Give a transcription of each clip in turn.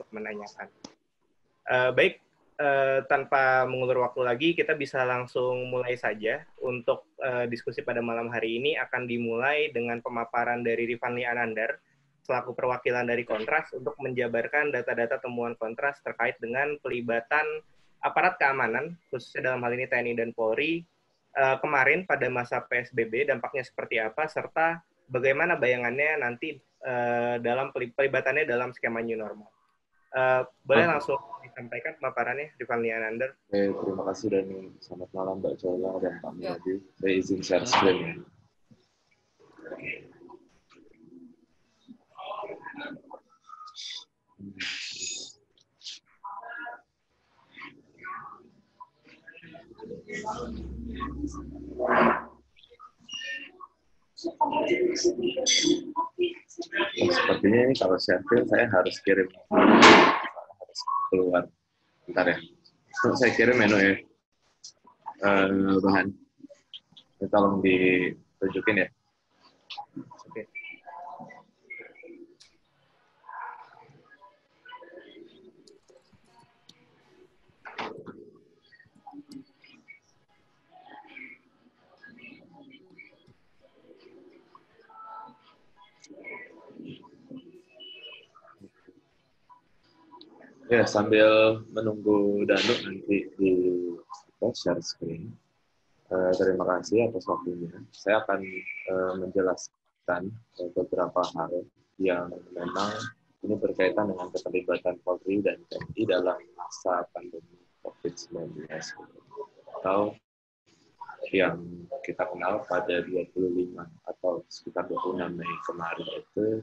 untuk menanyakan. Baik, tanpa mengulur waktu lagi, kita bisa langsung mulai saja. Untuk diskusi pada malam hari ini akan dimulai dengan pemaparan dari Rifanli Anandar, selaku perwakilan dari Kontras, untuk menjabarkan data-data temuan Kontras terkait dengan pelibatan aparat keamanan, khususnya dalam hal ini TNI dan Polri, kemarin pada masa PSBB, dampaknya seperti apa, serta bagaimana bayangannya nanti dalam pelibatannya dalam skema new normal. Boleh langsung disampaikan pemaparannya, Rifanli Anandar. Terima kasih Dani. Selamat malam Mbak Jola dan Pak Miradi. Saya izin share screen. Sepertinya ini kalau share screen saya harus kirim, harus keluar. Bentar ya. Saya kirim menu ya. Bahan. Ini tolong ditunjukin ya. Oke. Ya, sambil menunggu Danu nanti di share screen. Terima kasih atas waktunya. Saya akan menjelaskan beberapa hal yang memang ini berkaitan dengan keterlibatan Polri dan TNI dalam masa pandemi COVID-19 atau yang kita kenal pada 25 atau sekitar 26 Mei kemarin itu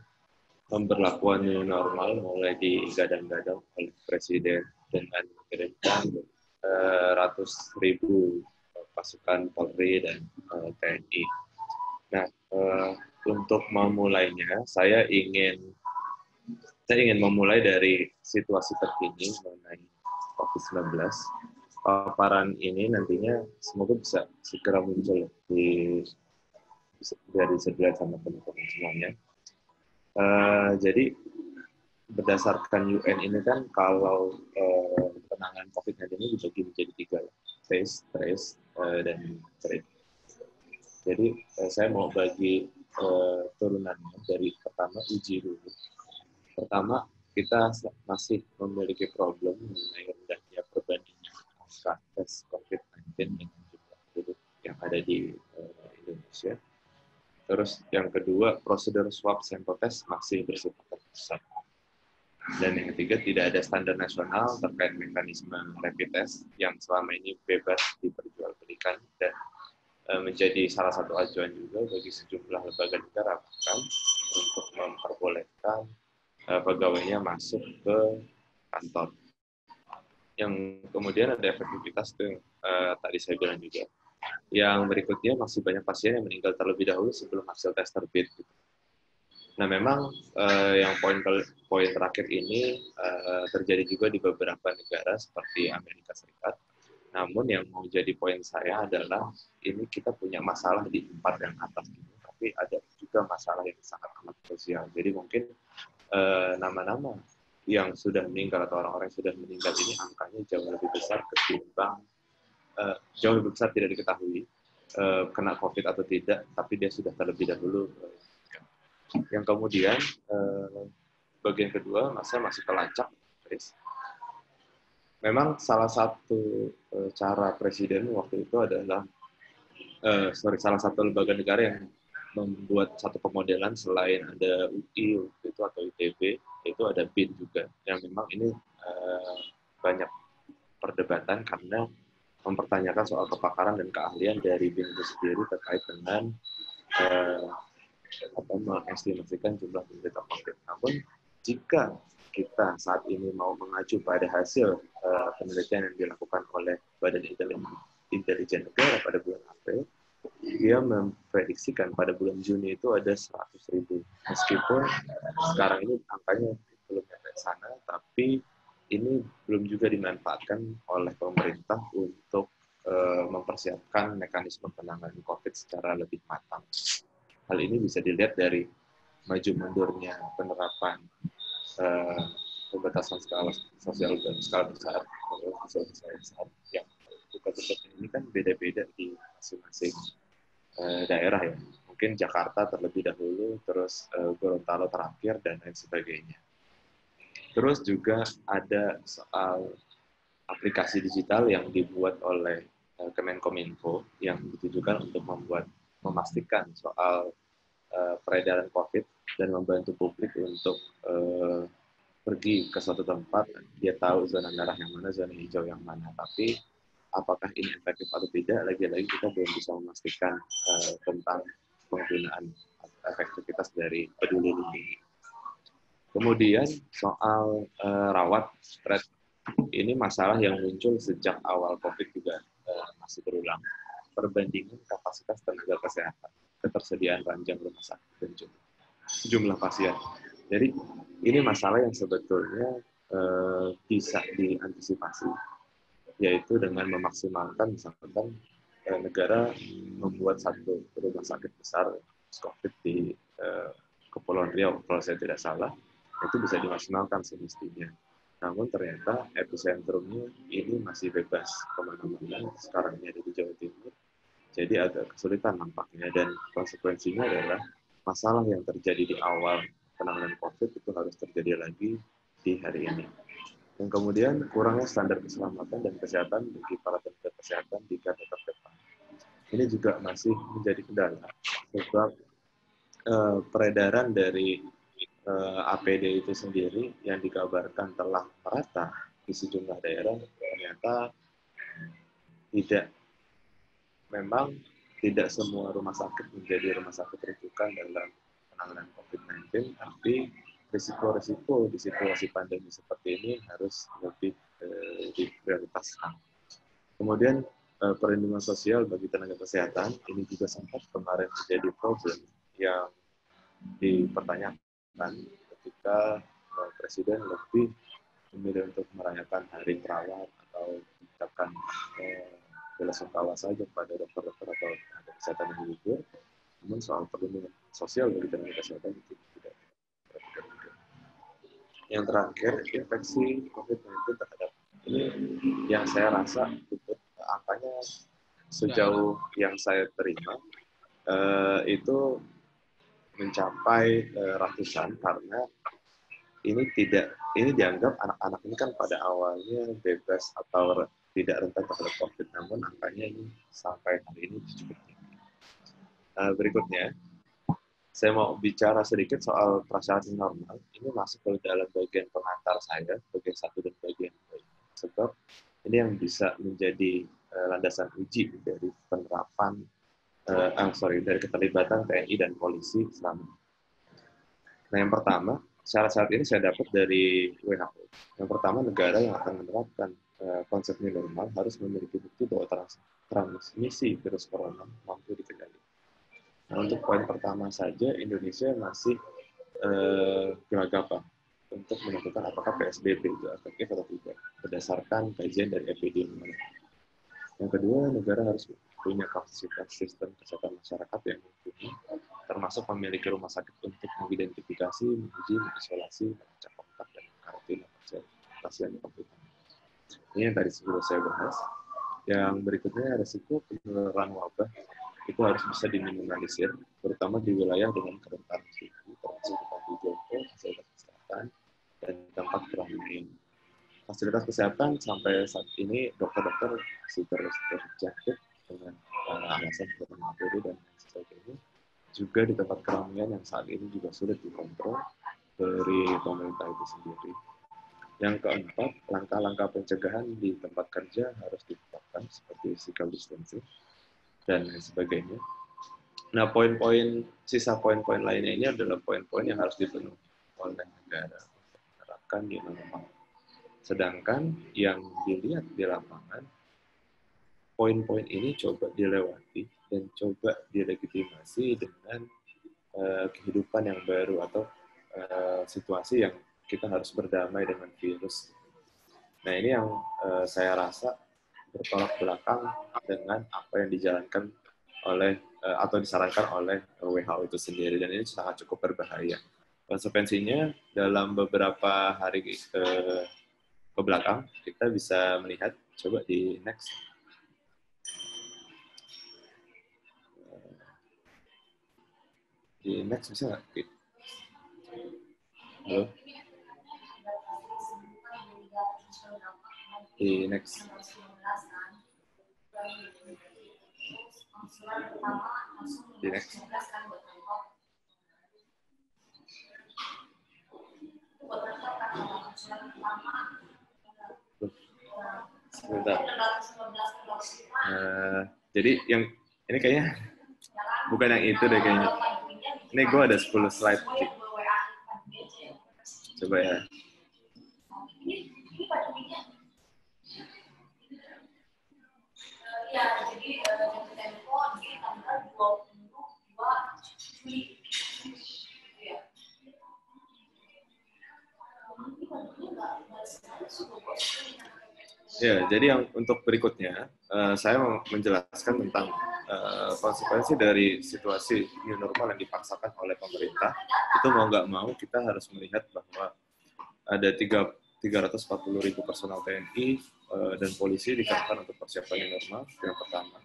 pemberlakuan new normal mulai digadang-gadang oleh Presiden dengan mengirimkan ratus ribu pasukan Polri dan TNI. Nah, untuk memulainya, saya ingin memulai dari situasi terkini mengenai COVID-19. Paparan ini nantinya semoga bisa segera muncul dari sebelah sama teman-teman semuanya. Jadi berdasarkan UN ini kan kalau penanganan COVID-19 ini dibagi menjadi 3, phase, trace, dan treat. Jadi saya mau bagi turunannya dari pertama uji dulu. Pertama, kita masih memiliki problem mengenai rendahnya perbandingan angka tes COVID-19 dengan jumlah penduduk yang ada di Indonesia. Terus yang kedua, prosedur swab sampel test masih bersifat terpusat. Dan yang ketiga, tidak ada standar nasional terkait mekanisme rapid test yang selama ini bebas diperjualbelikan dan menjadi salah satu acuan juga bagi sejumlah lembaga negara bahkan untuk memperbolehkan pegawainya masuk ke kantor. Yang kemudian ada efektivitas itu tadi saya bilang juga. Yang berikutnya masih banyak pasien yang meninggal terlebih dahulu sebelum hasil tes terbit. Nah, memang yang poin terakhir ini terjadi juga di beberapa negara seperti Amerika Serikat. Namun yang mau jadi poin saya adalah ini kita punya masalah di tempat yang atas ini, tapi ada juga masalah yang sangat amat sosial. Jadi mungkin nama-nama yang sudah meninggal atau orang-orang yang sudah meninggal ini angkanya jauh lebih besar ketimbang jauh lebih besar tidak diketahui kena COVID atau tidak, tapi dia sudah terlebih dahulu. Yang kemudian bagian kedua masih kelacak. Memang salah satu cara Presiden waktu itu adalah salah satu lembaga negara yang membuat satu pemodelan selain ada UI itu atau ITB, itu ada BIN juga. Yang memang ini banyak perdebatan karena mempertanyakan soal kepakaran dan keahlian dari BIN itu sendiri terkait dengan mengestimasikan jumlah penderita COVID. Namun jika kita saat ini mau mengacu pada hasil penelitian yang dilakukan oleh Badan Intelijen Negara pada bulan April, dia memprediksikan pada bulan Juni itu ada 100.000. Meskipun sekarang ini angkanya belum sampai sana, tapi ini belum juga dimanfaatkan oleh pemerintah untuk mempersiapkan mekanisme penanganan COVID secara lebih matang. Hal ini bisa dilihat dari maju mundurnya penerapan pembatasan skala sosial dan skala besar, yang bentuk-bentuknya ini kan beda-beda di masing-masing daerah ya. Mungkin Jakarta terlebih dahulu, terus Gorontalo terakhir, dan lain sebagainya. Terus juga ada soal aplikasi digital yang dibuat oleh Kemenkominfo yang ditujukan untuk memastikan soal peredaran COVID dan membantu publik untuk pergi ke suatu tempat, dia tahu zona merah yang mana, zona hijau yang mana. Tapi apakah ini efektif atau tidak, lagi-lagi kita belum bisa memastikan tentang penggunaan efektivitas dari Peduli Lindungi. Kemudian soal rawat spread, ini masalah yang muncul sejak awal COVID juga masih berulang. Perbandingan kapasitas tenaga kesehatan, ketersediaan ranjang rumah sakit, dan jumlah pasien. Jadi ini masalah yang sebetulnya bisa diantisipasi, yaitu dengan memaksimalkan misalkan negara membuat satu rumah sakit besar COVID di Kepulauan Riau, kalau saya tidak salah, itu bisa dimaksimalkan semestinya. Namun ternyata epicentrumnya ini masih bebas kemana-mana, sekarang ini ada di Jawa Timur, jadi agak kesulitan nampaknya, dan konsekuensinya adalah masalah yang terjadi di awal penanganan COVID itu harus terjadi lagi di hari ini. Dan kemudian kurangnya standar keselamatan dan kesehatan bagi para tenaga kesehatan di garda terdepan. Ini juga masih menjadi kendala, sebab peredaran dari APD itu sendiri yang dikabarkan telah merata di sejumlah daerah, ternyata tidak semua rumah sakit menjadi rumah sakit rujukan dalam penanganan COVID-19, tapi risiko-risiko di situasi pandemi seperti ini harus lebih diprioritaskan. Kemudian perlindungan sosial bagi tenaga kesehatan ini juga sempat kemarin menjadi problem yang dipertanyakan ketika Presiden lebih memilih untuk merayakan Hari Perawat atau mengucapkan belasungkawa saja kepada dokter-dokter atau tenaga kesehatan yang gugur. Namun soal perlindungan sosial bagi tenaga kesehatan itu tidak. Yang terakhir, infeksi COVID-19 terhadap ini yang saya rasa angkanya sejauh yang saya terima itu mencapai ratusan, karena ini dianggap anak-anak ini kan pada awalnya bebas atau tidak rentan terhadap COVID, namun angkanya ini sampai hari ini cukup tinggi. Berikutnya, saya mau bicara sedikit soal prasyarat normal. Ini masuk ke dalam bagian pengantar saya, bagian 1 dan bagian 2. Sebab ini yang bisa menjadi landasan uji dari penerapan dari keterlibatan TNI dan polisi selama. Nah, yang pertama, syarat-syarat ini saya dapat dari WHO. Yang pertama, negara yang akan menerapkan konsep new normal harus memiliki bukti bahwa transmisi virus corona mampu dikendalikan. Nah, untuk poin pertama saja, Indonesia masih gelagapan untuk menentukan apakah PSBB itu efektif atau tidak, berdasarkan kajian dari epidemiolog. Yang kedua, negara harus punya kapasitas sistem kesehatan masyarakat yang mumpuni, termasuk memiliki rumah sakit untuk mengidentifikasi, menguji, mengisolasi, melacak kontak, dan karantina pasien COVID. Ini yang tadi sebelum saya bahas. Yang berikutnya, risiko penularan wabah itu harus bisa diminimalisir, terutama di wilayah dengan kerentanan suhu, termasuk tempat hijau, fasilitas kesehatan, dan tempat keramaian. Fasilitas kesehatan sampai saat ini dokter-dokter masih terus terjangkit dengan alasan kebutuhan APD dan sebagainya. Juga di tempat keramaian yang saat ini juga sulit dikontrol dari pemerintah itu sendiri. Yang keempat, langkah-langkah pencegahan di tempat kerja harus ditetapkan seperti physical distancing dan lain sebagainya. Nah, sisa poin-poin lainnya ini adalah poin-poin yang harus dipenuhi oleh negara untuk menerapkan new normal. Sedangkan yang dilihat di lapangan, poin-poin ini coba dilewati dan coba dilegitimasi dengan kehidupan yang baru atau situasi yang kita harus berdamai dengan virus. Nah, ini yang saya rasa bertolak belakang dengan apa yang dijalankan oleh atau disarankan oleh WHO itu sendiri, dan ini sangat cukup berbahaya. Konsekuensinya dalam beberapa hari ke belakang kita bisa melihat, coba di next. Di next bisa nggak? Halo? Di next. Di next. Sebentar. Jadi yang ini kayaknya bukan yang itu deh kayaknya. Ini gue ada 10 slide. Coba ya. Ya, jadi yang untuk berikutnya, saya mau menjelaskan tentang konsekuensi dari situasi new normal yang dipaksakan oleh pemerintah. Itu mau nggak mau kita harus melihat bahwa ada 340.000 personal TNI dan polisi dikerahkan untuk persiapan new normal, yang pertama.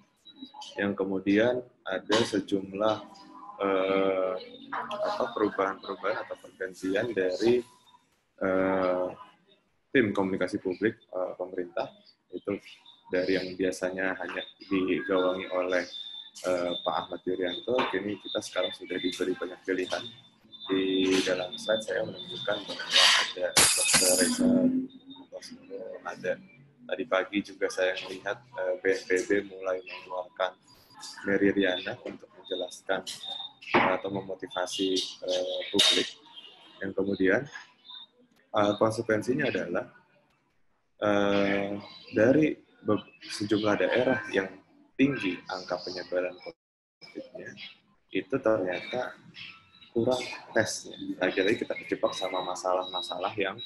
Yang kemudian ada sejumlah perubahan-perubahan atau pergantian dari tim komunikasi publik pemerintah, itu dari yang biasanya hanya digawangi oleh Pak Ahmad Yuryanto, kini kita sekarang sudah diberi banyak pilihan. Di dalam slide saya menunjukkan bahwa ada Dr. Reza, ada tadi pagi juga saya melihat BNPB mulai mengeluarkan Mary Riana untuk menjelaskan atau memotivasi publik. Yang kemudian konsekuensinya adalah dari sejumlah daerah yang tinggi angka penyebaran COVID-nya, itu ternyata kurang tesnya. Lagi-lagi kita terjebak sama masalah-masalah yang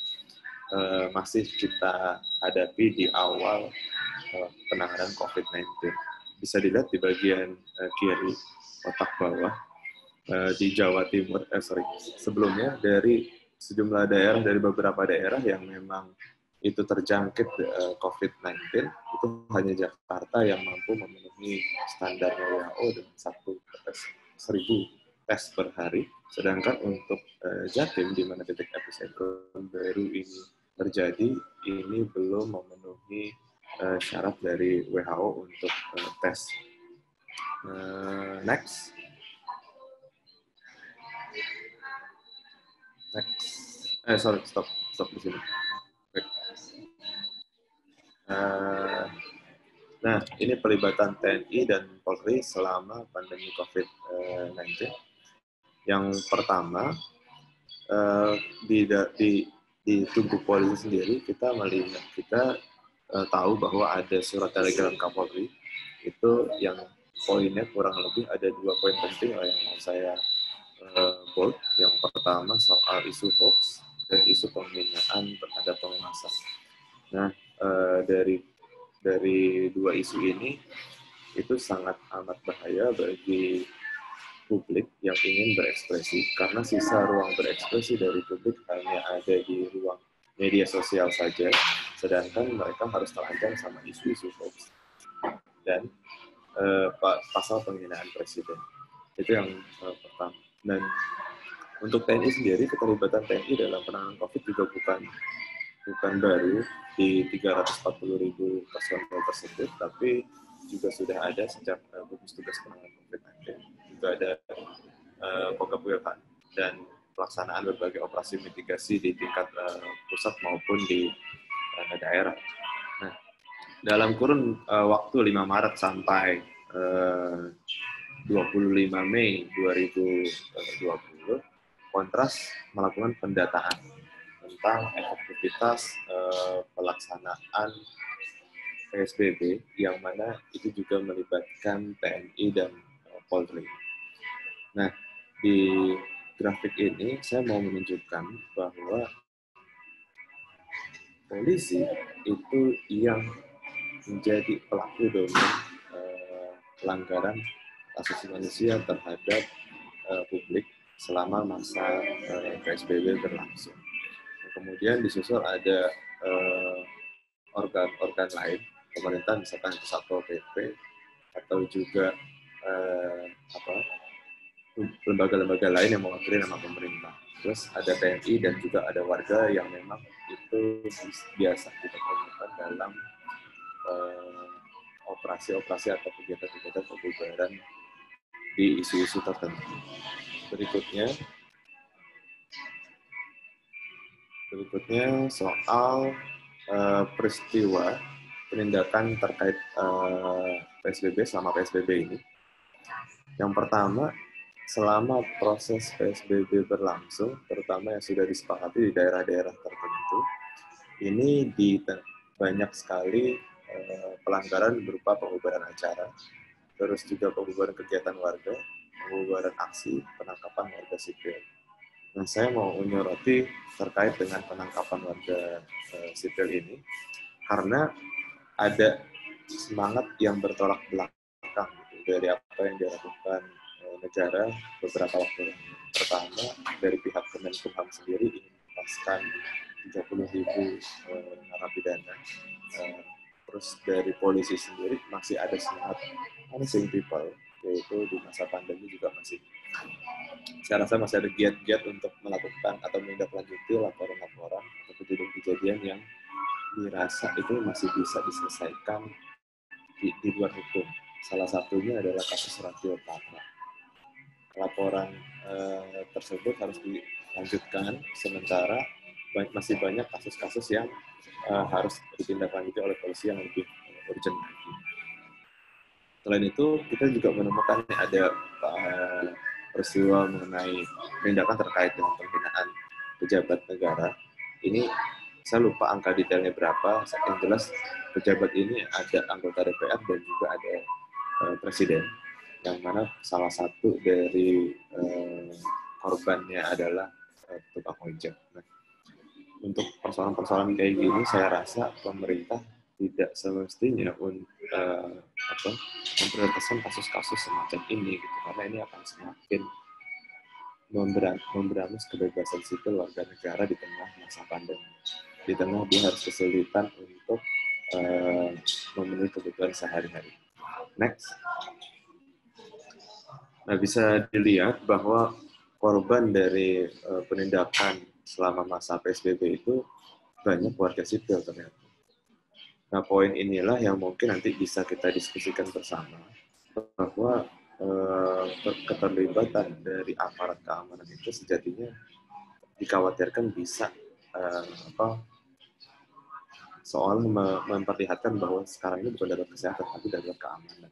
masih kita hadapi di awal penanganan COVID-19. Bisa dilihat di bagian kiri kotak bawah di Jawa Timur, sebelumnya dari sejumlah daerah, dari beberapa daerah yang memang itu terjangkit COVID-19, itu hanya Jakarta yang mampu memenuhi standar WHO dengan 1.000 tes per hari, sedangkan untuk Jatim, di mana titik epicentrum baru ini terjadi, ini belum memenuhi syarat dari WHO untuk tes. Next. Stop di sini. Nah, ini pelibatan TNI dan Polri selama pandemi COVID-19. Yang pertama, di tubuh polisi sendiri kita tahu bahwa ada surat telegram Kapolri, itu yang poinnya kurang lebih ada 2 poin penting yang mau saya bold. Yang pertama soal isu hoax dan isu penghinaan terhadap penguasa. Nah, dari 2 isu ini itu sangat amat bahaya bagi publik yang ingin berekspresi, karena sisa ruang berekspresi dari publik hanya ada di ruang media sosial saja, sedangkan mereka harus terancam sama isu-isu hoax dan pasal penghinaan presiden. Itu yang pertama. Dan untuk TNI sendiri, keterlibatan TNI dalam penanganan COVID juga bukan baru di 340.000 personel tersebut, tapi juga sudah ada sejak gugus tugas penanganan COVID-19. Juga ada penggabulan dan pelaksanaan berbagai operasi mitigasi di tingkat pusat maupun di daerah. Nah, dalam kurun waktu 5 Maret sampai 25 Mei 2020, Kontras melakukan pendataan tentang efektivitas pelaksanaan PSBB, yang mana itu juga melibatkan TNI dan Polri. Nah, di grafik ini saya mau menunjukkan bahwa polisi itu yang menjadi pelaku dominan pelanggaran asasi manusia terhadap publik selama masa PSBB berlangsung. Kemudian disusul ada organ-organ lain, pemerintah misalkan Satpol PP atau juga lembaga-lembaga lain yang mewakili nama pemerintah. Terus ada TNI dan juga ada warga yang memang itu biasa ditemukan dalam operasi-operasi atau kegiatan-kegiatan pembubaran di isu-isu tertentu. Berikutnya soal peristiwa penindakan terkait PSBB selama PSBB ini. Yang pertama, selama proses PSBB berlangsung, terutama yang sudah disepakati di daerah-daerah tertentu, ini banyak sekali pelanggaran berupa pembubaran acara, terus juga pembubaran kegiatan warga, pembubaran aksi, penangkapan warga sipil. Nah, saya mau menyoroti terkait dengan penangkapan warga sipil ini, karena ada semangat yang bertolak belakang gitu, dari apa yang dilakukan negara beberapa waktu lalu. Pertama, dari pihak Kemenkumham sendiri ingin menuntaskan 30.000 narapidana. Terus dari polisi sendiri masih ada semangat punishing people, yaitu di masa pandemi juga masih, saya rasa masih ada giat-giat untuk melakukan atau menindaklanjuti laporan-laporan atau kejadian-kejadian yang dirasa itu masih bisa diselesaikan di luar hukum. Salah satunya adalah kasus Radio Tama. Laporan tersebut harus dilanjutkan, sementara masih banyak kasus-kasus yang harus ditindaklanjuti oleh polisi yang lebih urgent lagi. Selain itu, kita juga menemukan ada peristiwa mengenai penindakan terkait dengan penghinaan pejabat negara. Ini saya lupa angka detailnya berapa, yang jelas pejabat ini ada anggota DPR dan juga ada presiden, yang mana salah satu dari korbannya adalah tukang ojek. Nah, untuk persoalan-persoalan kayak gini, saya rasa pemerintah tidak semestinya memprioritaskan kasus-kasus semacam ini, gitu, karena ini akan semakin memberangus kebebasan sipil warga negara di tengah masa pandemi. Di tengah dia harus kesulitan untuk memenuhi kebutuhan sehari-hari. Next. Nah, bisa dilihat bahwa korban dari penindakan selama masa PSBB itu banyak warga sipil ternyata. Nah, poin inilah yang mungkin nanti bisa kita diskusikan bersama, bahwa keterlibatan dari aparat keamanan itu sejatinya dikhawatirkan bisa soal memperlihatkan bahwa sekarang ini bukan darurat kesehatan, tapi darurat keamanan.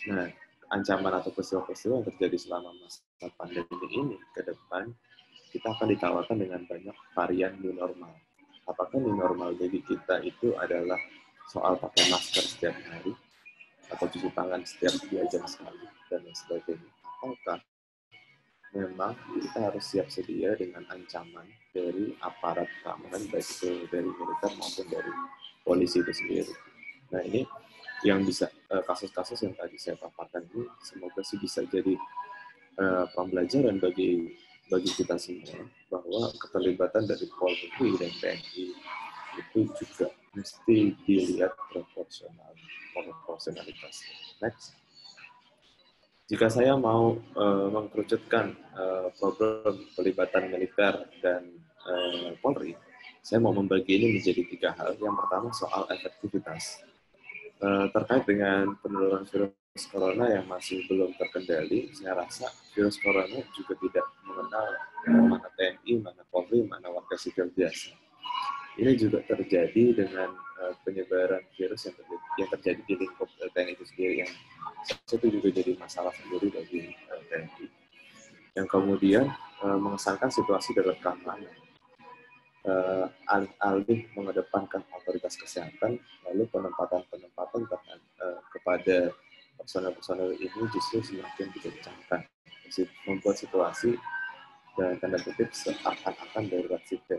Nah, ancaman atau peristiwa-peristiwa yang terjadi selama masa pandemi ini ke depan, kita akan ditawarkan dengan banyak varian new normal. Apakah new normal bagi kita itu adalah soal pakai masker setiap hari, atau cuci tangan setiap 2 jam sekali, dan lain sebagainya. Ataukah memang kita harus siap sedia dengan ancaman dari aparat keamanan, baik itu dari militer maupun dari polisi itu sendiri. Nah, ini yang bisa kasus-kasus yang tadi saya paparkan ini semoga sih bisa jadi pembelajaran bagi kita semua, bahwa keterlibatan dari Polri dan TNI itu juga mesti dilihat proporsionalitasnya. Next. Jika saya mau mengkerucutkan problem pelibatan militer dan Polri, saya mau membagi ini menjadi 3 hal. Yang pertama soal efektivitas. Terkait dengan penurunan virus corona yang masih belum terkendali, saya rasa virus corona juga tidak mengenal mana TNI, mana Polri, mana warga sipil biasa. Ini juga terjadi dengan penyebaran virus yang terjadi di lingkup TNI itu sendiri, yang itu juga jadi masalah sendiri bagi TNI. Yang kemudian mengesankan situasi darurat keamanan. Alih mengedepankan otoritas kesehatan, lalu penempatan kepada personel-personel ini justru semakin dikencangkan, membuat situasi dan tanda kutip seakan-akan darurat sipil.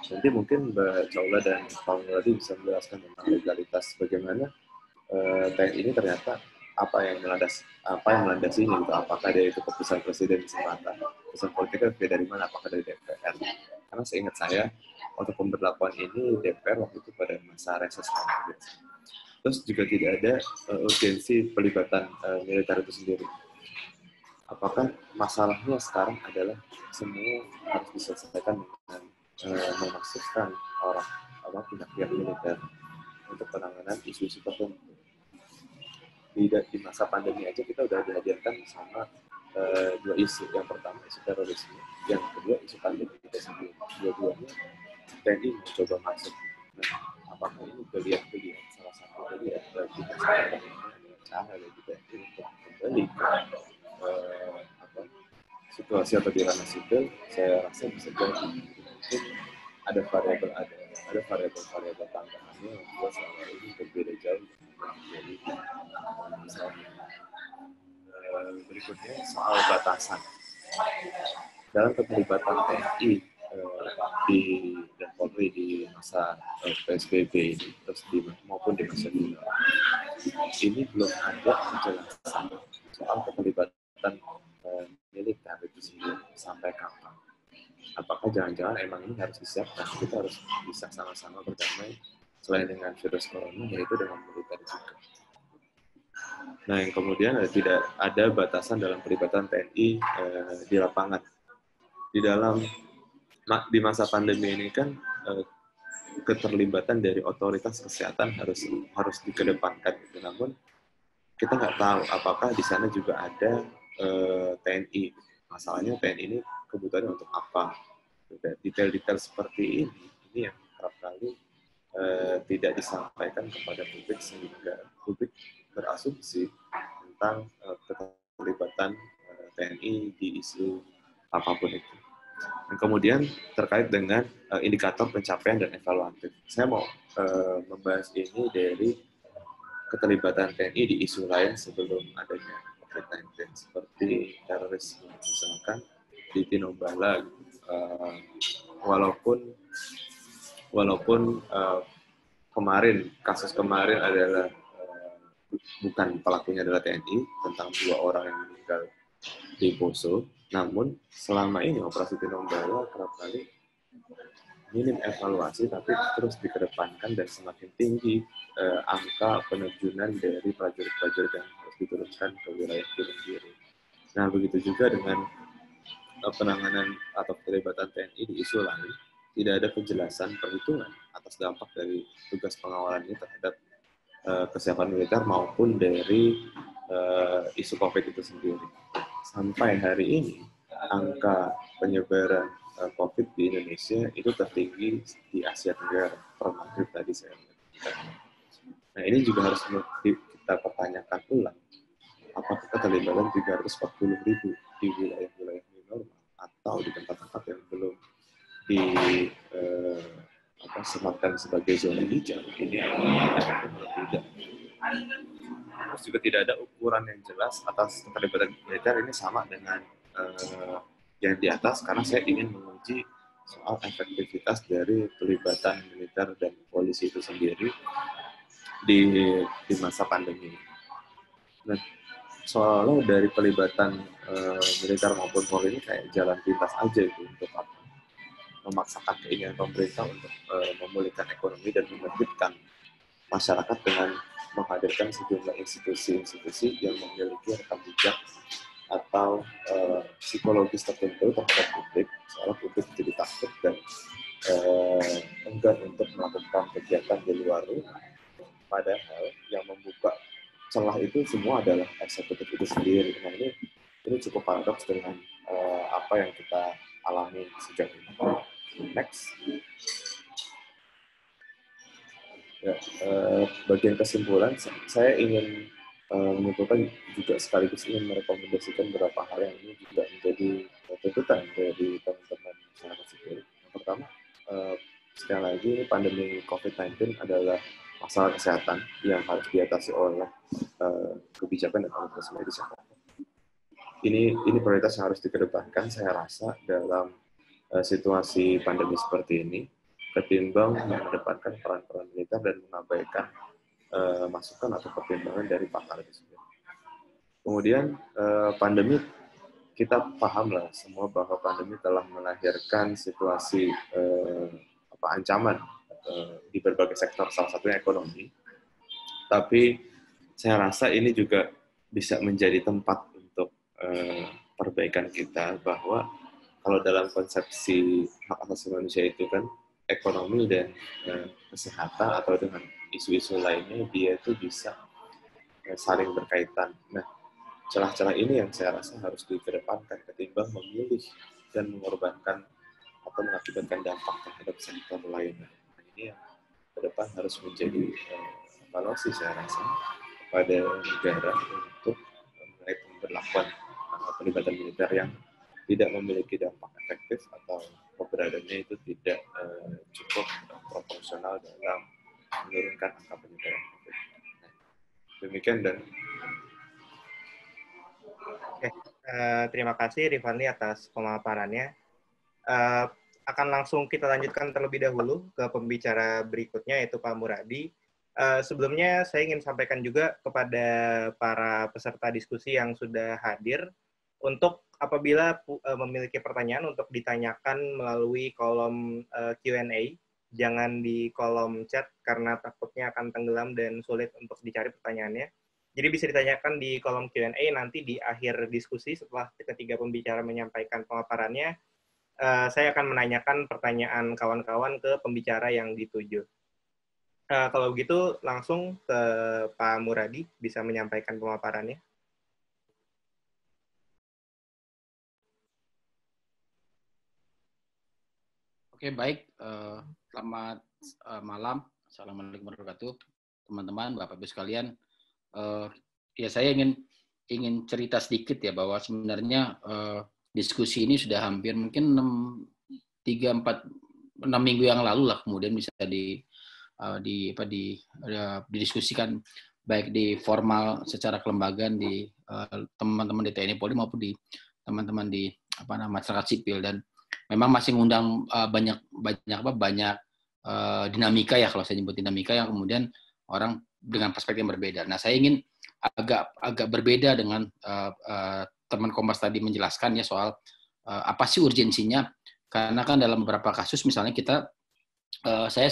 Nanti mungkin Mbak Caula dan Pak Muladi bisa menjelaskan tentang legalitas bagaimana TNI ini ternyata apa yang melandasinya gitu. Apakah dari itu keputusan presiden semata, keputusan politiknya dari mana? Apakah dari DPR? Karena seingat saya untuk pemberlakuan ini DPR waktu itu pada masa reses Congress. Terus juga tidak ada urgensi pelibatan militer itu sendiri. Apakah masalahnya sekarang adalah semua harus diselesaikan dengan memasukkan pihak-pihak militer untuk penanganan isu-isu tertentu. Di masa pandemi aja kita udah dihadirkan sama dua isu. Yang pertama isu terorisme, yang kedua isu pandemi kita sendiri. Dua-duanya TNI mencoba masuk. Nah, apakah ini geliat-geliat salah satu geliat bagi masyarakat ini cara bagi TNI untuk kembali ke situasi atau di ranah sipil? Saya rasa bisa jadi mungkin ada variabel tambahannya yang membuat selama ini berbeda jauh. Jadi misalnya berikutnya soal batasan dalam keterlibatan TNI dan Polri di masa PSBB ini, terus maupun di masa ini belum ada penjelasan soal keterlibatan militer itu sendiri sampai kapan. Apakah jangan-jangan emang ini harus disiapkan, kita harus bisa sama-sama berdamai selain dengan virus corona, yaitu dengan militer juga. Nah, yang kemudian tidak ada batasan dalam pelibatan TNI di lapangan. Di masa pandemi ini kan keterlibatan dari otoritas kesehatan harus dikedepankan. Namun kita nggak tahu apakah di sana juga ada TNI. Masalahnya TNI ini kebutuhannya untuk apa? Detail-detail seperti ini yang kerap kali tidak disampaikan kepada publik sehingga publik berasumsi tentang keterlibatan TNI di isu apapun itu. Dan kemudian terkait dengan indikator pencapaian dan evaluatif. Saya mau membahas ini dari keterlibatan TNI di isu lain sebelum adanya COVID-19 seperti terorisme misalkan di Tinombala. Walaupun kasus kemarin adalah bukan pelakunya adalah TNI tentang 2 orang yang meninggal di Poso, namun selama ini operasi Tinombala kerap kali minim evaluasi tapi terus dikedepankan dan semakin tinggi angka penerjunan dari prajurit-prajurit yang harus diturunkan ke wilayah Gunung Biru. Nah, begitu juga dengan penanganan atau keterlibatan TNI di isu lain, tidak ada kejelasan perhitungan atas dampak dari tugas pengawalan ini terhadap kesiapan militer maupun dari isu COVID itu sendiri. Sampai hari ini, angka penyebaran COVID di Indonesia itu tertinggi di Asia Tenggara, per Madrid tadi saya lihat. Nah, ini juga harus kita pertanyakan ulang. Apakah keterlibatan 340.000 di wilayah-wilayah normal atau di tempat-tempat yang belum disematkan sebagai zona hijau ini tidak. Terus juga tidak ada ukuran yang jelas atas keterlibatan militer ini sama dengan yang di atas, karena saya ingin menguji soal efektivitas dari pelibatan militer dan polisi itu sendiri di masa pandemi. Nah, soalnya dari pelibatan militer maupun Polri ini kayak jalan pintas aja itu untuk memaksakan keinginan pemerintah untuk memulihkan ekonomi dan membangkitkan masyarakat dengan menghadirkan sejumlah institusi-institusi yang memiliki rekam jejak atau psikologis tertentu terhadap publik, soalnya publik jadi takut dan enggan untuk melakukan kegiatan di luar rumah. Padahal yang membuka celah itu semua adalah eksekutif itu sendiri. Nah, ini cukup paradoks dengan apa yang kita alami sejauh ini. Next. Ya, bagian kesimpulan, saya ingin menyimpulkan juga sekaligus ingin merekomendasikan beberapa hal yang ini juga menjadi tuntutan dari teman-teman masyarakat sipil. Yang pertama, sekali lagi pandemi COVID-19 adalah masalah kesehatan yang harus diatasi oleh kebijakan dan otoritas medis yang ada. Ini prioritas yang harus dikedepankan, saya rasa, dalam situasi pandemi seperti ini, ketimbang mengedepankan peran-peran militer dan mengabaikan masukan atau pertimbangan dari pakar itu sendiri. Kemudian pandemi, kita paham lah semua bahwa pandemi telah melahirkan situasi ancaman di berbagai sektor, salah satunya ekonomi. Tapi saya rasa ini juga bisa menjadi tempat untuk perbaikan kita, bahwa kalau dalam konsepsi hak asasi manusia itu kan ekonomi dan kesehatan atau dengan isu-isu lainnya dia itu bisa saling berkaitan. Nah, celah-celah ini yang saya rasa harus dikedepankan ketimbang memilih dan mengorbankan atau mengakibatkan dampak terhadap sektor lainnya. Nah, ini yang ke depan harus menjadi evaluasi saya rasa pada negara untuk mengenai pemberlakuan pelibatan militer yang tidak memiliki dampak efektif atau keberadaannya itu tidak cukup proporsional dalam menurunkan angka penyebaran COVID. Nah, demikian dan terima kasih Rifani atas pemaparannya. Akan langsung kita lanjutkan terlebih dahulu ke pembicara berikutnya, yaitu Pak Muradi. Sebelumnya saya ingin sampaikan juga kepada para peserta diskusi yang sudah hadir, untuk apabila memiliki pertanyaan untuk ditanyakan melalui kolom Q&A, jangan di kolom chat karena takutnya akan tenggelam dan sulit untuk dicari pertanyaannya. Jadi bisa ditanyakan di kolom Q&A nanti di akhir diskusi setelah ketiga pembicara menyampaikan pemaparannya. Saya akan menanyakan pertanyaan kawan-kawan ke pembicara yang dituju. Kalau begitu langsung ke Pak Muradi, bisa menyampaikan pemaparannya. Oke, baik. Selamat malam. Assalamualaikum warahmatullahi wabarakatuh. Teman-teman, Bapak-Ibu sekalian. Ya, saya ingin cerita sedikit ya, bahwa sebenarnya diskusi ini sudah hampir mungkin 6 minggu yang lalu lah, kemudian bisa didiskusikan baik di formal secara kelembagaan di teman-teman di TNI Polri maupun di teman-teman di masyarakat sipil, dan memang masih mengundang banyak dinamika ya, kalau saya nyebut dinamika, yang kemudian orang dengan perspektif yang berbeda. Nah, saya ingin agak berbeda dengan teman Kompas tadi menjelaskan ya soal apa sih urgensinya, karena kan dalam beberapa kasus misalnya saya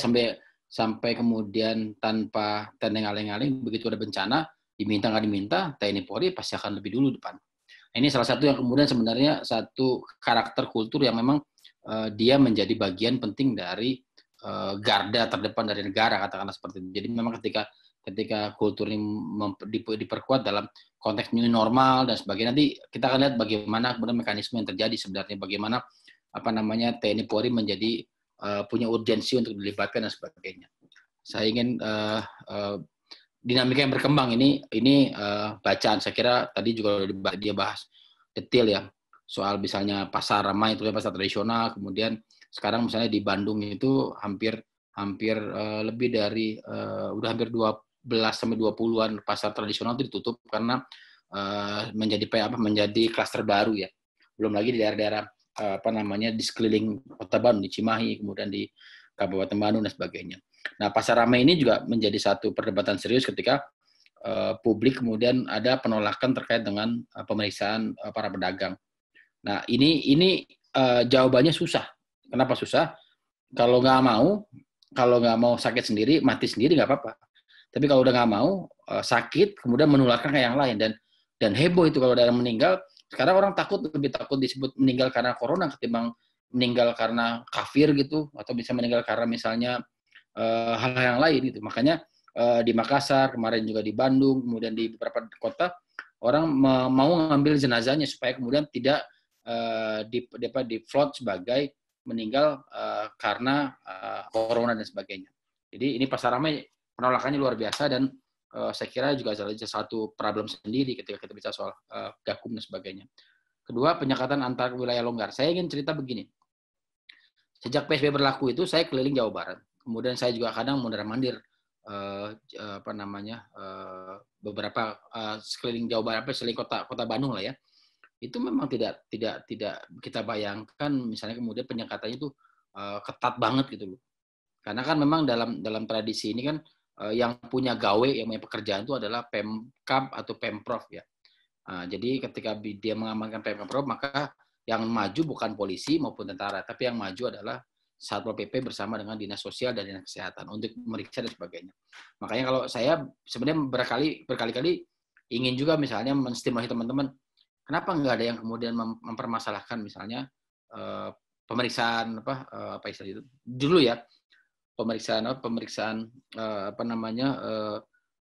sampai kemudian tanpa tanda aling-aling, begitu ada bencana, diminta nggak diminta, TNI Polri pasti akan lebih dulu depan. Ini salah satu yang kemudian sebenarnya satu karakter kultur yang memang dia menjadi bagian penting dari garda terdepan dari negara, katakanlah seperti itu. Jadi memang ketika kultur ini diperkuat dalam konteks new normal dan sebagainya, nanti kita akan lihat bagaimana kemudian mekanisme yang terjadi sebenarnya, bagaimana TNI Polri menjadi punya urgensi untuk dilibatkan dan sebagainya. Saya ingin dinamika yang berkembang ini bacaan, saya kira tadi juga dia bahas detail ya soal misalnya pasar ramai itu pasar tradisional, kemudian sekarang misalnya di Bandung itu hampir lebih dari udah hampir 12-20an pasar tradisional itu ditutup karena menjadi klaster baru ya. Belum lagi di daerah-daerah di sekeliling Kota Bandung, di Cimahi, kemudian di Kabupaten Bandung dan sebagainya. Nah, pasar ramai ini juga menjadi satu perdebatan serius ketika publik kemudian ada penolakan terkait dengan pemeriksaan para pedagang. Nah, ini jawabannya susah. Kenapa susah? Kalau nggak mau sakit sendiri, mati sendiri nggak apa-apa. Tapi kalau udah nggak mau sakit, kemudian menularkan ke yang lain, dan heboh itu kalau ada yang meninggal. Sekarang orang lebih takut disebut meninggal karena corona ketimbang meninggal karena kafir gitu, atau bisa meninggal karena misalnya hal-hal yang lain gitu. Makanya di Makassar, kemarin juga di Bandung, kemudian di beberapa kota, orang mau ngambil jenazahnya supaya kemudian tidak di-float sebagai meninggal karena corona dan sebagainya. Jadi ini pasar ramai penolakannya luar biasa, dan saya kira juga satu problem sendiri ketika kita bicara soal gakum dan sebagainya. Kedua, penyekatan antar wilayah longgar. Saya ingin cerita begini. Sejak PSBB berlaku itu, saya keliling Jawa Barat. Kemudian saya juga kadang mondar-mandir beberapa sekeliling Jawa Barat, sekeliling kota Bandung lah ya. Itu memang tidak kita bayangkan misalnya kemudian penyekatannya itu ketat banget gitu loh. Karena kan memang dalam tradisi ini kan yang punya gawe, yang punya pekerjaan itu adalah Pemkab atau Pemprov ya. Jadi ketika dia mengamankan PMK-Pro, maka yang maju bukan polisi maupun tentara, tapi yang maju adalah Satpol PP bersama dengan Dinas Sosial dan Dinas Kesehatan untuk meriksa dan sebagainya. Makanya kalau saya sebenarnya berkali-kali ingin juga misalnya menstimulasi teman-teman, kenapa nggak ada yang kemudian mempermasalahkan misalnya pemeriksaan apa istilah itu dulu ya, pemeriksaan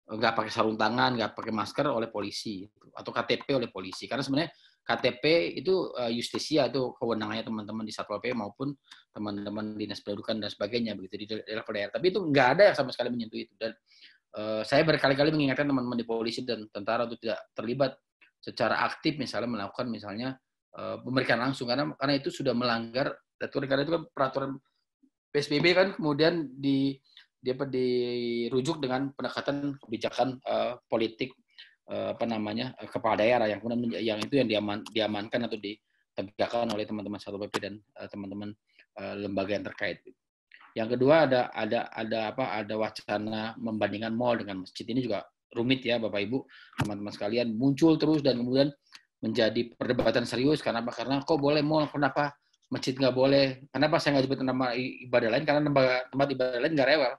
nggak pakai sarung tangan, nggak pakai masker oleh polisi atau KTP oleh polisi, karena sebenarnya KTP itu justisia, itu kewenangannya teman-teman di Satpol PP maupun teman-teman dinas pendudukan dan sebagainya begitu di level daerah. Tapi itu nggak ada yang sama sekali menyentuh itu, dan saya berkali-kali mengingatkan teman-teman di polisi dan tentara untuk tidak terlibat secara aktif misalnya melakukan misalnya pemeriksaan langsung, karena itu sudah melanggar aturan, karena itu kan peraturan PSBB kan kemudian dirujuk dengan pendekatan kebijakan politik kepala daerah yang kemudian yang diamankan atau ditegakkan oleh teman-teman Satpol PP dan teman-teman lembaga yang terkait. Yang kedua ada wacana membandingkan mal dengan masjid. Ini juga rumit ya Bapak Ibu, teman-teman sekalian, muncul terus dan kemudian menjadi perdebatan serius. Karena kok boleh mal, kenapa masjid nggak boleh? Kenapa saya nggak sebut nama ibadah lain? Karena tempat ibadah lain nggak rewel.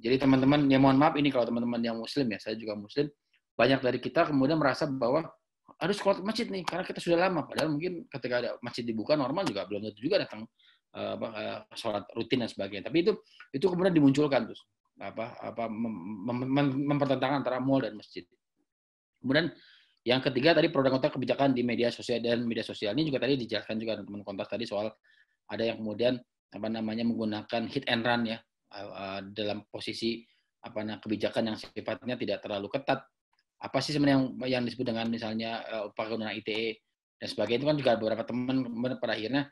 Jadi teman-teman, ya mohon maaf ini kalau teman-teman yang muslim ya, saya juga muslim, banyak dari kita kemudian merasa bahwa harus sholat masjid nih, karena kita sudah lama. Padahal mungkin ketika ada masjid dibuka normal juga belum tentu juga datang sholat rutin dan sebagainya. Tapi itu kemudian dimunculkan terus mempertentangkan antara mall dan masjid. Kemudian yang ketiga tadi pro dan kontra kebijakan di media sosial, dan media sosial ini juga tadi dijelaskan juga teman kontak tadi soal ada yang kemudian menggunakan hit and run ya dalam posisi kebijakan yang sifatnya tidak terlalu ketat. Apa sih sebenarnya yang disebut dengan misalnya penggunaan ITE dan sebagainya, itu kan juga beberapa teman pada akhirnya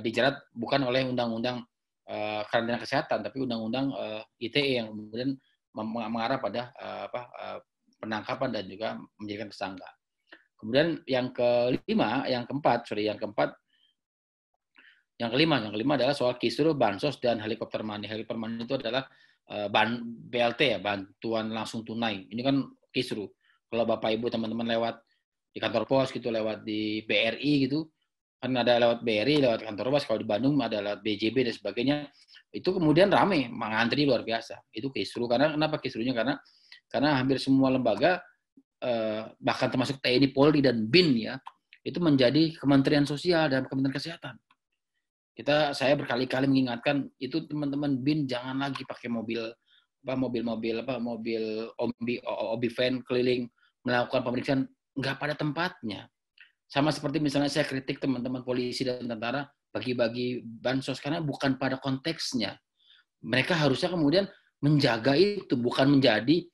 dijerat bukan oleh undang-undang karantina kesehatan, tapi undang-undang ITE yang kemudian mengarah pada penangkapan dan juga menjadikan tersangka. Kemudian yang kelima adalah soal kisru, bansos dan helikopter money. Helikopter money itu adalah BLT ya, bantuan langsung tunai. Ini kan kisru. Kalau Bapak Ibu teman-teman lewat di kantor pos gitu, lewat di BRI gitu, kan ada lewat BRI, lewat kantor pos. Kalau di Bandung ada lewat BJB dan sebagainya. Itu kemudian rame, mengantri luar biasa. Itu kisru. Kenapa kisrunya? Karena hampir semua lembaga, bahkan termasuk TNI, Polri, dan BIN ya, itu menjadi Kementerian Sosial dan Kementerian Kesehatan. Saya berkali-kali mengingatkan itu teman-teman BIN jangan lagi pakai mobil OB van keliling melakukan pemeriksaan nggak pada tempatnya. Sama seperti misalnya saya kritik teman-teman polisi dan tentara bagi-bagi bansos karena bukan pada konteksnya. Mereka harusnya kemudian menjaga itu, bukan menjadi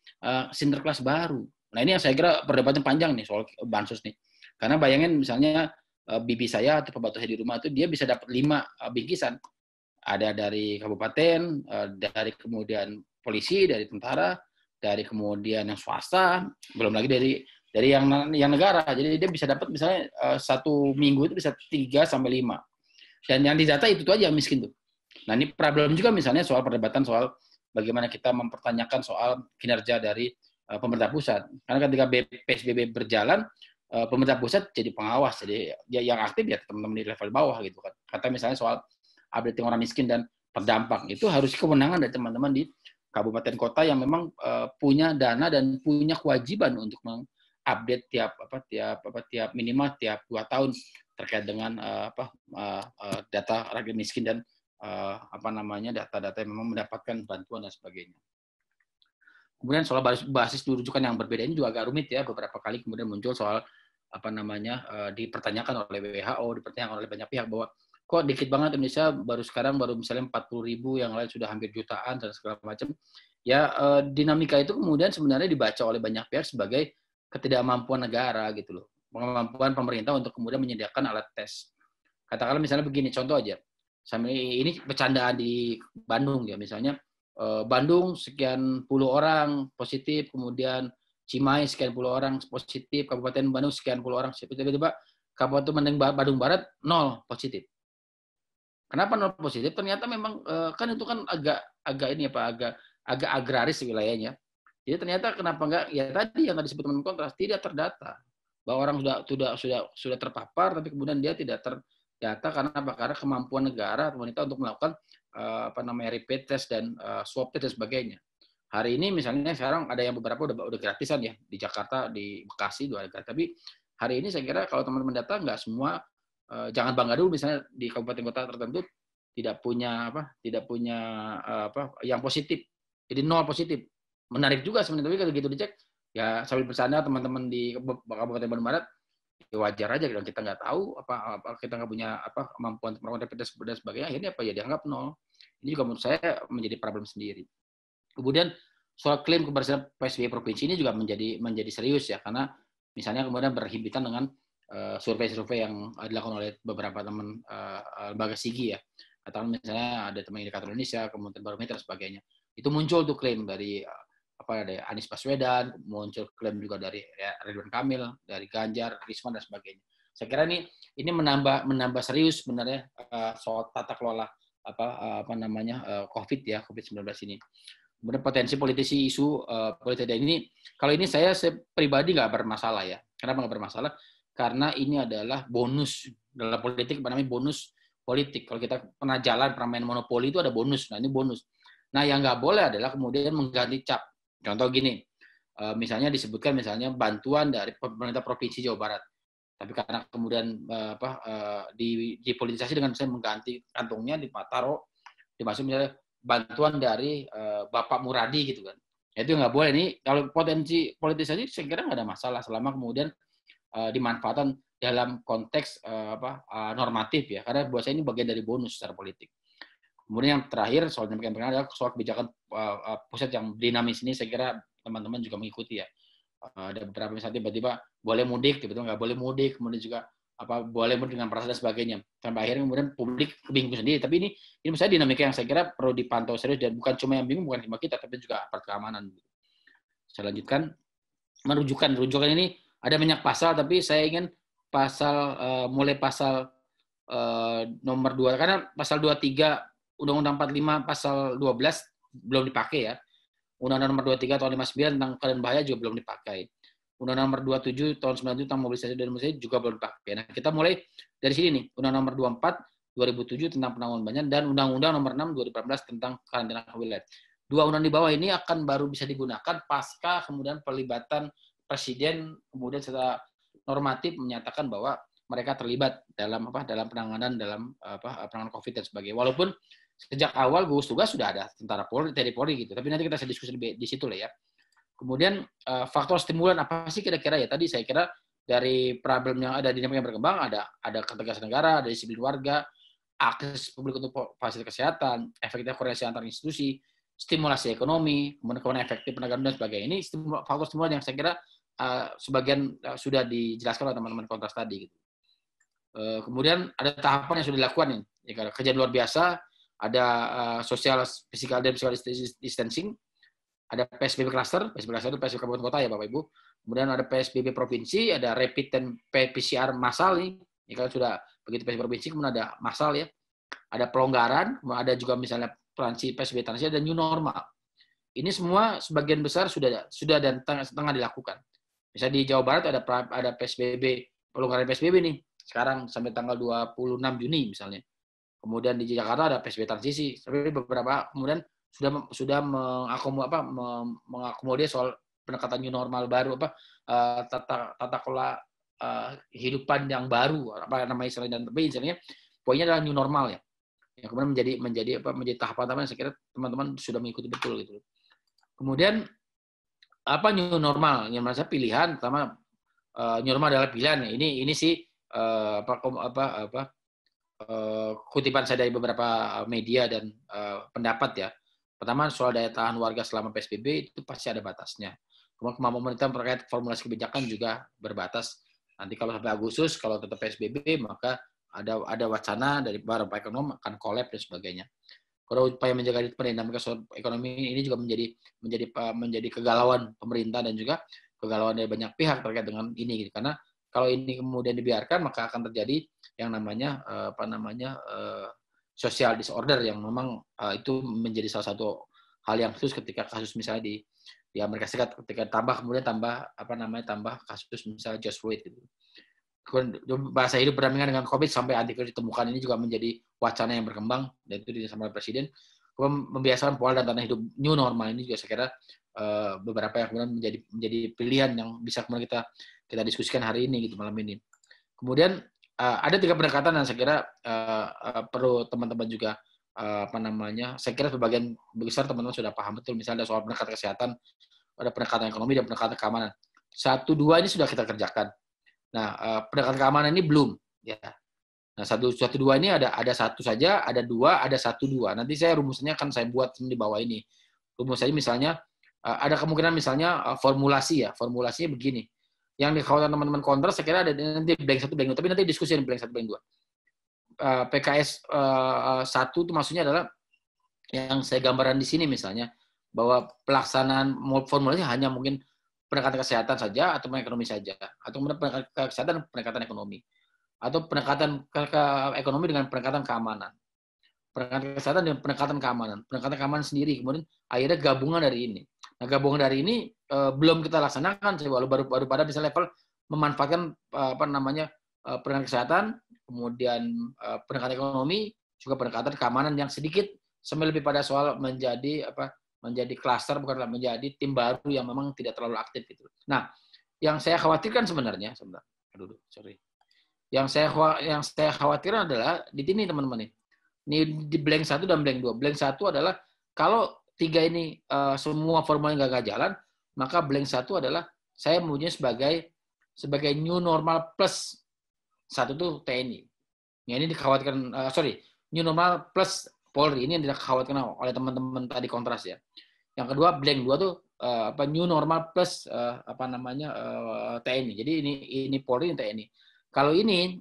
sinterklas baru. Nah ini yang saya kira perdebatan panjang nih soal bansos nih. Karena bayangin misalnya bibi saya atau pembantu saya di rumah itu dia bisa dapat 5 bingkisan. Ada dari kabupaten, dari kemudian polisi, dari tentara, dari kemudian yang swasta, belum lagi dari yang negara. Jadi dia bisa dapat misalnya 1 minggu itu bisa 3 sampai 5. Dan yang didata itu aja yang miskin tuh. Nah ini problem juga misalnya soal perdebatan soal bagaimana kita mempertanyakan soal kinerja dari pemerintah pusat. Karena ketika PSBB berjalan, pemerintah pusat jadi pengawas, jadi yang aktif ya teman-teman di level bawah gitu kan. Kata misalnya soal updating orang miskin dan terdampak, itu harus kewenangan dari teman-teman di kabupaten kota yang memang punya dana dan punya kewajiban untuk mengupdate tiap minimal tiap 2 tahun terkait dengan data rakyat miskin dan data-data yang memang mendapatkan bantuan dan sebagainya. Kemudian soal basis rujukan yang berbeda ini juga agak rumit ya, beberapa kali kemudian muncul soal dipertanyakan oleh WHO, dipertanyakan oleh banyak pihak bahwa kok dikit banget Indonesia baru misalnya 40.000, yang lain sudah hampir jutaan dan segala macam. Ya dinamika itu kemudian sebenarnya dibaca oleh banyak pihak sebagai ketidakmampuan negara gitu loh. Kemampuan pemerintah untuk kemudian menyediakan alat tes. Katakanlah misalnya begini, contoh aja. Ini bercandaan di Bandung ya, misalnya Bandung sekian puluh orang positif, kemudian Cimahi sekian puluh orang positif, Kabupaten Bandung sekian puluh orang positif, tiba-tiba Kabupaten Bandung Barat 0 positif. Kenapa 0 positif? Ternyata memang kan itu kan agak agraris wilayahnya. Jadi ternyata kenapa enggak, ya tadi yang tadi disebut teman kontras tidak terdata. bahwa orang sudah terpapar, tapi kemudian dia tidak terdata karena apa? Karena kemampuan negara atau pemerintah untuk melakukan rapid test dan swab test dan sebagainya. Hari ini misalnya sekarang ada yang beberapa udah gratisan ya di Jakarta, di Bekasi juga ada. Tapi hari ini saya kira kalau teman-teman data nggak semua, jangan bangga dulu misalnya di kabupaten kota tertentu tidak punya yang positif, jadi 0 positif. Menarik juga sebenarnya, tapi kalau gitu dicek ya sambil bersama teman-teman di Kabupaten Bandung Barat, ya wajar aja kita nggak tahu apa kita nggak punya kemampuan melakukan rapid test dan sebagainya, akhirnya apa ya dianggap 0. Ini juga menurut saya menjadi problem sendiri. Kemudian soal klaim keberhasilan PSBB provinsi ini juga menjadi serius ya, karena misalnya kemudian berhimpitan dengan survei-survei yang dilakukan oleh beberapa teman lembaga SIGI ya. Katakan misalnya ada teman indikator Indonesia, kemudian barometer dan sebagainya. Itu muncul tuh klaim dari dari Anies Baswedan, muncul klaim juga dari Ridwan Kamil, dari Ganjar, Risman dan sebagainya. Saya kira ini menambah serius sebenarnya soal tata kelola COVID ya, COVID-19 ini. Kemudian potensi politisi isu politik ini, kalau ini saya pribadi nggak bermasalah ya. Kenapa nggak bermasalah? Karena ini adalah bonus dalam politik, namanya bonus politik. Kalau kita pernah main monopoli itu ada bonus. Nah ini bonus. Nah yang nggak boleh adalah kemudian mengganti cap. Contoh gini, misalnya disebutkan misalnya bantuan dari pemerintah provinsi Jawa Barat. Tapi karena kemudian dipolitisasi dengan misalnya mengganti kantongnya ditaruh dimasuk misalnya bantuan dari Bapak Muradi gitu kan. Itu nggak boleh. Ini kalau potensi politisasi saya kira nggak ada masalah selama kemudian dimanfaatkan dalam konteks normatif ya. Karena buat saya ini bagian dari bonus secara politik. Kemudian yang terakhir soal pendidikan adalah soal kebijakan pusat yang dinamis ini, saya kira teman-teman juga mengikuti ya. Ada beberapa misalnya tiba-tiba boleh mudik, tiba-tiba nggak boleh mudik, kemudian juga boleh mudik dengan perasaan dan sebagainya. Sampai akhirnya kemudian publik bingung sendiri. Tapi ini menurut saya dinamika yang saya kira perlu dipantau serius, dan bukan cuma yang bingung, bukan cuma kita, tapi juga aparat keamanan. Saya lanjutkan, rujukan ini ada banyak pasal, tapi saya ingin mulai pasal nomor 2, karena pasal 23 Undang-Undang 45 pasal 12 belum dipakai ya. Undang-Undang nomor 23 tahun 59 tentang keadaan bahaya juga belum dipakai. Undang-Undang nomor 27 tahun 97 tentang mobilisasi dan demonstrasi juga belum dipakai. Nah, kita mulai dari sini nih. Undang-Undang nomor 24 2007 tentang penanggulangan bencana dan Undang-Undang nomor 6 2018 tentang karantina wilayah. Dua undang di bawah ini akan baru bisa digunakan pasca kemudian pelibatan presiden kemudian secara normatif menyatakan bahwa mereka terlibat dalam penanganan penanganan COVID dan sebagainya. Walaupun sejak awal gugus tugas sudah ada tentara Polri, TNI Polri gitu. Tapi nanti kita bisa diskusi di situ lah ya. Kemudian faktor stimulan apa sih kira-kira ya? Tadi saya kira dari problem yang ada, dinamika yang berkembang, ada ketegasan negara, ada disiplin warga, akses publik untuk fasilitas kesehatan, efektif koordinasi antar institusi, stimulasi ekonomi, kemudian efektif penegakan dan sebagainya. Ini faktor stimulan yang saya kira sebagian sudah dijelaskan oleh teman-teman kontras tadi gitu. Kemudian ada tahapan yang sudah dilakukan nih. Ya, kerja luar biasa, ada social, physical dan physical distancing, ada PSBB cluster itu PSBB kabupaten kota ya Bapak Ibu. Kemudian ada PSBB provinsi, ada rapid dan PCR massal nih. Ya, kalau sudah begitu PSBB provinsi, kemudian ada massal ya. Ada pelonggaran, ada juga misalnya PSBB transisi dan new normal. Ini semua sebagian besar sudah dan tengah dilakukan. Misalnya di Jawa Barat ada PSBB, pelonggaran PSBB nih. Sekarang sampai tanggal 26 Juni misalnya. Kemudian di Jakarta ada PSBB transisi. Tapi beberapa kemudian sudah mengakomodir soal pendekatan new normal baru, tata kelola kehidupan yang baru, istilahnya, dan tapi istilahnya poinnya adalah new normal ya. Yang kemudian menjadi tahapan-tahapan saya kira teman-teman sudah mengikuti betul gitu. Kemudian apa new normal? Yang merasa pilihan, pertama new normal adalah pilihan. Ini sih kutipan saya dari beberapa media dan pendapat ya. Pertama, soal daya tahan warga selama PSBB itu pasti ada batasnya. Kemudian kemampuan pemerintah terkait formulasi kebijakan juga berbatas. Nanti kalau sampai Agustus, kalau tetap PSBB, maka ada wacana dari beberapa ekonom akan collapse dan sebagainya. Kalau upaya menjaga dinamika ekonomi ini juga menjadi kegalauan pemerintah dan juga kegalauan dari banyak pihak terkait dengan ini gitu. Karena kalau ini kemudian dibiarkan, maka akan terjadi yang namanya social disorder yang memang itu menjadi salah satu hal yang khusus ketika kasus misalnya di Amerika Serikat ketika tambah kasus misalnya George Floyd gitu. Bahasa hidup berdampingan dengan COVID sampai antivirus ditemukan ini juga menjadi wacana yang berkembang dan itu disampaikan Presiden. Membiasakan pola dan tata hidup new normal ini juga saya kira beberapa yang kemudian menjadi pilihan yang bisa kemudian kita diskusikan hari ini gitu malam ini. Kemudian ada 3 pendekatan yang saya kira perlu teman-teman juga saya kira sebagian besar teman-teman sudah paham betul, misalnya soal pendekatan kesehatan, ada pendekatan ekonomi dan pendekatan keamanan. 1, 2 ini sudah kita kerjakan. Nah, pendekatan keamanan ini belum ya. Nah, 1, 2 ini ada 1 saja, ada 2, ada 1, 2. Nanti saya rumusnya akan saya buat di bawah ini. Rumusnya misalnya ada kemungkinan misalnya formulasi ya. Formulasinya begini. Yang dikhawatirkan teman-teman kontra saya kira ada nanti blank 1, blank 2, tapi nanti diskusi blank 1, blank 2. PKS 1 itu maksudnya adalah yang saya gambaran di sini misalnya bahwa pelaksanaan formulasi hanya mungkin pendekatan kesehatan saja atau ekonomi saja atau pendekatan kesehatan pendekatan ekonomi atau pendekatan ekonomi dengan pendekatan keamanan, pendekatan kesehatan dengan pendekatan keamanan sendiri, kemudian akhirnya gabungan dari ini. Nah, gabungan dari ini belum kita laksanakan, baru pada misalnya level memanfaatkan pendekatan kesehatan, kemudian pendekatan ekonomi, juga pendekatan keamanan yang sedikit sampai lebih pada soal menjadi klaster, bukanlah menjadi tim baru yang memang tidak terlalu aktif gitu. Nah, yang saya khawatirkan sebenarnya, yang saya khawatirkan adalah di sini teman-teman nih. Ini di blank 1 dan blank 2. Blank 1 adalah kalau 3 ini semua formulanya gagal jalan, maka blank 1 adalah saya memujinya sebagai new normal plus 1 itu TNI. Ya, ini dikhawatirkan new normal plus Polri, ini yang dikhawatirkan oleh teman-teman tadi kontras ya. Yang kedua blank 2 tuh new normal plus TNI. Jadi ini Polri dan TNI. Kalau ini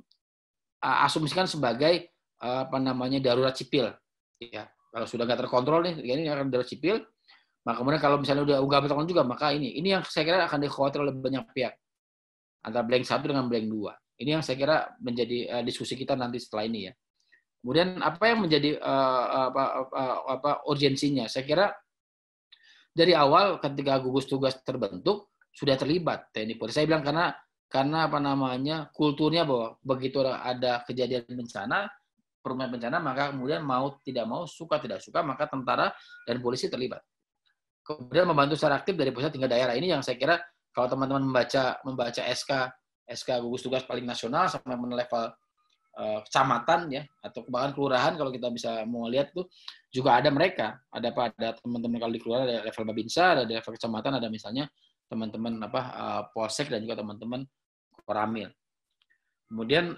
asumsikan sebagai darurat sipil ya. Kalau sudah nggak terkontrol nih, ini akan darurat sipil. Maka kemudian kalau misalnya udah bertanggung juga, maka ini yang saya kira akan dikhawatirkan oleh banyak pihak. Antara blank 1 dengan blank 2. Ini yang saya kira menjadi diskusi kita nanti setelah ini ya. Kemudian apa yang menjadi urgensinya? Saya kira dari awal ketika gugus tugas terbentuk sudah terlibat TNI Polri. Saya bilang karena kulturnya bahwa begitu ada kejadian bencana, perumah bencana, maka kemudian mau tidak mau, suka tidak suka, maka tentara dan polisi terlibat. Kemudian membantu secara aktif dari pusat hingga daerah. Ini yang saya kira kalau teman-teman membaca SK gugus tugas paling nasional sampai level kecamatan ya atau bahkan kelurahan, kalau kita bisa mau lihat tuh juga ada mereka, ada teman-teman kalau di kelurahan ada level babinsa, ada level kecamatan, ada misalnya teman-teman polsek dan juga teman-teman koramil. Kemudian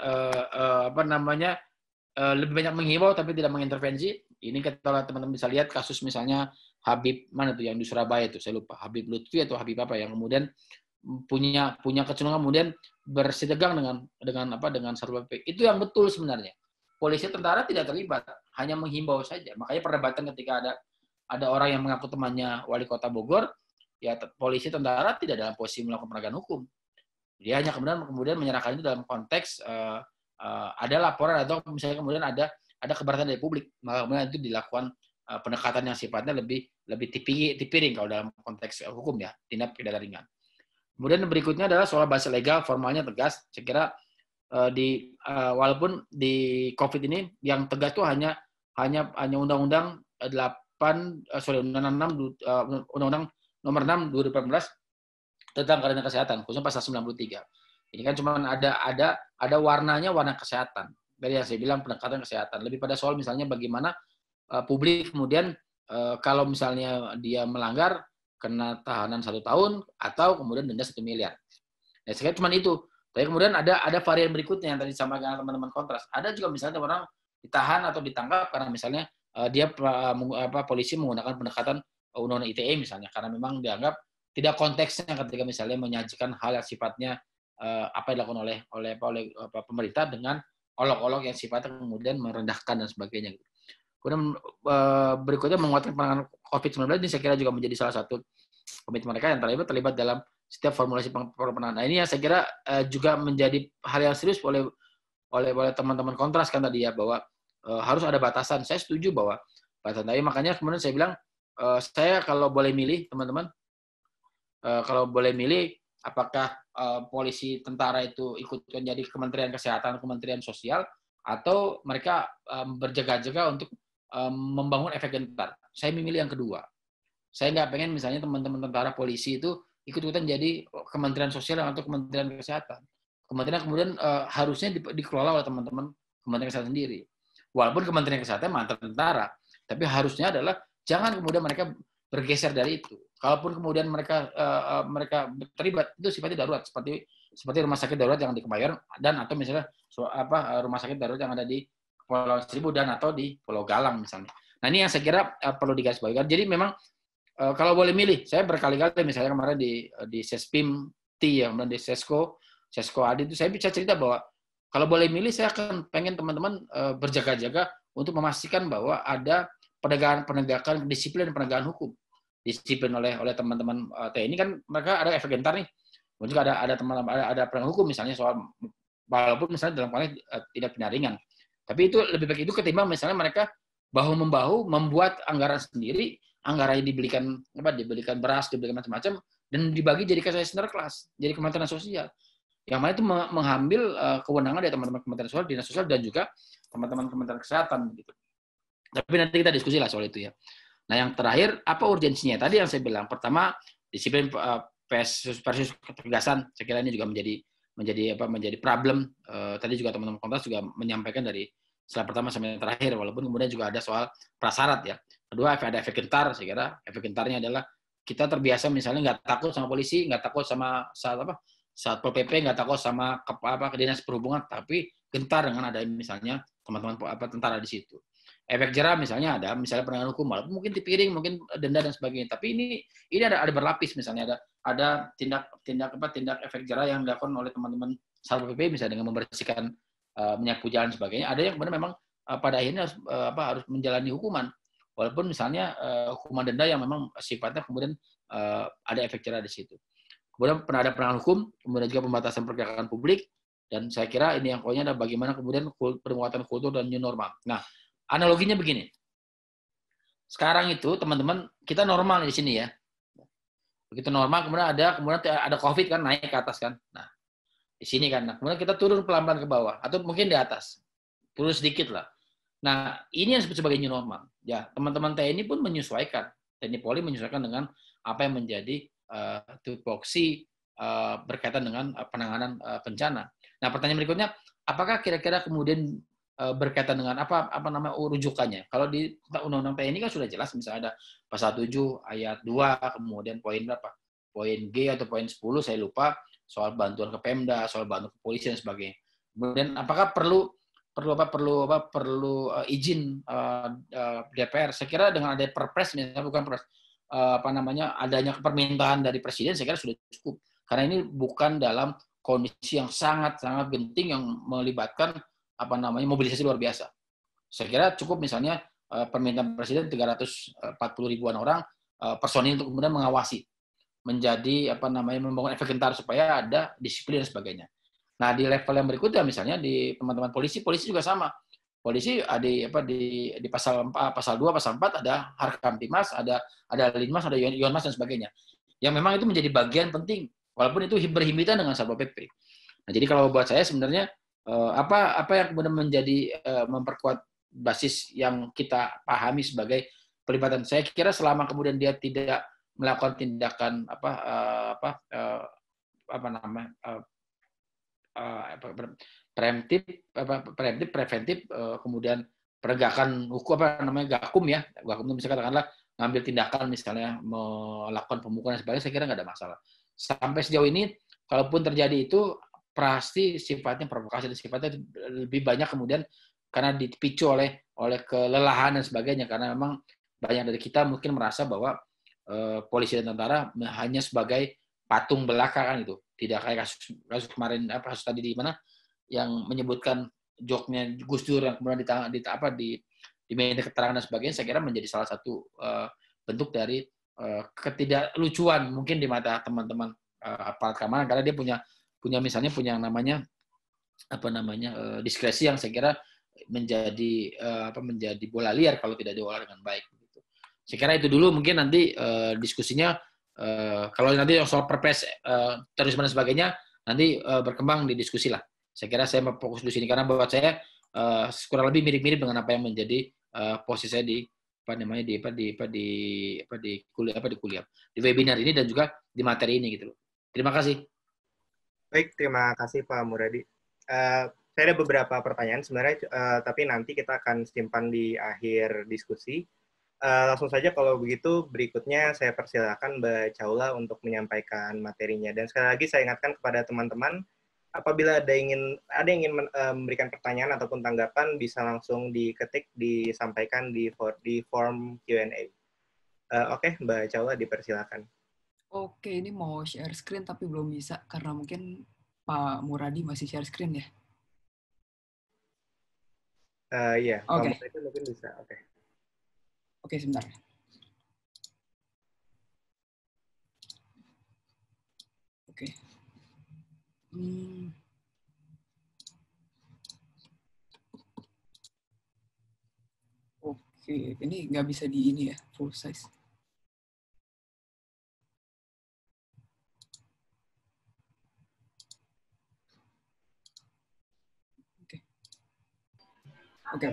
lebih banyak menghimbau tapi tidak mengintervensi. Ini kalau teman-teman bisa lihat kasus misalnya Habib mana tuh yang di Surabaya itu, saya lupa, Habib Lutfi atau Habib apa yang kemudian punya kecenderungan kemudian bersitegang dengan Satpol PP. Itu yang betul sebenarnya. Polisi tentara tidak terlibat, hanya menghimbau saja. Makanya perdebatan ketika ada orang yang mengaku temannya wali kota Bogor, ya polisi tentara tidak dalam posisi melakukan penegakan hukum. Dia hanya kemudian menyerahkan itu dalam konteks ada laporan atau misalnya kemudian ada keberatan dari publik, maka kemudian itu dilakukan pendekatan yang sifatnya lebih tipiring kalau dalam konteks hukum ya, tindak pidana ringan. Kemudian berikutnya adalah soal bahasa legal, formalnya tegas. Saya kira walaupun di COVID ini yang tegas itu hanya Undang-Undang Undang-Undang Nomor 6 2018 tentang karantina kesehatan, khususnya pasal 93. Ini kan cuma ada warnanya, warna kesehatan. Dari yang saya bilang pendekatan kesehatan. Lebih pada soal misalnya bagaimana publik kemudian kalau misalnya dia melanggar kena tahanan 1 tahun atau kemudian denda 1 miliar. Ya, saya kira cuma itu. Tapi kemudian ada varian berikutnya yang tadi disampaikan teman-teman kontras. Ada juga misalnya orang ditahan atau ditangkap karena misalnya dia polisi menggunakan pendekatan undang-undang ITE misalnya karena memang dianggap tidak konteksnya ketika misalnya menyajikan hal yang sifatnya apa yang dilakukan oleh pemerintah dengan olok-olok yang sifatnya kemudian merendahkan dan sebagainya. Kemudian berikutnya menguatkan penanganan COVID-19 ini saya kira juga menjadi salah satu komitmen mereka yang terlibat dalam setiap formulasi penanganan. Nah, ini yang saya kira juga menjadi hal yang serius oleh teman-teman kontras kan tadi ya bahwa harus ada batasan. Saya setuju bahwa batasan. Tapi makanya kemudian saya bilang saya kalau boleh milih, teman-teman, kalau boleh milih, apakah polisi, tentara itu ikut menjadi Kementerian Kesehatan, Kementerian Sosial, atau mereka berjaga-jaga untuk membangun efek gentar. Saya memilih yang kedua. Saya nggak pengen misalnya teman-teman tentara, polisi itu ikut-ikutan jadi Kementerian Sosial atau Kementerian Kesehatan. Kemudian harusnya dikelola oleh teman-teman Kementerian Kesehatan sendiri. Walaupun Kementerian Kesehatan mantan tentara, tapi harusnya adalah jangan kemudian mereka bergeser dari itu. Kalaupun kemudian mereka terlibat, itu sifatnya darurat, seperti rumah sakit darurat yang di Kemayoran dan atau misalnya rumah sakit darurat yang ada di Pulau Seribu dan atau di Pulau Galang misalnya. Nah, ini yang saya kira perlu digarisbawahi. Jadi memang kalau boleh milih, saya berkali-kali misalnya kemarin di Sespim T, ya, kemudian di Sesko Adi itu saya bisa cerita bahwa kalau boleh milih, saya akan pengen teman-teman berjaga-jaga untuk memastikan bahwa ada penegakan disiplin dan penegakan hukum. Disiplin oleh teman-teman TNI kan mereka ada efek gentar nih. Kemudian juga ada penegakan hukum misalnya soal walaupun misalnya dalam konteks tidak pidana ringan. Tapi itu lebih baik itu ketimbang misalnya mereka bahu-membahu membuat anggaran sendiri, anggarannya dibelikan beras, dibelikan macam-macam, dan dibagi jadi kayak sinterklas, jadi Kementerian Sosial. Yang mana itu mengambil kewenangan dari teman-teman Kementerian Sosial, Dinas Sosial, dan juga teman-teman Kementerian Kesehatan. Gitu. Tapi nanti kita diskusi lah soal itu ya. Nah, yang terakhir, apa urgensinya? Tadi yang saya bilang, pertama, disiplin versus ketegasan, saya kira ini juga menjadi problem. Tadi juga teman-teman Kompas juga menyampaikan dari setelah pertama sampai terakhir, walaupun kemudian juga ada soal prasyarat ya. Kedua, ada efek gentar, saya kira efek gentarnya adalah kita terbiasa misalnya nggak takut sama polisi, nggak takut sama Satpol PP, nggak takut sama dinas perhubungan, tapi gentar dengan ada misalnya teman-teman tentara di situ. Efek jerah misalnya ada, misalnya penegakan hukum, walaupun mungkin dipiring, mungkin denda dan sebagainya. Tapi ini ada berlapis misalnya ada tindak efek jerah yang dilakukan oleh teman-teman Satpol PP misalnya dengan membersihkan menyapu jalan sebagainya. Ada yang benar memang pada akhirnya harus menjalani hukuman, walaupun misalnya hukuman denda yang memang sifatnya kemudian ada efek jerah di situ. Kemudian ada penegakan hukum, kemudian juga pembatasan pergerakan publik, dan saya kira ini yang pokoknya ada bagaimana kemudian penguatan kultur dan new normal. Nah, analoginya begini. Sekarang itu teman-teman kita normal di sini ya. Begitu normal kemudian ada COVID kan naik ke atas kan. Nah, di sini kan. Nah, kemudian kita turun pelan-pelan ke bawah atau mungkin di atas. Turun sedikit lah. Nah, ini yang disebut sebagai new normal. Ya, teman-teman TNI pun menyesuaikan. TNI Polri menyesuaikan dengan apa yang menjadi tupoksi berkaitan dengan penanganan bencana. Nah, pertanyaan berikutnya, apakah kira-kira kemudian berkaitan dengan apa rujukannya? Kalau di Undang-Undang TNI kan sudah jelas, misalnya ada pasal 7 ayat 2, kemudian poin berapa? Poin G atau poin 10 saya lupa, soal bantuan ke Pemda, soal bantuan ke polisi dan sebagainya. Kemudian apakah perlu izin DPR? Saya kira dengan ada perpres, misalnya bukan perpres, adanya permintaan dari presiden, saya kira sudah cukup. Karena ini bukan dalam kondisi yang sangat-sangat genting yang melibatkan mobilisasi luar biasa. Saya kira cukup misalnya permintaan presiden 340 ribuan orang personil untuk kemudian mengawasi, menjadi membangun efek gentar supaya ada disiplin dan sebagainya. Nah, di level yang berikutnya misalnya di teman-teman polisi juga sama. Polisi di pasal 2, pasal 4 ada Harkamtimas, ada Linmas, ada Yonmas dan sebagainya. Yang memang itu menjadi bagian penting walaupun itu berhimpitan dengan Satpol PP. Nah, jadi kalau buat saya sebenarnya apa yang kemudian menjadi memperkuat basis yang kita pahami sebagai pelibatan, saya kira selama kemudian dia tidak melakukan tindakan preventif, kemudian penegakan hukum gakum ya, gakum itu misalnya katakanlah ngambil tindakan misalnya melakukan pemukulan dan sebagainya, saya kira nggak ada masalah. Sampai sejauh ini kalaupun terjadi itu pasti sifatnya provokasi dan sifatnya lebih banyak kemudian karena dipicu oleh kelelahan dan sebagainya, karena memang banyak dari kita mungkin merasa bahwa polisi dan tentara hanya sebagai patung belaka kan itu, tidak kayak kasus kemarin kasus tadi di mana yang menyebutkan joknya Gus Dur yang kemudian di media keterangan dan sebagainya, saya kira menjadi salah satu bentuk dari ketidaklucuan mungkin di mata teman-teman aparat keamanan, karena dia punya namanya diskresi yang saya kira menjadi bola liar kalau tidak diolah dengan baik begitu. Saya kira itu dulu, mungkin nanti diskusinya kalau nanti soal perpres terorisme dan sebagainya nanti berkembang di diskusi lah. Saya kira saya mau fokus di sini karena buat saya kurang lebih mirip-mirip dengan apa yang menjadi posisi saya di kuliah di webinar ini dan juga di materi ini gitu loh. Terima kasih. Baik, terima kasih Pak Muradi. Saya ada beberapa pertanyaan sebenarnya, tapi nanti kita akan simpan di akhir diskusi. Langsung saja kalau begitu, berikutnya saya persilakan Mbak Chaula untuk menyampaikan materinya. Dan sekali lagi saya ingatkan kepada teman-teman, apabila ada yang ingin memberikan pertanyaan ataupun tanggapan, bisa langsung diketik, disampaikan di form Q&A. Oke, Mbak Chaula dipersilakan. Oke, ini mau share screen tapi belum bisa karena mungkin Pak Muradi masih share screen ya. Iya, Pak Muradi mungkin bisa. Oke, sebentar. Oke. Oke, ini nggak bisa di ini ya, full size. Oke.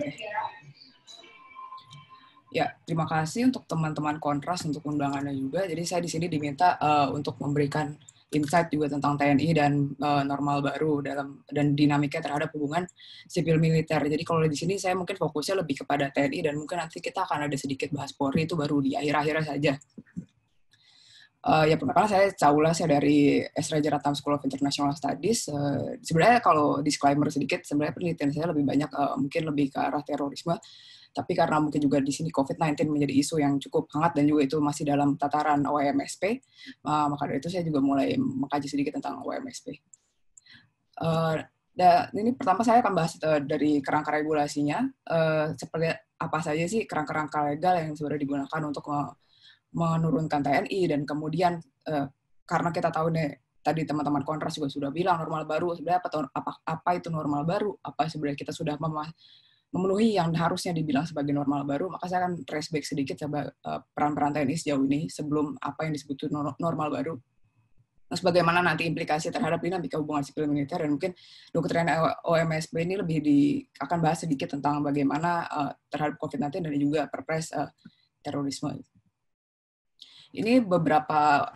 Ya, terima kasih untuk teman-teman Kontras untuk undangannya juga. Jadi saya di sini diminta untuk memberikan insight juga tentang TNI dan normal baru dan dinamika terhadap hubungan sipil militer. Jadi kalau di sini saya mungkin fokusnya lebih kepada TNI dan mungkin nanti kita akan ada sedikit bahas Polri itu baru di akhir-akhirnya saja. Ya pertama saya Chaula, saya dari S. Raja Ratnam School of International Studies. Sebenarnya kalau disclaimer sedikit, sebenarnya penelitian saya lebih banyak mungkin lebih ke arah terorisme. Tapi karena mungkin juga di sini COVID-19 menjadi isu yang cukup hangat dan juga itu masih dalam tataran OMSP, maka dari itu saya juga mulai mengkaji sedikit tentang OMSP. Ini pertama saya akan bahas dari kerangka regulasinya, seperti apa saja sih kerangka legal yang sebenarnya digunakan untuk menurunkan TNI, dan kemudian karena kita tahu nih, tadi teman-teman Kontras juga sudah bilang normal baru, sebenarnya apa itu normal baru, apa sebenarnya kita sudah memenuhi yang harusnya dibilang sebagai normal baru, maka saya akan trace back sedikit sama peran-peran TNI sejauh ini sebelum apa yang disebut normal baru. Terus bagaimana nanti implikasi terhadap dinamika hubungan sipil militer, dan mungkin doktrin OMSP ini akan bahas sedikit tentang bagaimana terhadap COVID-19 dan juga perpres terorisme. Ini beberapa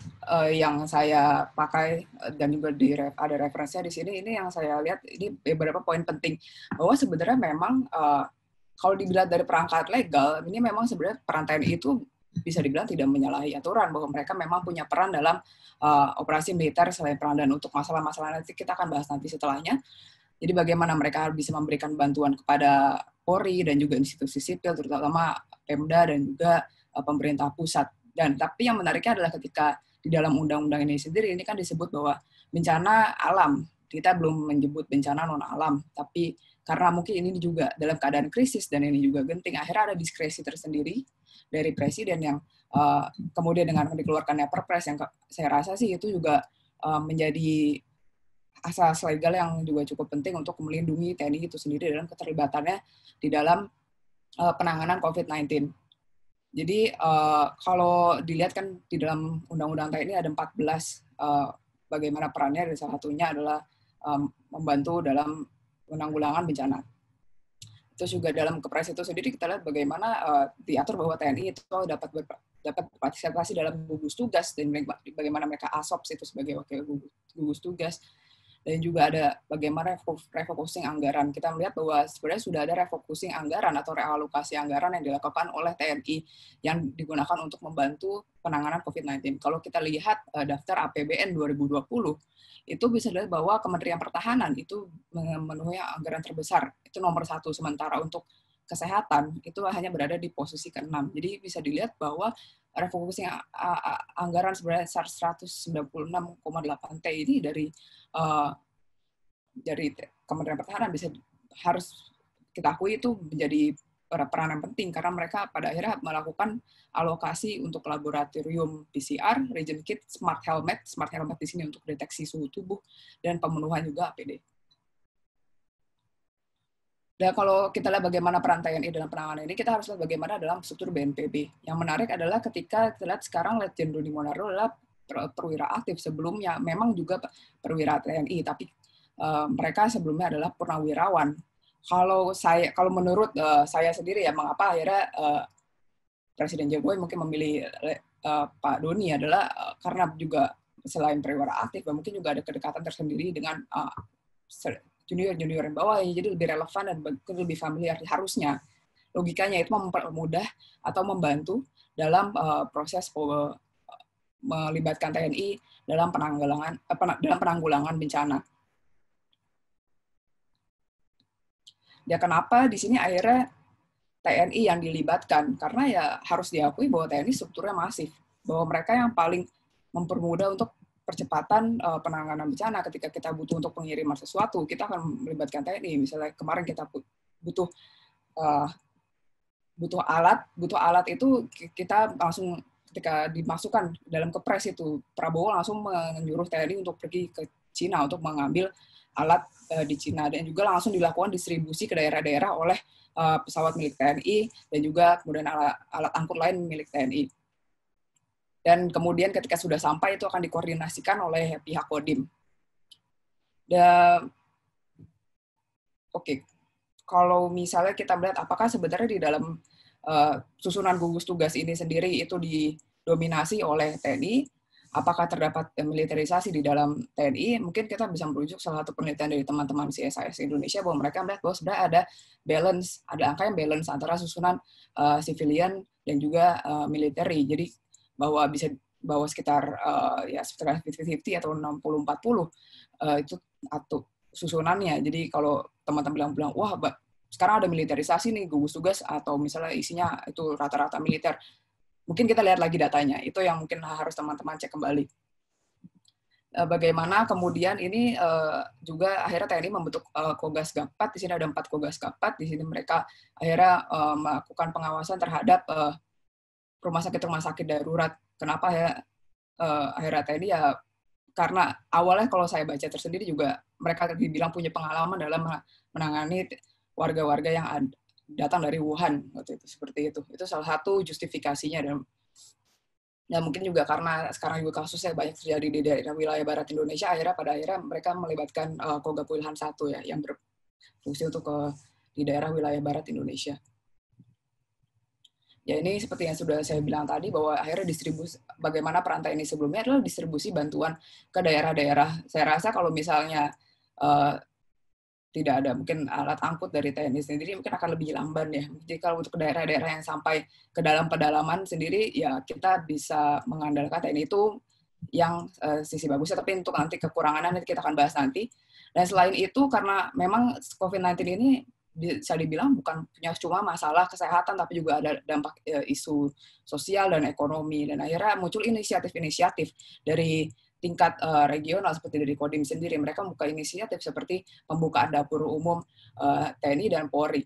yang saya pakai dan juga ada referensinya di sini. Ini yang saya lihat, ini beberapa poin penting bahwa sebenarnya memang kalau dibilang dari perangkat legal, ini memang sebenarnya peran TNI itu bisa dibilang tidak menyalahi aturan, bahwa mereka memang punya peran dalam operasi militer selain peran, dan untuk masalah-masalah nanti kita akan bahas nanti setelahnya. Jadi bagaimana mereka bisa memberikan bantuan kepada Polri dan juga institusi sipil, terutama Pemda dan juga pemerintah pusat. Tapi yang menariknya adalah ketika di dalam undang-undang ini sendiri, ini kan disebut bahwa bencana alam, kita belum menyebut bencana non-alam, tapi karena mungkin ini juga dalam keadaan krisis dan ini juga genting, akhirnya ada diskresi tersendiri dari presiden yang kemudian dengan dikeluarkannya perpres yang saya rasa sih itu juga menjadi asas legal yang juga cukup penting untuk melindungi TNI itu sendiri dalam keterlibatannya di dalam penanganan COVID-19. Jadi kalau dilihat kan di dalam Undang-Undang TNI ada 14 bagaimana perannya, dan salah satunya adalah membantu dalam penanggulangan bencana. Terus juga dalam Kepres itu sendiri kita lihat bagaimana diatur bahwa TNI itu dapat berpartisipasi dalam gugus tugas, dan bagaimana mereka ASOPS itu sebagai wakil gugus tugas. Dan juga ada bagaimana refocusing anggaran. Kita melihat bahwa sebenarnya sudah ada refocusing anggaran atau realokasi anggaran yang dilakukan oleh TNI yang digunakan untuk membantu penanganan COVID-19. Kalau kita lihat daftar APBN 2020, itu bisa dilihat bahwa Kementerian Pertahanan itu memenuhi anggaran terbesar. Itu nomor 1, sementara untuk kesehatan itu hanya berada di posisi ke-6. Jadi bisa dilihat bahwa refocusing anggaran sebenarnya 196,8 T ini dari Kementerian Pertahanan harus kita akui itu menjadi peran yang penting, karena mereka pada akhirnya melakukan alokasi untuk laboratorium PCR, reagent kit, smart helmet di sini untuk deteksi suhu tubuh, dan pemenuhan juga APD. Dan kalau kita lihat bagaimana peran TNI dalam penanganan ini, kita harus lihat bagaimana dalam struktur BNPB. Yang menarik adalah ketika kita lihat sekarang Letjen Doni Monardo adalah perwira aktif, sebelumnya memang juga perwira TNI, tapi mereka sebelumnya adalah purnawirawan. Kalau menurut saya sendiri ya, mengapa akhirnya Presiden Jokowi mungkin memilih Pak Doni adalah karena juga selain perwira aktif, mungkin juga ada kedekatan tersendiri dengan junior yang bawah, jadi lebih relevan dan lebih familiar. Harusnya logikanya itu mempermudah atau membantu dalam proses melibatkan TNI dalam penanggulangan bencana. Ya kenapa di sini akhirnya TNI yang dilibatkan? Karena ya harus diakui bahwa TNI strukturnya masif, bahwa mereka yang paling mempermudah untuk percepatan penanganan bencana. Ketika kita butuh untuk pengiriman sesuatu, kita akan melibatkan TNI. Misalnya kemarin kita butuh alat itu kita langsung ketika dimasukkan dalam kepres itu, Prabowo langsung menyuruh TNI untuk pergi ke Cina untuk mengambil alat di Cina, dan juga langsung dilakukan distribusi ke daerah-daerah oleh pesawat milik TNI dan juga kemudian alat angkut lain milik TNI. Dan kemudian ketika sudah sampai itu akan dikoordinasikan oleh pihak Kodim. Oke. Kalau misalnya kita melihat apakah sebenarnya di dalam susunan gugus tugas ini sendiri itu didominasi oleh TNI, apakah terdapat militerisasi di dalam TNI, mungkin kita bisa merujuk salah satu penelitian dari teman-teman CSIS Indonesia bahwa mereka melihat bahwa sebenarnya ada angka yang balance antara susunan civilian dan juga military. Jadi bahwa sekitar 50-50 atau 60-40 itu atau susunannya. Jadi kalau teman-teman bilang wah sekarang ada militerisasi nih gugus tugas, atau misalnya isinya itu rata-rata militer, mungkin kita lihat lagi datanya. Itu yang mungkin harus teman-teman cek kembali. Bagaimana kemudian ini juga akhirnya TNI membentuk Kogas Gapat. Di sini ada 4 Kogas Gapat. Di sini mereka akhirnya melakukan pengawasan terhadap rumah sakit darurat. Kenapa ya akhirnya TNI ya? Karena awalnya kalau saya baca tersendiri juga mereka dibilang punya pengalaman dalam menangani warga-warga yang datang dari Wuhan waktu itu, seperti itu. Itu salah satu justifikasinya. Dan mungkin juga karena sekarang juga kasusnya banyak terjadi di daerah wilayah barat Indonesia, pada akhirnya mereka melibatkan Kogab Wilhan 1 ya, yang berfungsi untuk di daerah wilayah barat Indonesia. Ya ini seperti yang sudah saya bilang tadi, bahwa akhirnya distribusi, bagaimana peran TNI sebelumnya adalah distribusi bantuan ke daerah-daerah. Saya rasa kalau misalnya tidak ada mungkin alat angkut dari TNI sendiri, mungkin akan lebih lamban ya. Jadi kalau untuk daerah-daerah yang sampai ke dalam pedalaman sendiri, ya kita bisa mengandalkan TNI itu yang sisi bagusnya, tapi untuk nanti kekurangannya nanti kita akan bahas nanti. Dan selain itu, karena memang COVID-19 ini bisa dibilang bukan punya cuma masalah kesehatan, tapi juga ada dampak isu sosial dan ekonomi. Dan akhirnya muncul inisiatif-inisiatif dari tingkat regional seperti dari Kodim sendiri. Mereka membuka inisiatif seperti pembukaan dapur umum TNI dan Polri.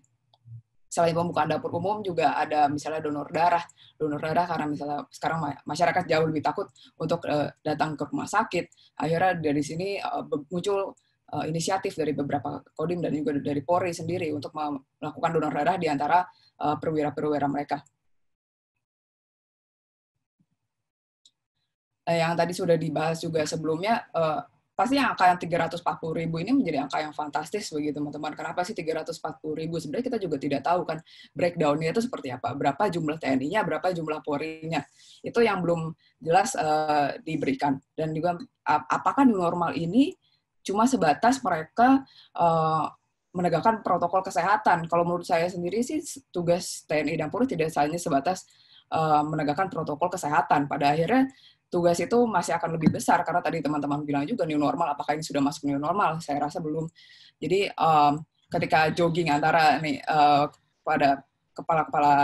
Selain pembukaan dapur umum juga ada misalnya donor darah karena misalnya sekarang masyarakat jauh lebih takut untuk datang ke rumah sakit. Akhirnya dari sini muncul inisiatif dari beberapa Kodim dan juga dari Polri sendiri untuk melakukan donor darah di antara perwira-perwira mereka. Yang tadi sudah dibahas juga sebelumnya, pasti angka yang 340.000 ini menjadi angka yang fantastis bagi teman-teman. Kenapa sih 340.000? Sebenarnya kita juga tidak tahu kan breakdown-nya itu seperti apa. Berapa jumlah TNI-nya, berapa jumlah Polri-nya. Itu yang belum jelas diberikan. Dan juga apakah new normal ini cuma sebatas mereka menegakkan protokol kesehatan. Kalau menurut saya sendiri sih tugas TNI dan Polri tidak hanya sebatas menegakkan protokol kesehatan. Pada akhirnya tugas itu masih akan lebih besar, karena tadi teman-teman bilang juga new normal, apakah ini sudah masuk new normal? Saya rasa belum. Jadi ketika jogging antara pada kepala-kepala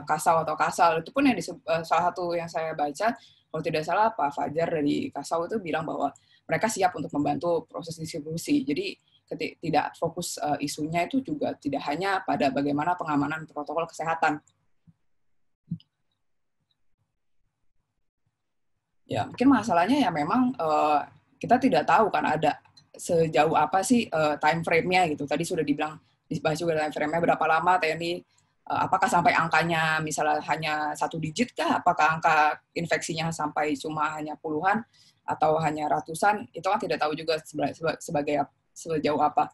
Kasau atau Kasal, itu pun yang salah satu yang saya baca, kalau tidak salah Pak Fajar dari Kasau itu bilang bahwa mereka siap untuk membantu proses distribusi. Jadi tidak fokus isunya itu juga tidak hanya pada bagaimana pengamanan protokol kesehatan. Ya, mungkin masalahnya ya memang kita tidak tahu kan ada sejauh apa sih time frame-nya gitu. Tadi sudah dibahas juga time frame-nya berapa lama TNI, apakah sampai angkanya misalnya hanya 1 digit kah, apakah angka infeksinya sampai cuma hanya puluhan atau hanya ratusan, itu kan tidak tahu juga sejauh apa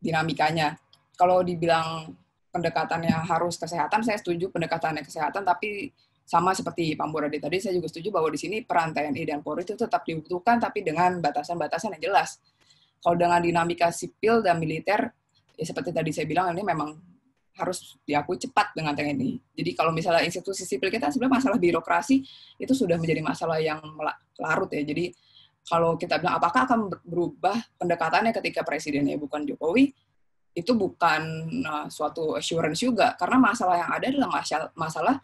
dinamikanya. Kalau dibilang pendekatannya harus kesehatan, saya setuju pendekatannya kesehatan, tapi sama seperti Pak Muradi tadi, saya juga setuju bahwa di sini peran TNI dan Polri itu tetap dibutuhkan, tapi dengan batasan-batasan yang jelas. Kalau dengan dinamika sipil dan militer, ya seperti tadi saya bilang, ini memang harus diakui cepat dengan TNI. Jadi kalau misalnya institusi sipil kita, sebenarnya masalah birokrasi itu sudah menjadi masalah yang larut ya. Jadi kalau kita bilang apakah akan berubah pendekatannya ketika presidennya bukan Jokowi, itu bukan suatu assurance juga, karena masalah yang ada adalah masalah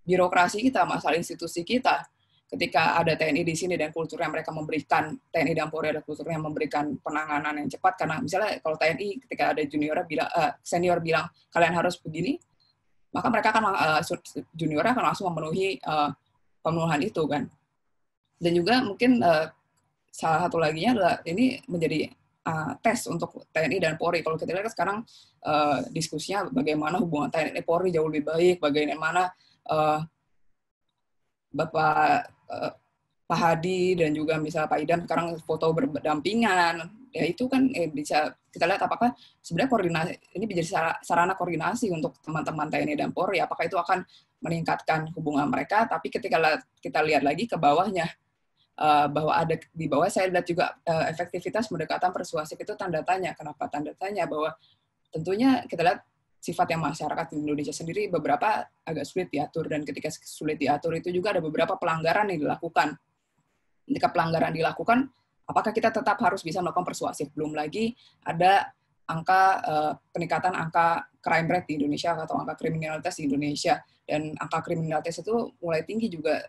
birokrasi kita, masalah institusi kita. Ketika ada TNI di sini dan kulturnya mereka memberikan, TNI dan Polri ada kulturnya memberikan penanganan yang cepat, karena misalnya kalau TNI ketika ada senior bilang kalian harus begini, maka mereka akan junior akan langsung memenuhi pemenuhan itu kan. Dan juga mungkin salah satu laginya adalah ini menjadi tes untuk TNI dan Polri. Kalau kita lihat sekarang diskusinya bagaimana hubungan TNI Polri jauh lebih baik, bagaimana Bapak Pak Hadi dan juga misalnya Pak Idam sekarang foto berdampingan, ya itu kan bisa kita lihat apakah sebenarnya koordinasi ini menjadi sarana koordinasi untuk teman-teman TNI dan Polri, apakah itu akan meningkatkan hubungan mereka. Tapi ketika kita lihat lagi ke bawahnya, bahwa ada di bawah saya lihat juga efektivitas pendekatan persuasif itu tanda tanya. Kenapa tanda tanya? Bahwa tentunya kita lihat sifatnya masyarakat di Indonesia sendiri beberapa agak sulit diatur, dan ketika sulit diatur itu juga ada beberapa pelanggaran yang dilakukan. Ketika pelanggaran dilakukan, apakah kita tetap harus bisa melakukan persuasif? Belum lagi ada angka peningkatan angka crime rate di Indonesia atau angka kriminalitas di Indonesia, dan angka kriminalitas itu mulai tinggi juga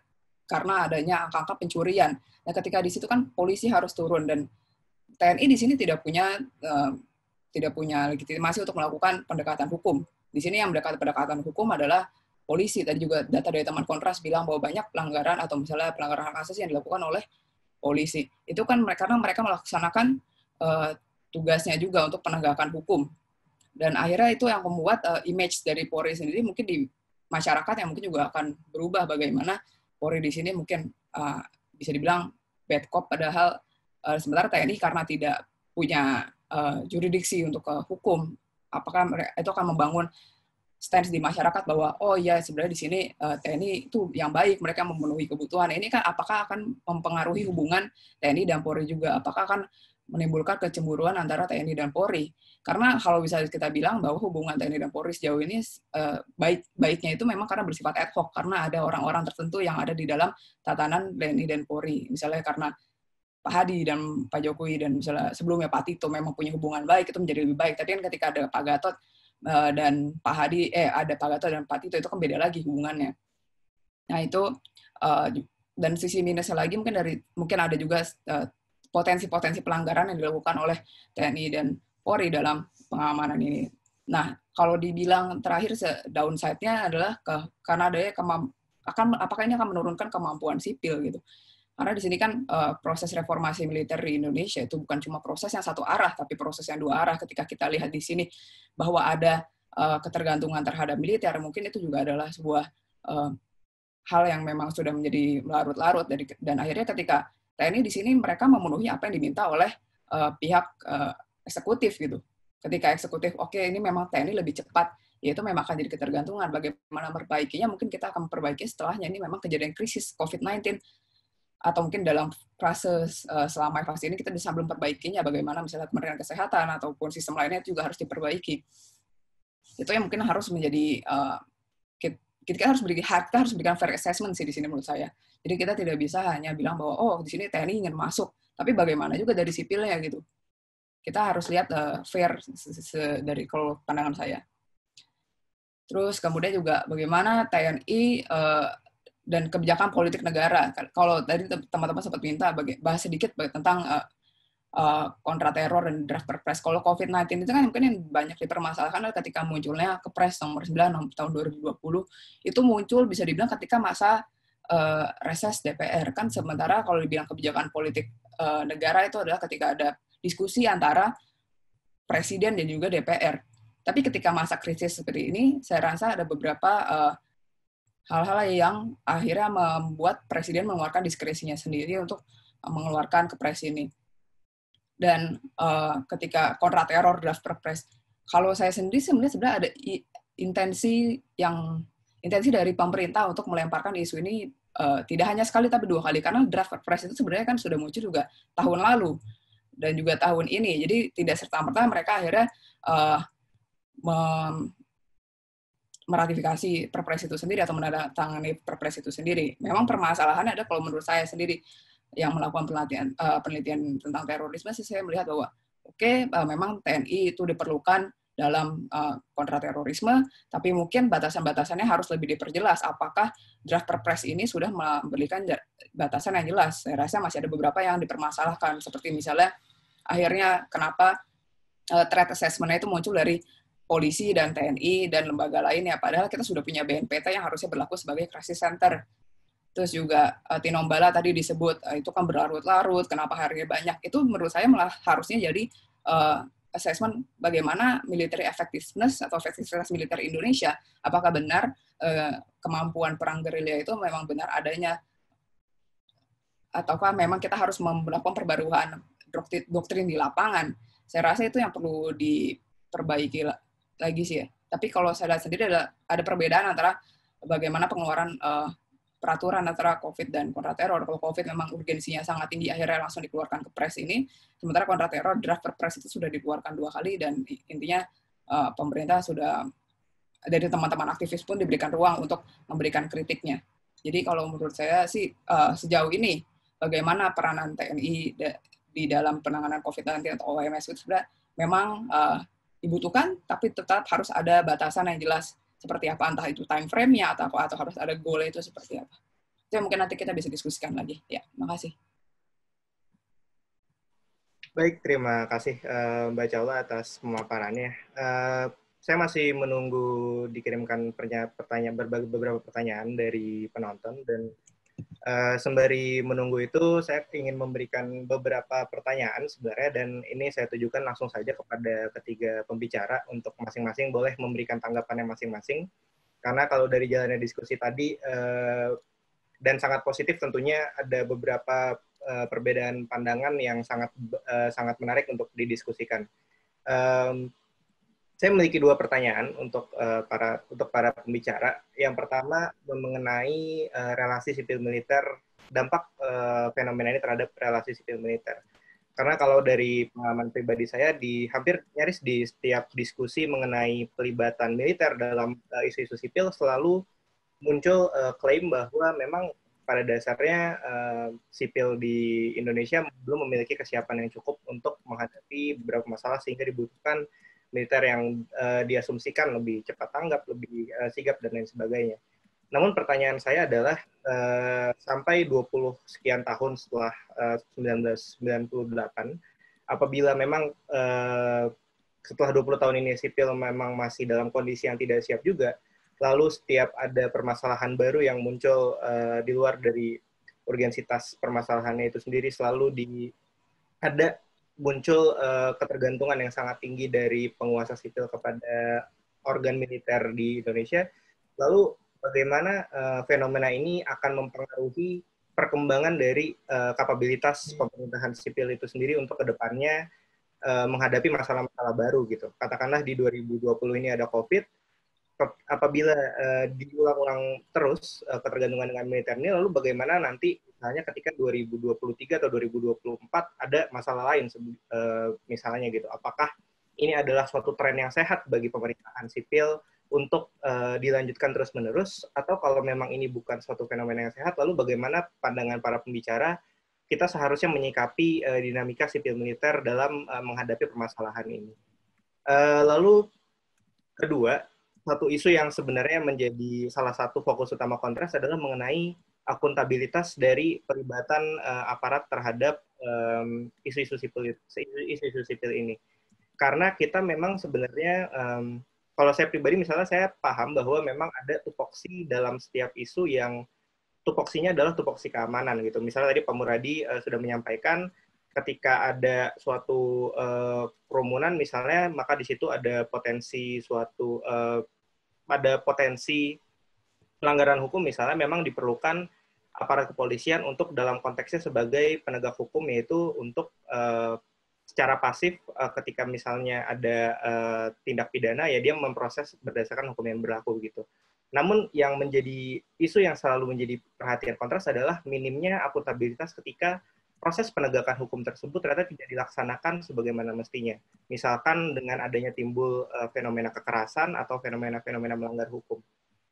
karena adanya angka-angka pencurian. Nah, ketika di situ kan polisi harus turun, dan TNI di sini tidak punya legitimasi untuk melakukan pendekatan hukum. Di sini yang pendekatan hukum adalah polisi. Tadi juga data dari teman Kontras bilang bahwa banyak pelanggaran atau misalnya pelanggaran hak asasi yang dilakukan oleh polisi. Itu kan karena mereka melaksanakan tugasnya juga untuk penegakan hukum. Dan akhirnya itu yang membuat image dari Polri sendiri mungkin di masyarakat yang mungkin juga akan berubah, bagaimana Polri di sini mungkin bisa dibilang bad cop, padahal sementara TNI karena tidak punya jurisdiksi untuk hukum, apakah itu akan membangun stance di masyarakat bahwa oh ya sebenarnya di sini TNI itu yang baik, mereka memenuhi kebutuhan. Ini kan apakah akan mempengaruhi hubungan TNI dan Polri juga? Apakah akan menimbulkan kecemburuan antara TNI dan Polri? Karena kalau bisa kita bilang bahwa hubungan TNI dan Polri sejauh ini baiknya itu memang karena bersifat ad hoc, karena ada orang-orang tertentu yang ada di dalam tatanan TNI dan Polri. Misalnya karena Pak Hadi dan Pak Jokowi dan misalnya sebelumnya Pak Tito memang punya hubungan baik, itu menjadi lebih baik. Tapi kan ketika ada Pak Gatot dan Pak Hadi, ada Pak Gatot dan Pak Tito, itu kan beda lagi hubungannya. Nah itu, dan sisi minusnya lagi mungkin ada juga potensi-potensi pelanggaran yang dilakukan oleh TNI dan Polri dalam pengamanan ini. Nah, kalau dibilang terakhir downside-nya adalah karena adanya apakah ini akan menurunkan kemampuan sipil gitu. Karena di sini kan proses reformasi militer di Indonesia itu bukan cuma proses yang satu arah, tapi proses yang dua arah. Ketika kita lihat di sini bahwa ada ketergantungan terhadap militer, mungkin itu juga adalah sebuah hal yang memang sudah menjadi larut-larut. Dan akhirnya ketika TNI di sini mereka memenuhi apa yang diminta oleh pihak eksekutif gitu. Ketika eksekutif, oke, ini memang TNI lebih cepat, ya itu memang akan jadi ketergantungan. Bagaimana memperbaikinya, mungkin kita akan memperbaiki setelahnya ini memang kejadian krisis COVID-19. Atau mungkin dalam fase selama fase ini kita bisa belum perbaikinya, bagaimana misalnya Kementerian Kesehatan ataupun sistem lainnya juga harus diperbaiki. Itu yang mungkin harus menjadi kita harus berikan fair assessment sih di sini menurut saya. Jadi kita tidak bisa hanya bilang bahwa oh di sini TNI ingin masuk, tapi bagaimana juga dari sipilnya gitu. Kita harus lihat fair dari kalau pandangan saya. Terus kemudian juga bagaimana TNI dan kebijakan politik negara. Kalau tadi teman-teman sempat minta bahas sedikit tentang kontra teror dan draft perpres. Kalau COVID-19 itu kan mungkin yang banyak dipermasalahkan adalah ketika munculnya Kepres nomor 9 tahun 2020, itu muncul bisa dibilang ketika masa reses DPR. Kan sementara kalau dibilang kebijakan politik negara itu adalah ketika ada diskusi antara presiden dan juga DPR. Tapi ketika masa krisis seperti ini, saya rasa ada beberapa hal-hal yang akhirnya membuat presiden mengeluarkan diskresinya sendiri untuk mengeluarkan kepres ini. Dan ketika kontra teror draft perpres, kalau saya sendiri sebenarnya ada intensi dari pemerintah untuk melemparkan isu ini tidak hanya sekali tapi 2 kali, karena draft perpres itu sebenarnya kan sudah muncul juga tahun lalu dan juga tahun ini. Jadi tidak serta-merta mereka akhirnya meratifikasi perpres itu sendiri atau menandatangani perpres itu sendiri. Memang permasalahannya ada kalau menurut saya sendiri yang melakukan penelitian tentang terorisme sih, saya melihat bahwa memang TNI itu diperlukan dalam kontraterorisme, tapi mungkin batasan-batasannya harus lebih diperjelas. Apakah draft perpres ini sudah memberikan batasan yang jelas? Saya rasa masih ada beberapa yang dipermasalahkan, seperti misalnya akhirnya kenapa threat assessment-nya itu muncul dari polisi dan TNI dan lembaga lainnya, padahal kita sudah punya BNPT yang harusnya berlaku sebagai crisis center. Terus juga tinombala tadi disebut, itu kan berlarut-larut, kenapa harganya banyak. Itu menurut saya malah harusnya jadi assessment bagaimana military effectiveness atau efektivitas militer Indonesia. Apakah benar kemampuan perang gerilya itu memang benar adanya, ataukah memang kita harus melakukan perbaruan doktrin di lapangan. Saya rasa itu yang perlu diperbaiki lagi sih ya. Tapi kalau saya lihat sendiri ada perbedaan antara bagaimana pengeluaran peraturan antara COVID dan kontrateror. Kalau COVID memang urgensinya sangat tinggi, akhirnya langsung dikeluarkan kepres ini. Sementara kontrateror draft perpres itu sudah dikeluarkan 2 kali dan intinya pemerintah sudah, dari teman-teman aktivis pun diberikan ruang untuk memberikan kritiknya. Jadi kalau menurut saya sih sejauh ini bagaimana peranan TNI di dalam penanganan COVID-19 atau OMS itu sudah memang dibutuhkan, tapi tetap harus ada batasan yang jelas seperti apa, entah itu time frame-nya atau harus ada goal itu seperti apa. Itu mungkin nanti kita bisa diskusikan lagi. Ya, makasih. Baik, terima kasih Mbak Caula atas pemaparannya. Saya masih menunggu dikirimkan beberapa pertanyaan dari penonton, dan sembari menunggu itu saya ingin memberikan beberapa pertanyaan sebenarnya, dan ini saya tujukan langsung saja kepada ketiga pembicara untuk masing-masing boleh memberikan tanggapannya masing-masing, karena kalau dari jalannya diskusi tadi dan sangat positif tentunya ada beberapa perbedaan pandangan yang sangat menarik untuk didiskusikan. Saya memiliki 2 pertanyaan untuk para pembicara. Yang pertama mengenai relasi sipil militer, dampak fenomena ini terhadap relasi sipil militer. Karena kalau dari pengalaman pribadi saya, hampir nyaris di setiap diskusi mengenai pelibatan militer dalam isu-isu sipil selalu muncul klaim bahwa memang pada dasarnya sipil di Indonesia belum memiliki kesiapan yang cukup untuk menghadapi beberapa masalah sehingga dibutuhkan militer yang diasumsikan lebih cepat tanggap, lebih sigap, dan lain sebagainya. Namun pertanyaan saya adalah, sampai 20 sekian tahun setelah 1998, apabila memang setelah 20 tahun ini sipil memang masih dalam kondisi yang tidak siap juga, lalu setiap ada permasalahan baru yang muncul di luar dari urgensitas permasalahannya itu sendiri, selalu ada muncul ketergantungan yang sangat tinggi dari penguasa sipil kepada organ militer di Indonesia. Lalu bagaimana fenomena ini akan mempengaruhi perkembangan dari kapabilitas pemerintahan sipil itu sendiri untuk kedepannya menghadapi masalah-masalah baru gitu. Katakanlah di 2020 ini ada COVID, apabila diulang-ulang terus ketergantungan dengan militer ini, lalu bagaimana nanti misalnya ketika 2023 atau 2024 ada masalah lain misalnya gitu. Apakah ini adalah suatu tren yang sehat bagi pemerintahan sipil untuk dilanjutkan terus-menerus, atau kalau memang ini bukan suatu fenomena yang sehat, lalu bagaimana pandangan para pembicara kita seharusnya menyikapi dinamika sipil militer dalam menghadapi permasalahan ini. Lalu kedua, satu isu yang sebenarnya menjadi salah satu fokus utama Kontras adalah mengenai akuntabilitas dari pelibatan aparat terhadap isu-isu sipil ini. Karena kita memang sebenarnya, kalau saya pribadi misalnya saya paham bahwa memang ada tupoksi dalam setiap isu yang tupoksinya adalah tupoksi keamanan gitu. Misalnya tadi Pak Muradi sudah menyampaikan ketika ada suatu kerumunan misalnya, maka di situ ada potensi pelanggaran hukum misalnya, memang diperlukan aparat kepolisian untuk dalam konteksnya sebagai penegak hukum, yaitu untuk secara pasif ketika misalnya ada tindak pidana, ya dia memproses berdasarkan hukum yang berlaku gitu. Namun yang menjadi isu yang selalu menjadi perhatian Kontras adalah minimnya akuntabilitas ketika proses penegakan hukum tersebut ternyata tidak dilaksanakan sebagaimana mestinya. Misalkan dengan adanya timbul fenomena kekerasan atau fenomena-fenomena melanggar hukum.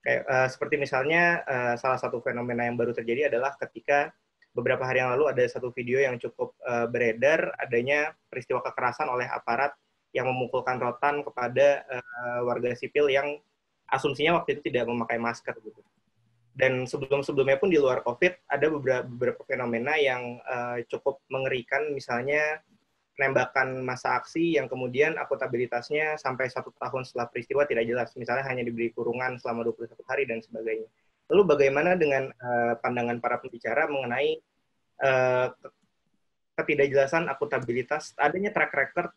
Kayak seperti misalnya salah satu fenomena yang baru terjadi adalah ketika beberapa hari yang lalu ada satu video yang cukup beredar, adanya peristiwa kekerasan oleh aparat yang memukulkan rotan kepada warga sipil yang asumsinya waktu itu tidak memakai masker gitu. Dan sebelum-sebelumnya pun di luar COVID ada beberapa fenomena yang cukup mengerikan, misalnya penembakan massa aksi yang kemudian akuntabilitasnya sampai 1 tahun setelah peristiwa tidak jelas, misalnya hanya diberi kurungan selama 21 hari dan sebagainya. Lalu bagaimana dengan pandangan para pembicara mengenai ketidakjelasan akuntabilitas, adanya track record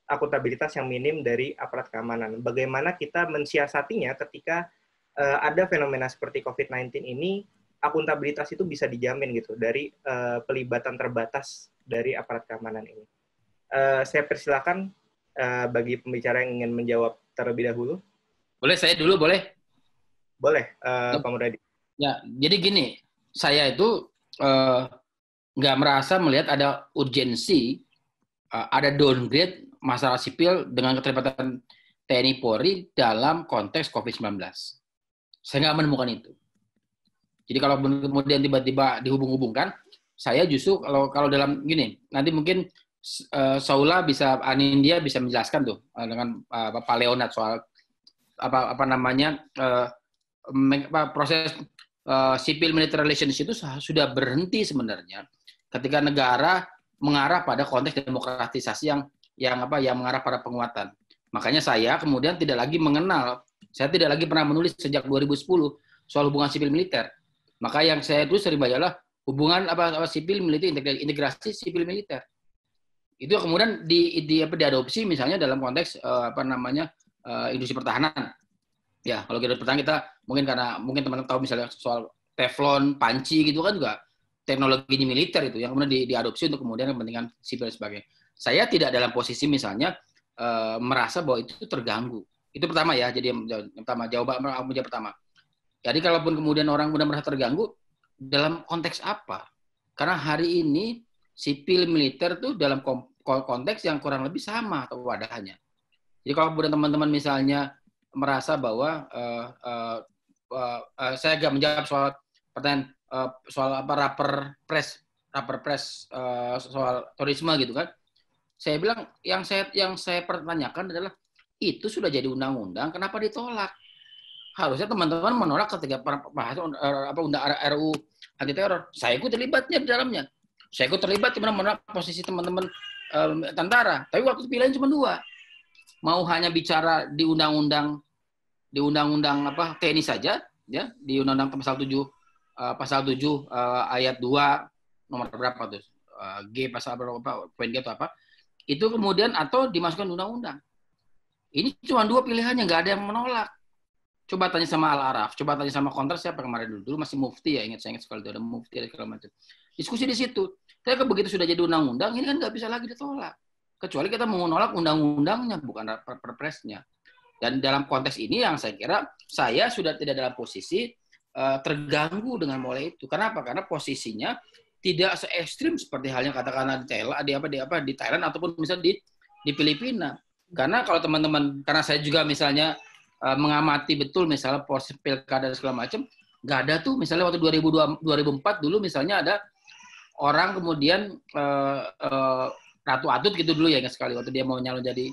akuntabilitas yang minim dari aparat keamanan? Bagaimana kita mensiasatinya ketika ada fenomena seperti COVID-19 ini, akuntabilitas itu bisa dijamin gitu dari pelibatan terbatas dari aparat keamanan ini. Saya persilakan bagi pembicara yang ingin menjawab terlebih dahulu. Boleh saya dulu, boleh? Boleh, Pak Muradi. Ya, jadi gini, saya itu nggak merasa melihat ada urgensi, ada downgrade masalah sipil dengan keterlibatan TNI Polri dalam konteks COVID-19. Saya nggak menemukan itu. Jadi kalau kemudian tiba-tiba dihubung-hubungkan, saya justru kalau dalam gini, nanti mungkin Saula bisa, Anindya bisa menjelaskan tuh dengan Pak Leonard soal proses civil military relations itu sudah berhenti sebenarnya ketika negara mengarah pada konteks demokratisasi yang mengarah pada penguatan. Makanya saya kemudian tidak lagi pernah menulis sejak 2010 soal hubungan sipil militer. Maka yang saya tulis sering adalah hubungan sipil militer, integrasi sipil militer. Itu kemudian diadopsi misalnya dalam konteks industri pertahanan. Ya, kalau kita pertahanan kita mungkin teman-teman tahu misalnya soal Teflon, panci gitu kan juga teknologi militer itu yang kemudian diadopsi untuk kemudian kepentingan sipil dan sebagainya. Saya tidak dalam posisi misalnya merasa bahwa itu terganggu. Itu pertama ya, jadi yang pertama jawaban pertama. Jadi kalaupun kemudian orang mudah merasa terganggu, dalam konteks apa? Karena hari ini sipil militer tuh dalam konteks yang kurang lebih sama atau wadahnya. Jadi kalau kemudian teman-teman misalnya merasa bahwa saya agak menjawab soal pertanyaan soal rapper press soal terorisme gitu kan. Saya bilang yang saya pertanyakan adalah itu sudah jadi undang-undang, kenapa ditolak? Harusnya teman-teman menolak ketika bahas RUU anti teror. Saya ikut terlibatnya di dalamnya. Saya ikut terlibat di mana posisi teman-teman tentara. Tapi waktu pilihan cuma 2. Mau hanya bicara di undang-undang TNI saja, ya, di undang-undang pasal 7 ayat 2 nomor berapa tuh? G pasal berapa? Poin G atau apa? Itu kemudian atau dimasukkan undang-undang. Ini cuma 2 pilihannya, nggak ada yang menolak. Coba tanya sama Al-Araf, coba tanya sama Kontras siapa kemarin dulu masih Mufti ya, saya ingat sekali itu ada Mufti ada segala macam. Diskusi di situ. Tapi begitu sudah jadi undang-undang, ini kan nggak bisa lagi ditolak. Kecuali kita mau menolak undang-undangnya, bukan perpresnya. Dan dalam konteks ini yang saya kira saya sudah tidak dalam posisi terganggu dengan mulai itu. Kenapa? Karena posisinya tidak se-ekstrim seperti halnya katakanlah di Thailand ataupun misalnya di Filipina. Karena kalau teman-teman, karena saya juga misalnya mengamati betul misalnya proses pilkada dan segala macam, nggak ada tuh misalnya waktu 2004 dulu misalnya ada orang kemudian Ratu Atut gitu dulu ya sekali waktu dia mau nyalon jadi,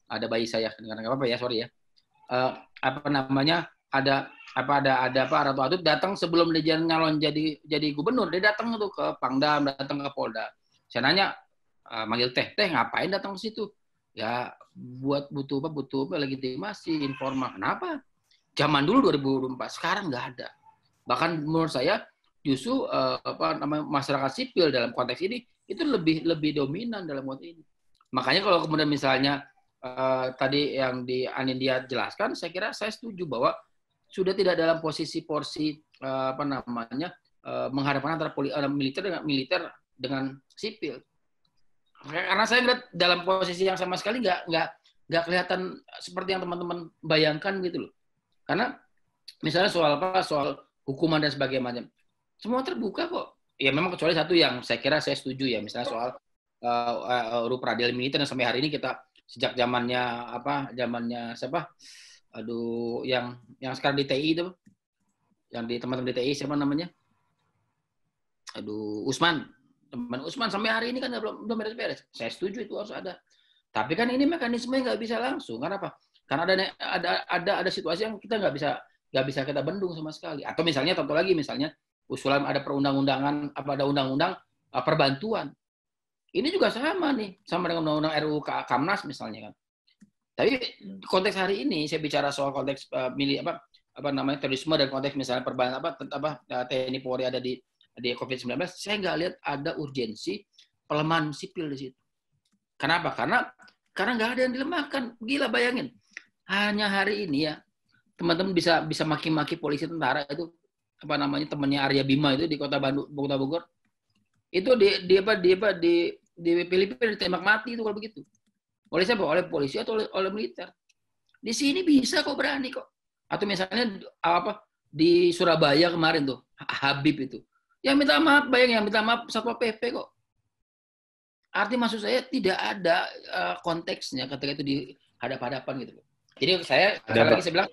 ada bayi saya nggak apa-apa ya, sorry ya, ada Ratu Atut datang sebelum dia nyalon jadi gubernur, dia datang tuh ke Pangdam, datang ke Polda. Saya nanya, manggil teh ngapain datang ke situ? Ya butuh legitimasi informal. Kenapa? Zaman dulu 2024, sekarang nggak ada. Bahkan menurut saya justru masyarakat sipil dalam konteks ini itu lebih dominan dalam konteks ini. Makanya kalau kemudian misalnya tadi yang di Anindya jelaskan, saya kira saya setuju bahwa sudah tidak dalam posisi porsi menghadapkan antara militer dengan sipil. Karena saya lihat dalam posisi yang sama sekali nggak kelihatan seperti yang teman-teman bayangkan gitu loh. Karena misalnya soal hukuman dan sebagainya, semua terbuka kok. Ya memang kecuali satu yang saya kira saya setuju ya, misalnya soal peradilan militer yang sampai hari ini kita sejak zamannya siapa? Aduh, yang sekarang di TI itu, yang di teman-teman di TI siapa namanya? Aduh, Usman. Teman Usman sampai hari ini kan belum beres-beres. Saya setuju itu harus ada. Tapi kan ini mekanismenya nggak bisa langsung. Karena apa? Karena ada situasi yang kita nggak bisa kita bendung sama sekali. Atau misalnya contoh lagi misalnya usulan ada perundang-undangan ada undang-undang perbantuan. Ini juga sama nih, sama dengan undang-undang RUU Kamnas misalnya kan. Tapi konteks hari ini saya bicara soal konteks terorisme dan konteks misalnya TNI Polri ada di COVID-19, saya nggak lihat ada urgensi pelemahan sipil di situ. Kenapa? Karena nggak ada yang dilemahkan. Gila bayangin. Hanya hari ini ya, teman-teman bisa maki-maki polisi tentara itu temannya Arya Bima itu di kota Bogor. Itu di Filipina ditembak mati itu kalau begitu. Oleh siapa? Oleh polisi atau oleh militer. Di sini bisa kok berani kok. Atau misalnya di Surabaya kemarin tuh Habib itu. Yang minta maaf, yang minta maaf Satpol PP kok. Artinya maksud saya tidak ada konteksnya ketika itu dihadap-hadapan gitu. Jadi saya bilang,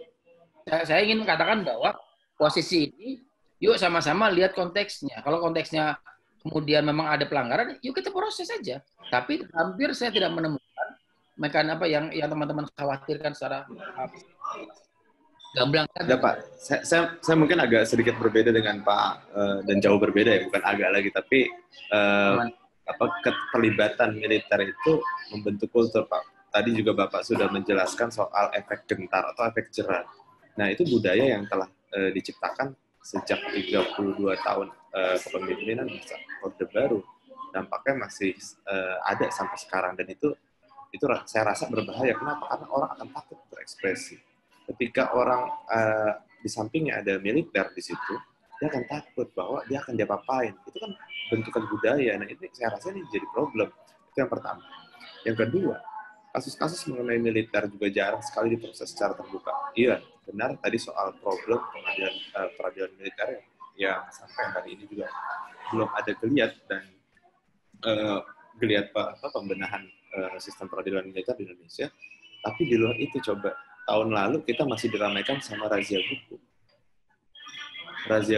saya ingin mengatakan bahwa posisi ini, yuk sama-sama lihat konteksnya. Kalau konteksnya kemudian memang ada pelanggaran, yuk kita proses saja. Tapi hampir saya tidak menemukan mekanisme yang teman-teman khawatirkan secara gamblang. Ada Pak, saya mungkin agak sedikit berbeda dengan Pak dan jauh berbeda ya, bukan agak lagi, tapi keterlibatan militer itu membentuk kultur Pak. Tadi juga Bapak sudah menjelaskan soal efek gentar atau efek jerah. Nah itu budaya yang telah diciptakan sejak 32 tahun kepemimpinan Orde Baru, dampaknya masih ada sampai sekarang, dan itu saya rasa berbahaya. Kenapa? Karena orang akan takut berekspresi. Ketika orang di sampingnya ada militer di situ, dia akan takut bahwa dia akan diapa-apain. Itu kan bentukan budaya. Nah, ini saya rasa ini jadi problem. Itu yang pertama. Yang kedua, kasus-kasus mengenai militer juga jarang sekali diproses secara terbuka. Iya, benar tadi soal problem peradilan militer yang sampai hari ini juga belum ada geliat dan geliat pembenahan sistem peradilan militer di Indonesia. Tapi di luar itu coba tahun lalu kita masih diramaikan sama razia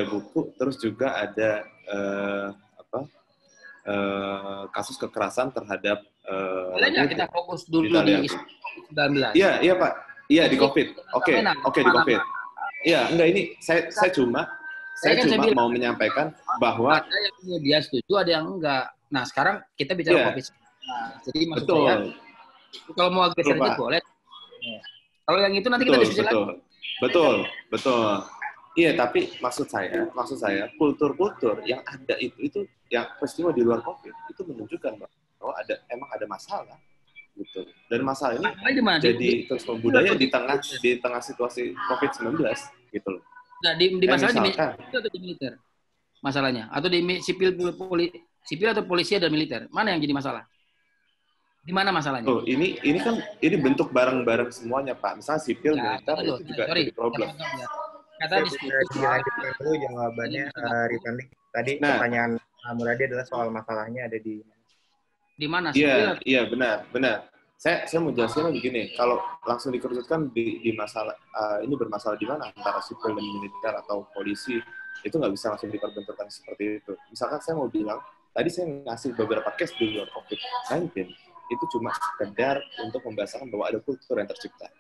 buku, terus juga ada kasus kekerasan terhadap kita fokus dulu di 19. Iya Pak, iya di COVID. Oke di COVID. Iya, enggak, ini saya cuma mau menyampaikan bahwa ada yang dia setuju, ada yang enggak. Nah sekarang kita bicara COVID. Jadi maksud saya kalau mau agak sedikit boleh. Kalau yang itu nanti kita diskusi lagi. Betul. Iya, tapi maksud saya kultur yang ada itu yang peristiwa di luar COVID itu menunjukkan bahwa emang ada masalah gitu. Dan masalah ini jadi terus budaya di tengah situasi COVID-19 gitu loh. Nah, di masalah di atau di militer? Masalahnya atau di sipil atau polisi dan militer? Mana yang jadi masalah? Di mana masalahnya? Oh, ini kan bentuk bareng-bareng semuanya, Pak. Misalnya sipil, militer itu juga jadi problem. Kata dilanjutkan dulu jawabannya, Rifandi. Tadi pertanyaan Muradi adalah soal masalahnya ada di mana? Iya, benar. Saya mau jelaskan begini. Kalau langsung dikerucutkan di masalah ini bermasalah di mana antara sipil dan militer atau polisi, itu nggak bisa langsung diperbenturkan seperti itu. Misalkan saya mau bilang, tadi saya ngasih beberapa case di luar COVID-19, itu cuma sekedar untuk membahasakan bahwa ada kultur yang tercipta.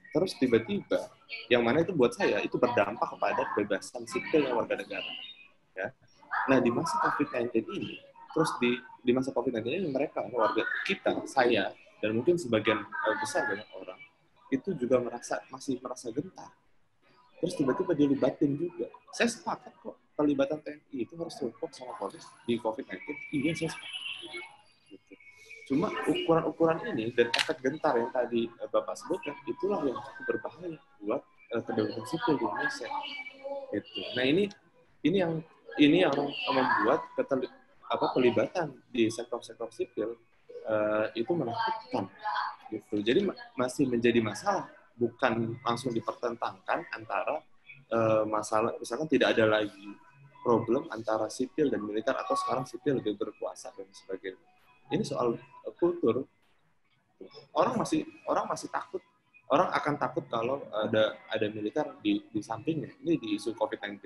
Terus tiba-tiba, yang mana itu buat saya, itu berdampak kepada kebebasan sipil yang warga negara. Ya. Nah, di masa COVID-19 ini, terus di masa COVID-19 ini, mereka, warga kita, saya, dan mungkin sebagian besar banyak orang, itu juga masih merasa gentar. Terus tiba-tiba dilibatin juga. Saya sepakat kok, pelibatan TNI itu harus support sama Polri di COVID-19, iya saya sepakat. Gitu. Cuma ukuran-ukuran ini dan efek gentar yang tadi Bapak sebutkan, itulah yang cukup berbahaya buat kedaulatan sipil di Indonesia. Gitu. Nah ini yang membuat pelibatan di sektor-sektor sipil itu menakutkan. Gitu. Jadi masih menjadi masalah, bukan langsung dipertentangkan antara masalah, misalkan tidak ada lagi problem antara sipil dan militer atau sekarang sipil lebih berkuasa dan sebagainya. Ini soal kultur. Orang masih takut. Orang akan takut kalau ada militer di sampingnya. Ini di isu COVID-19.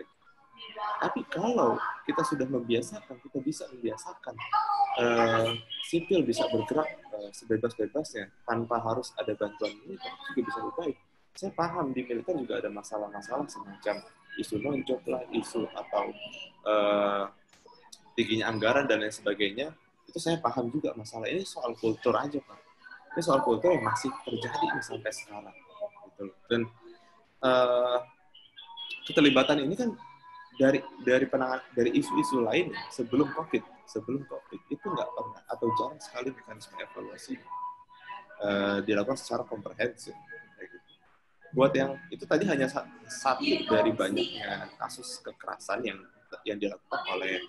Tapi kalau kita sudah membiasakan, kita bisa membiasakan sipil bisa bergerak sebebas-bebasnya tanpa harus ada bantuan militer, juga bisa lebih baik. Saya paham di militer juga ada masalah-masalah semacam isu nonjok lah, isu atau tingginya anggaran dan lain sebagainya. Itu saya paham juga masalah ini soal kultur aja, Pak. Ini soal kultur yang masih terjadi sampai sekarang. Gitu. Dan keterlibatan ini kan dari isu-isu lain sebelum COVID itu nggak pernah atau jarang sekali mekanisme evaluasi dilakukan secara komprehensif. Buat yang itu tadi hanya satu dari banyaknya kasus kekerasan yang dilakukan oleh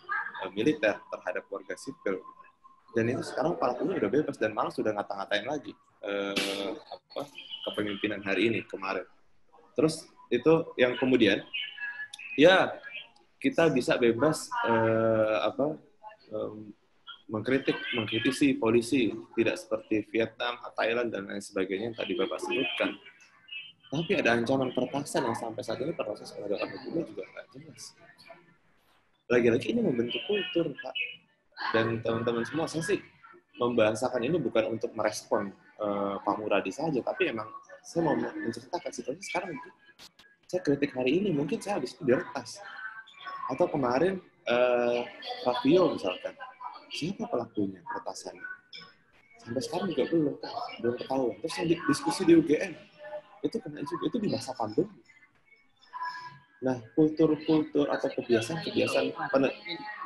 militer terhadap warga sipil. Dan itu sekarang pelakunya udah bebas dan malah sudah ngata-ngatain lagi kepemimpinan hari ini kemarin. Terus itu yang kemudian ya kita bisa bebas mengkritisi polisi tidak seperti Vietnam, Thailand dan lain sebagainya yang tadi Bapak sebutkan. Tapi ada ancaman pertasan yang sampai saat ini proses penegakan hukumnya juga nggak jelas. Lagi-lagi ini membentuk kultur, Pak. Dan teman-teman semua, saya sih membahasakan ini bukan untuk merespon Pak Muradi saja, tapi emang saya mau menceritakan situasi sekarang. Saya kritik hari ini, mungkin saya habis itu diretas. Atau kemarin Raffio misalkan, siapa pelakunya peretasannya? Sampai sekarang juga belum ketahuan. Terus yang diskusi di UGM, itu kena juga, itu di masa pandemi. Nah, kultur-kultur atau kebiasaan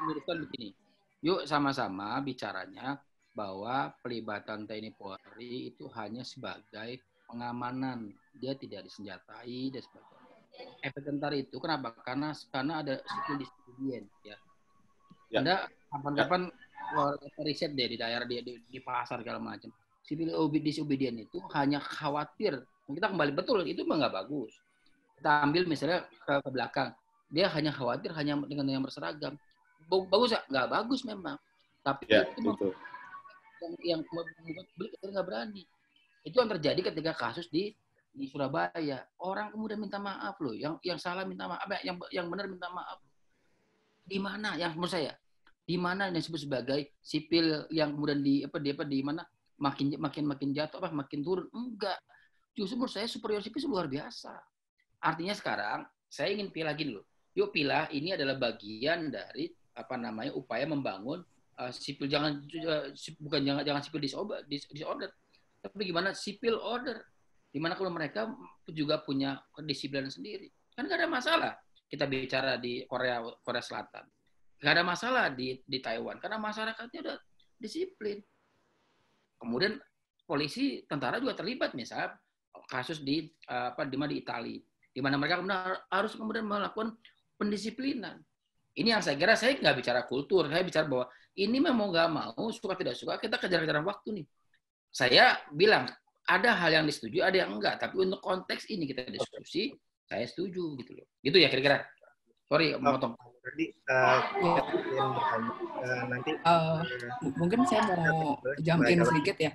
menurutkan begini. Yuk sama-sama bicaranya bahwa pelibatan TNI Polri itu hanya sebagai pengamanan, dia tidak disenjatai dan sebagainya. Efek gentar itu kenapa? Karena ada civil disobedience ya. Anda kapan-kapan riset deh di daerah di pasar segala macam. Civil disobedience itu hanya khawatir. Kita kembali betul itu nggak bagus. Kita ambil misalnya ke belakang, dia hanya khawatir hanya dengan yang berseragam. Bagus nggak bagus memang. Tapi ya, itu yang nggak berani. Itu yang terjadi ketika kasus di Surabaya. Orang kemudian minta maaf loh, yang salah minta maaf, yang benar minta maaf. Di mana yang menurut saya? Di mana yang disebut sebagai sipil yang kemudian di mana makin jatuh makin turun? Enggak. Justru menurut saya superior sipil luar biasa. Artinya sekarang saya ingin pilih lagi dulu. Yuk pilih ini adalah bagian dari upaya membangun sipil jangan sipil disorder, tapi gimana sipil order. Di mana kalau mereka juga punya kedisiplinan sendiri. Kan nggak ada masalah. Kita bicara di Korea Selatan. Nggak ada masalah di Taiwan. Karena masyarakatnya udah disiplin. Kemudian polisi, tentara juga terlibat. Misalnya kasus di Italia. Di mana mereka harus kemudian melakukan pendisiplinan. Ini yang saya kira, saya nggak bicara kultur. Saya bicara bahwa ini memang nggak mau, suka tidak suka, kita kejar-kejaran waktu nih. Saya bilang, ada hal yang disetujui, ada yang enggak. Tapi untuk konteks ini kita diskusi, saya setuju gitu loh. Gitu ya kira-kira. Sorry, memotong. Jadi nanti mungkin saya mau jump in sedikit ya.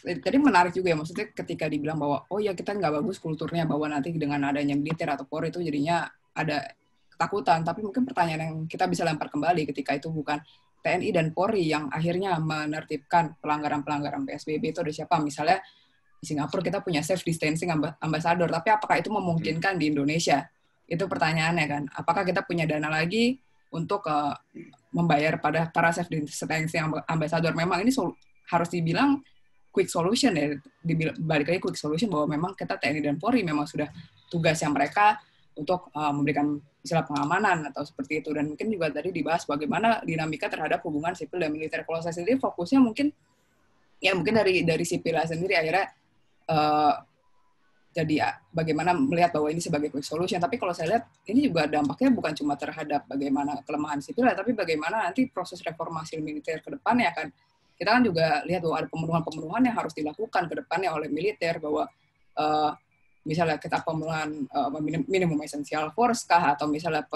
Tadi menarik juga ya, maksudnya ketika dibilang bahwa oh ya kita nggak bagus kulturnya, bahwa nanti dengan adanya militer atau Polri itu jadinya ada ketakutan. Tapi mungkin pertanyaan yang kita bisa lempar kembali ketika itu bukan TNI dan Polri yang akhirnya menertibkan pelanggaran-pelanggaran PSBB itu ada siapa? Misalnya di Singapura kita punya safe distancing ambassador, tapi apakah itu memungkinkan di Indonesia? Itu pertanyaannya kan. Apakah kita punya dana lagi untuk membayar pada para safe distancing ambassador? Memang ini harus dibilang quick solution ya, balik lagi quick solution bahwa memang kita TNI dan Polri memang sudah tugas yang mereka untuk memberikan istilah pengamanan atau seperti itu. Dan mungkin juga tadi dibahas bagaimana dinamika terhadap hubungan sipil dan militer. Kalau saya sendiri fokusnya mungkin dari sipilnya sendiri akhirnya jadi bagaimana melihat bahwa ini sebagai quick solution. Tapi kalau saya lihat ini juga dampaknya bukan cuma terhadap bagaimana kelemahan sipil, tapi bagaimana nanti proses reformasi militer ke depannya kan. Kita kan juga lihat bahwa ada pemenuhan-pemenuhan yang harus dilakukan ke depannya oleh militer, bahwa misalnya kita pemenuhan minimum essential force kah, atau misalnya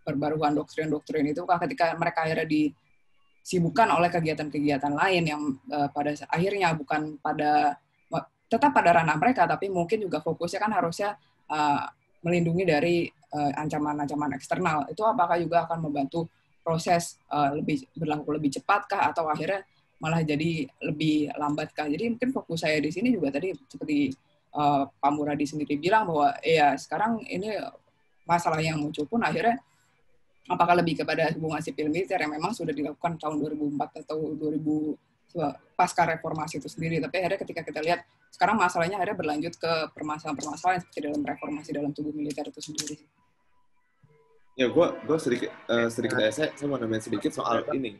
perbaruan doktrin-doktrin itu kah, ketika mereka akhirnya disibukkan oleh kegiatan-kegiatan lain yang pada akhirnya bukan tetap pada ranah mereka, tapi mungkin juga fokusnya kan harusnya melindungi dari ancaman-ancaman eksternal. Itu apakah juga akan membantu proses berlaku lebih cepatkah, atau akhirnya malah jadi lebih lambatkah? Jadi mungkin fokus saya di sini juga tadi seperti Pak Muradi sendiri bilang bahwa ya sekarang ini masalah yang muncul pun akhirnya apakah lebih kepada hubungan sipil militer yang memang sudah dilakukan tahun 2004 atau 2000 pasca reformasi itu sendiri. Tapi akhirnya ketika kita lihat sekarang masalahnya akhirnya berlanjut ke permasalahan-permasalahan seperti dalam reformasi dalam tubuh militer itu sendiri. Ya, gue sedikit aja, saya mau nambahin sedikit soal ini,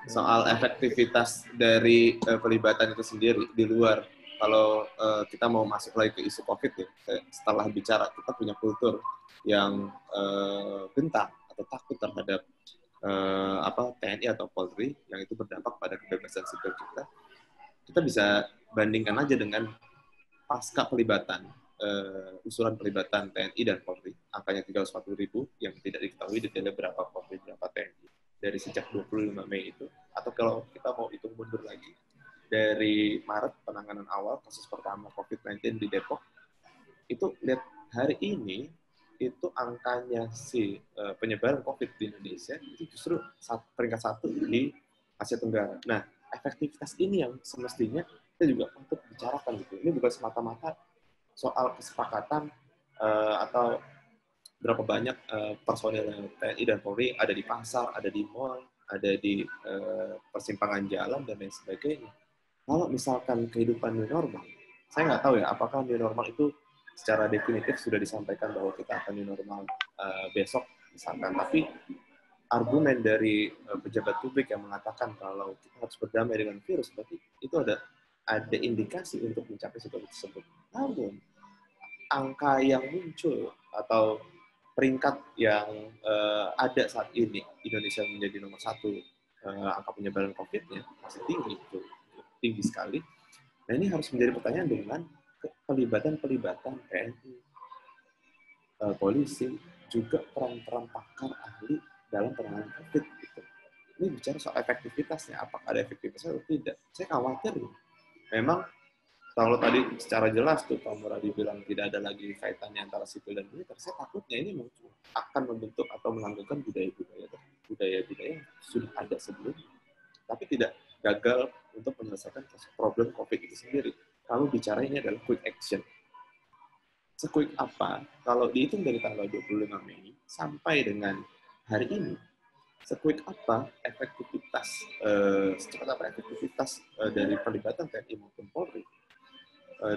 soal efektivitas dari pelibatan itu sendiri di luar. Kalau kita mau masuk lagi ke isu COVID ya, setelah bicara kita punya kultur yang gentar atau takut terhadap TNI atau Polri yang itu berdampak pada kebebasan sipil kita. Kita bisa bandingkan aja dengan pasca pelibatan, usulan pelibatan TNI dan Polri, angkanya 340.000 yang tidak diketahui detailnya berapa Polri, berapa TNI dari sejak 25 Mei itu. Atau kalau kita mau hitung mundur lagi, dari Maret penanganan awal kasus pertama COVID-19 di Depok, itu lihat hari ini itu angkanya penyebaran COVID di Indonesia itu justru peringkat 1 di Asia Tenggara. Nah, efektivitas ini yang semestinya kita juga untuk bicarakan gitu. Ini bukan semata-mata soal kesepakatan atau berapa banyak personil TNI dan Polri ada di pasar, ada di mall, ada di persimpangan jalan dan lain sebagainya. Kalau misalkan kehidupan new normal, saya nggak tahu ya apakah new normal itu secara definitif sudah disampaikan bahwa kita akan new normal besok misalkan, tapi argumen dari pejabat publik yang mengatakan kalau kita harus berdamai dengan virus, berarti itu ada indikasi untuk mencapai situasi tersebut. Namun angka yang muncul atau peringkat yang ada saat ini, Indonesia menjadi nomor 1 angka penyebaran COVID-nya masih tinggi sekali. Nah, ini harus menjadi pertanyaan dengan pelibatan TNI, polisi, juga peran-peran pakar ahli dalam penanganan COVID. Gitu. Ini bicara soal efektivitasnya, apakah ada efektivitasnya atau tidak. Saya khawatir, memang kalau tadi secara jelas tuh Pak Muradi bilang tidak ada lagi kaitannya antara sipil dan militer, saya takutnya ini akan membentuk atau melanggengkan budaya-budaya yang sudah ada sebelumnya, tapi tidak gagal untuk menyelesaikan problem COVID itu sendiri. Kalau bicara ini adalah quick action. Se-quick apa? Kalau dihitung dari tanggal 25 Mei sampai dengan hari ini, se-quick apa efektivitas, secepat apa efektivitas dari pelibatan TNI maupun Polri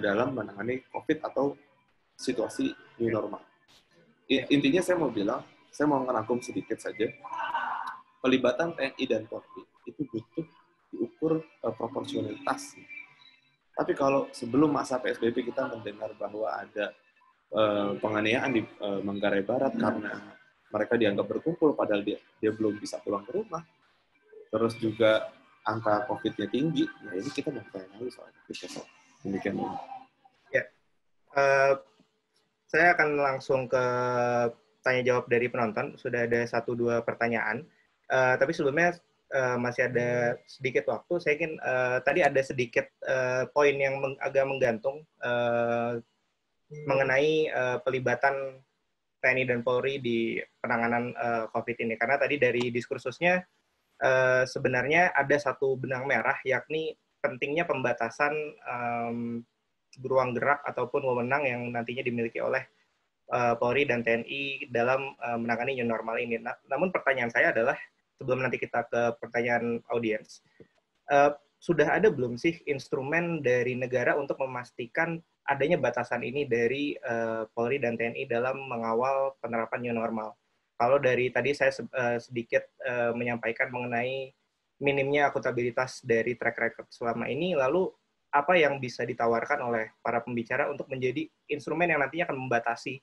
dalam menangani COVID atau situasi new normal. Intinya saya mau ngerangkum sedikit saja, pelibatan TNI dan Polri itu butuh diukur proporsionalitas. Tapi kalau sebelum masa PSBB kita mendengar bahwa ada penganiayaan di Manggarai Barat karena mereka dianggap berkumpul padahal dia belum bisa pulang ke rumah, terus juga angka COVID-nya tinggi, nah ini kita mau tanya lagi soal itu. Demikian. Ya, saya akan langsung ke tanya jawab dari penonton. Sudah ada 1-2 pertanyaan, tapi sebelumnya masih ada sedikit waktu. Saya ingin tadi ada sedikit poin yang agak menggantung mengenai pelibatan TNI dan Polri di penanganan COVID ini. Karena tadi dari diskursusnya sebenarnya ada satu benang merah, yakni pentingnya pembatasan ruang gerak ataupun wewenang yang nantinya dimiliki oleh Polri dan TNI dalam menangani new normal ini. Namun pertanyaan saya adalah, sebelum nanti kita ke pertanyaan audiens, sudah ada belum sih instrumen dari negara untuk memastikan adanya batasan ini dari Polri dan TNI dalam mengawal penerapan new normal. Kalau dari tadi saya sedikit menyampaikan mengenai minimnya akuntabilitas dari track record selama ini, lalu apa yang bisa ditawarkan oleh para pembicara untuk menjadi instrumen yang nantinya akan membatasi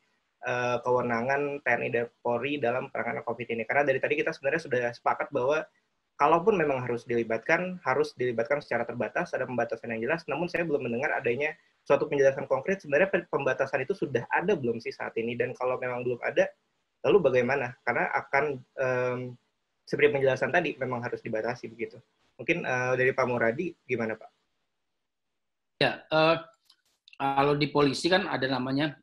kewenangan TNI dan Polri dalam penanganan COVID ini? Karena dari tadi kita sebenarnya sudah sepakat bahwa kalaupun memang harus dilibatkan secara terbatas, ada pembatasan yang jelas, namun saya belum mendengar adanya suatu penjelasan konkret sebenarnya pembatasan itu sudah ada belum sih saat ini, dan kalau memang belum ada, lalu bagaimana? Karena akan seperti penjelasan tadi memang harus dibatasi begitu. Mungkin dari Pak Muradi gimana, Pak? Ya, kalau di polisi kan ada namanya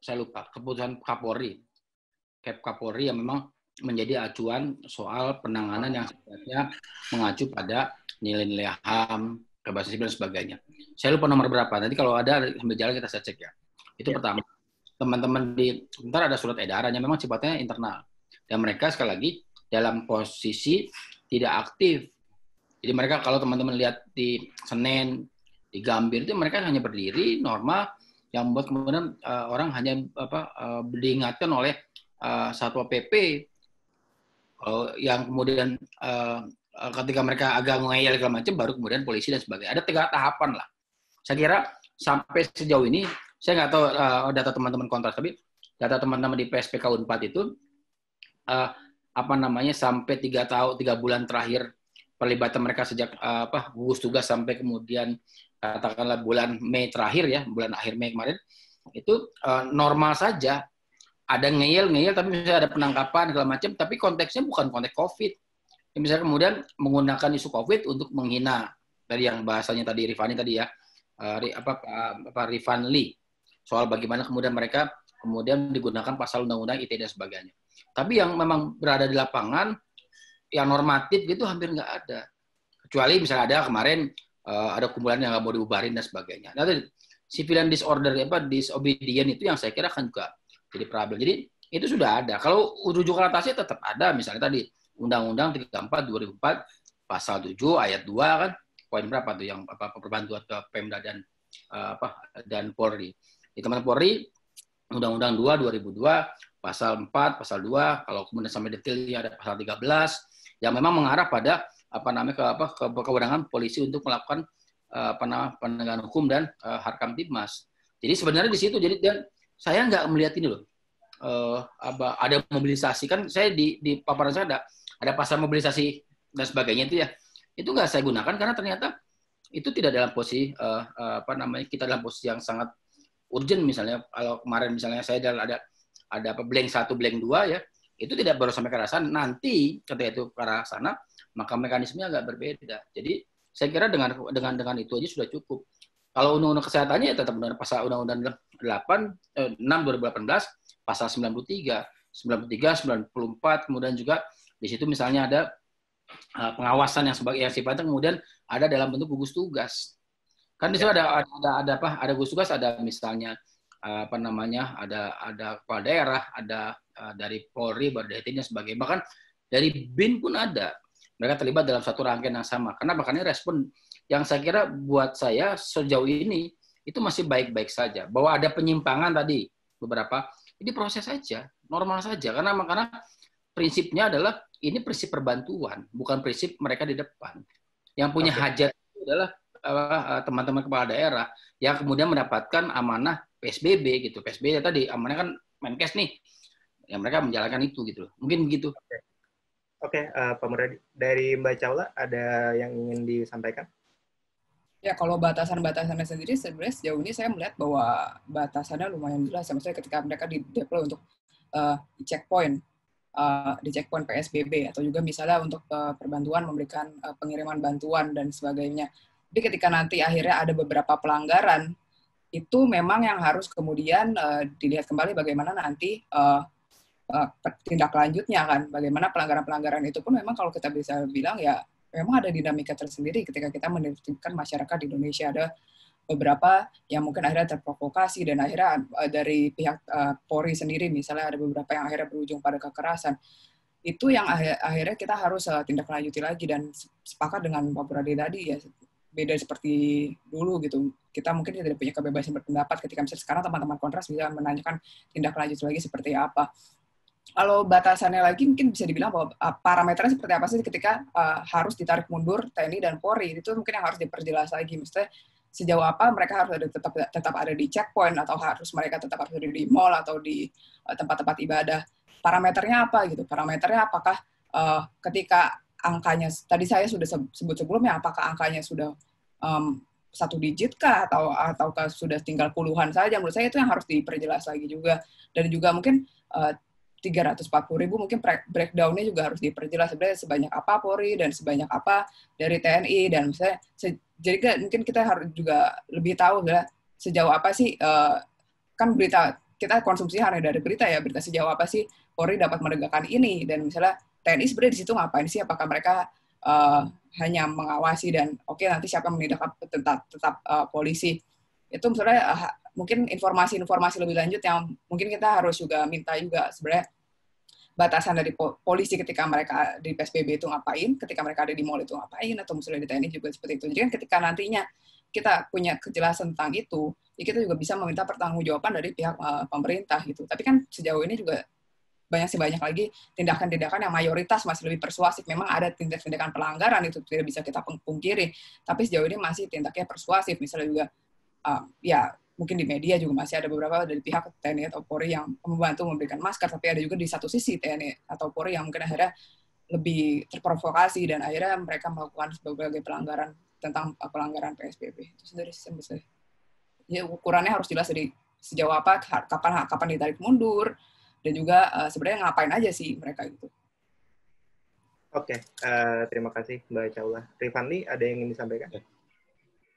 saya lupa, keputusan Kapolri, Kapolri yang memang menjadi acuan soal penanganan yang sebenarnya mengacu pada nilai-nilai HAM, kebebasan sipil dan sebagainya. Saya lupa nomor berapa. Nanti kalau ada sambil jalan kita cek ya. Itu pertama. Teman-teman sebentar ada surat edaran yang memang sifatnya internal. Dan mereka sekali lagi dalam posisi tidak aktif. Jadi mereka kalau teman-teman lihat di Senen, di Gambir itu mereka hanya berdiri normal, yang membuat kemudian orang hanya diingatkan oleh Satpol PP yang kemudian ketika mereka agak ngeyel segala macam baru kemudian polisi dan sebagainya. Ada 3 tahapan lah. Saya kira sampai sejauh ini saya nggak tahu data teman-teman kontras, tapi data teman-teman di PSPK Unpad itu sampai 3 bulan terakhir perlibatan mereka sejak gugus tugas sampai kemudian katakanlah bulan Mei terakhir ya, bulan akhir Mei kemarin itu normal saja. Ada ngeyel tapi misalnya ada penangkapan segala macam, tapi konteksnya bukan konteks COVID. Misalnya kemudian menggunakan isu COVID untuk menghina dari yang bahasanya tadi Rifani tadi ya, Rifan Lee soal bagaimana kemudian mereka kemudian digunakan pasal undang-undang ITE dan sebagainya. Tapi yang memang berada di lapangan yang normatif gitu hampir nggak ada. Kecuali misalnya ada kemarin ada kumpulan yang nggak mau dibubarin dan sebagainya. Nah, civilian disorder disobedient itu yang saya kira kan juga jadi problem. Jadi itu sudah ada. Kalau rujukan atasnya tetap ada. Misalnya tadi Undang-Undang 34 2004 pasal 7 ayat 2 kan poin berapa tuh yang perbantuan ke Pemda dan Polri. Di teman Polri Undang-Undang 2 2002 pasal 4 pasal 2 kalau kemudian sampai detailnya ada pasal 13 yang memang mengarah pada kewenangan polisi untuk melakukan penegakan hukum dan Harkamtibmas. Jadi sebenarnya di situ dan saya nggak melihat ini loh. Ada mobilisasi kan saya di paparan saya ada pasal mobilisasi dan sebagainya itu ya. Itu nggak saya gunakan karena ternyata itu tidak dalam posisi kita dalam posisi yang sangat urgent. Misalnya kalau kemarin misalnya saya ada blank 1 blank 2 ya, itu tidak baru sampai ke arah sana. Nanti ketika itu ke arah sana maka mekanismenya agak berbeda. Jadi saya kira dengan itu aja sudah cukup. Kalau undang-undang kesehatannya ya tetap pasal undang-undang 6 2018 pasal 93, 94 kemudian juga di situ misalnya ada pengawasan yang sifatnya kemudian ada dalam bentuk gugus tugas. Kan di situ ada gugus tugas, ada misalnya ada kepala daerah, ada dari Polri, dari TNI dan sebagainya. Bahkan dari BIN pun ada. Mereka terlibat dalam satu rangkaian yang sama. Karena makanya respon yang saya kira buat saya sejauh ini itu masih baik-baik saja. Bahwa ada penyimpangan tadi beberapa, ini proses saja, normal saja. Karena prinsipnya adalah ini prinsip perbantuan, bukan prinsip mereka di depan. Yang punya hajat itu adalah teman-teman kepala daerah yang kemudian mendapatkan amanah PSBB gitu. PSBB tadi amanah kan Menkes nih, yang mereka menjalankan itu gitu. Mungkin begitu. Oke, Pak Muradi, dari Mbak Caula ada yang ingin disampaikan? Ya, kalau batasan-batasannya sendiri sebenarnya sejauh ini saya melihat bahwa batasannya lumayan jelas. Maksudnya ketika mereka di-deploy untuk di checkpoint PSBB atau juga misalnya untuk perbantuan memberikan pengiriman bantuan dan sebagainya. Jadi ketika nanti akhirnya ada beberapa pelanggaran, itu memang yang harus kemudian dilihat kembali bagaimana nanti tindak lanjutnya kan. Bagaimana pelanggaran-pelanggaran itu pun memang kalau kita bisa bilang ya memang ada dinamika tersendiri ketika kita menertibkan masyarakat di Indonesia. Ada beberapa yang mungkin akhirnya terprovokasi dan akhirnya dari pihak Polri sendiri misalnya ada beberapa yang akhirnya berujung pada kekerasan. Itu yang akhirnya kita harus tindak lanjuti lagi dan sepakat dengan Pak Muradi tadi ya beda seperti dulu gitu. Kita mungkin tidak punya kebebasan berpendapat ketika misalnya sekarang teman-teman kontras bisa menanyakan tindak lanjut lagi seperti apa. Kalau batasannya lagi mungkin bisa dibilang bahwa parameternya seperti apa sih ketika harus ditarik mundur TNI dan Polri, itu mungkin yang harus diperjelas lagi. Maksudnya sejauh apa mereka harus ada tetap ada di checkpoint, atau harus mereka tetap harus ada di mall atau di tempat-tempat ibadah. Parameternya apa gitu? Parameternya apakah ketika angkanya, tadi saya sudah sebut sebelumnya, apakah angkanya sudah 1 digit kah, ataukah sudah tinggal puluhan saja? Menurut saya itu yang harus diperjelas lagi juga. Dan juga mungkin 340.000 mungkin breakdown-nya juga harus diperjelas sebenarnya sebanyak apa Polri dan sebanyak apa dari TNI, dan misalnya jadi mungkin kita harus juga lebih tahu ya sejauh apa sih kan berita kita konsumsi hanya dari berita sejauh apa sih Polri dapat menegakkan ini, dan misalnya TNI sebenarnya di situ ngapain sih, apakah mereka hanya mengawasi dan oke, nanti siapa yang menindak tetap polisi. Itu misalnya mungkin informasi-informasi lebih lanjut yang mungkin kita harus juga minta juga sebenarnya batasan dari polisi ketika mereka di PSBB itu ngapain, ketika mereka ada di mall itu ngapain, atau misalnya di TNI juga seperti itu. Jadi kan ketika nantinya kita punya kejelasan tentang itu, ya kita juga bisa meminta pertanggungjawaban dari pihak pemerintah gitu. Tapi kan sejauh ini juga banyak lagi tindakan-tindakan yang mayoritas masih lebih persuasif. Memang ada tindakan pelanggaran, itu tidak bisa kita pungkiri, tapi sejauh ini masih tindaknya persuasif. Misalnya juga ya mungkin di media juga masih ada beberapa dari pihak TNI atau Polri yang membantu memberikan masker, tapi ada juga di satu sisi TNI atau Polri yang mungkin akhirnya lebih terprovokasi dan akhirnya mereka melakukan berbagai pelanggaran tentang pelanggaran PSBB. Itu sendiri sebesar. Ya ukurannya harus jelas dari sejauh apa, kapan ditarik mundur, dan juga sebenarnya ngapain aja sih mereka gitu. Oke, terima kasih Mbak Chaula. Rifanli, ada yang ingin disampaikan?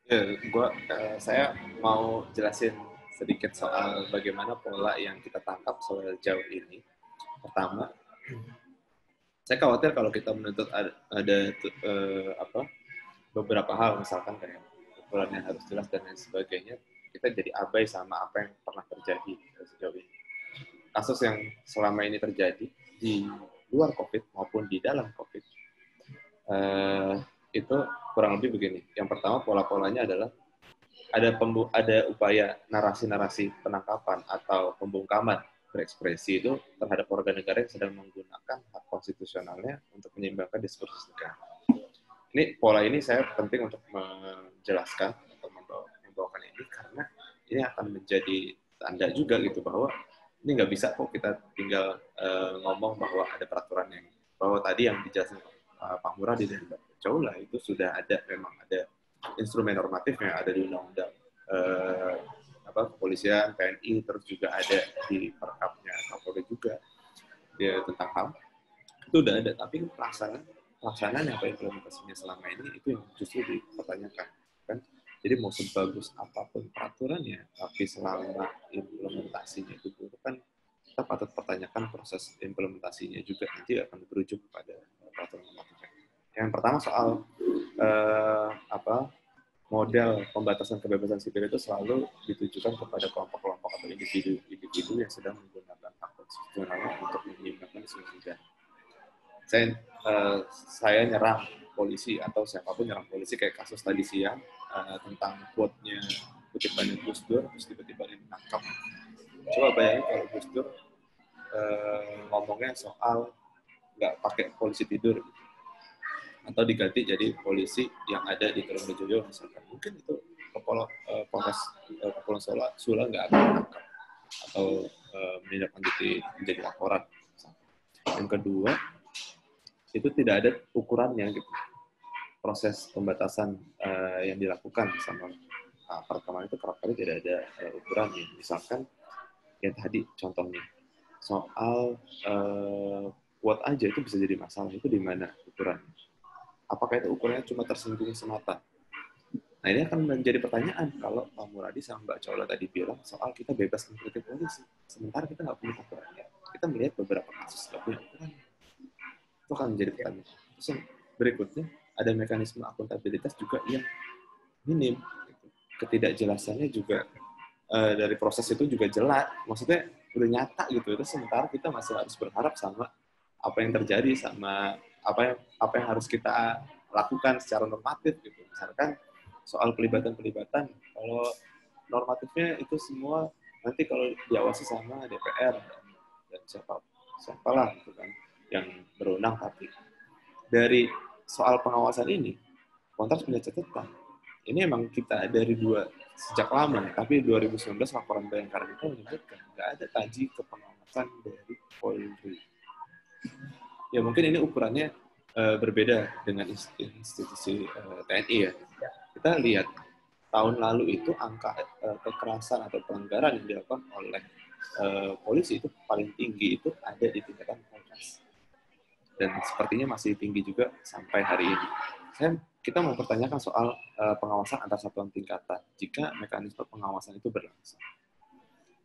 Ya, saya mau jelasin sedikit soal bagaimana pola yang kita tangkap soal jauh ini. Pertama, saya khawatir kalau kita menuntut ada beberapa hal, misalkan kayak ukurannya harus jelas dan lain sebagainya, kita jadi abai sama apa yang pernah terjadi sejauh ini. Kasus yang selama ini terjadi di luar COVID maupun di dalam COVID, itu kurang lebih begini. Yang pertama, pola-polanya adalah ada upaya narasi-narasi penangkapan atau pembungkaman berekspresi itu terhadap warga negara yang sedang menggunakan hak konstitusionalnya untuk menyeimbangkan diskursus negara. Ini pola ini saya penting untuk menjelaskan atau membawakan ini karena ini akan menjadi tanda juga gitu bahwa ini nggak bisa kok kita tinggal ngomong bahwa ada peraturan yang bahwa tadi yang dijelaskan Pak Muradi dan Mbak Chaula itu sudah ada, memang ada instrumen normatifnya, ada di undang-undang kepolisian, TNI, terus juga ada di perkapnya Kapolri juga ya, tentang HAM itu udah ada, tapi pelaksanaan apa implementasinya selama ini itu yang justru dipertanyakan kan. Jadi mau sebagus apapun peraturannya, tapi selama implementasinya itu buruk kan, kita patut pertanyakan proses implementasinya juga, nanti akan berujung kepada peraturan normatifnya. Yang pertama soal model pembatasan kebebasan sipil itu selalu ditujukan kepada kelompok-kelompok atau individu yang sedang menggunakan hak konstitusionalnya untuk menyeimbangkan diskusi negara. Saya nyerang polisi atau siapapun nyerang polisi kayak kasus tadi siang tentang quote-nya kutipan Gus Dur, terus tiba-tiba ditangkap. Coba bayangin kalau Gus Dur ngomongnya soal nggak pakai polisi tidur gitu, atau diganti jadi polisi yang ada di Trunojoyo misalkan, mungkin itu Polres Kepulauan Sula nggak akan menangkap atau menindaklanjuti menjadi laporan. Yang kedua, itu tidak ada ukurannya gitu, proses pembatasan yang dilakukan sama aparat keamanan itu kerap kali tidak ada ukurannya. Misalkan yang tadi contohnya soal quote aja itu bisa jadi masalah, itu di mana ukurannya? Apakah itu ukurannya cuma tersinggung semata? Nah, ini akan menjadi pertanyaan kalau Pak Muradi sama Mbak Chaula tadi bilang soal kita bebas mengkritik polisi. Sementara kita nggak punya ukurannya. Kita melihat beberapa kasus nggak punya ukurannya. Itu akan menjadi pertanyaan. Terus yang berikutnya, ada mekanisme akuntabilitas juga yang minim. Ketidakjelasannya juga dari proses itu juga jelas. Maksudnya udah nyata gitu. Itu sementara kita masih harus berharap sama apa yang terjadi, sama apa yang harus kita lakukan secara normatif gitu. Misalkan soal pelibatan, kalau normatifnya itu semua nanti kalau diawasi sama DPR dan siapalah gitu kan yang berwenang, tapi dari soal pengawasan ini Kontras punya catatan. Ini emang kita dari sejak lama, tapi 2019 laporan Bayangkara kita menyebutkan nggak ada taji kepengawasan dari Polri. Ya mungkin ini ukurannya berbeda dengan institusi TNI ya. Kita lihat tahun lalu itu angka kekerasan atau pelanggaran yang dilakukan oleh polisi itu paling tinggi itu ada di tingkatan Polres. Dan sepertinya masih tinggi juga sampai hari ini. Kita mau pertanyakan soal pengawasan antar satuan tingkatan jika mekanisme pengawasan itu berlangsung.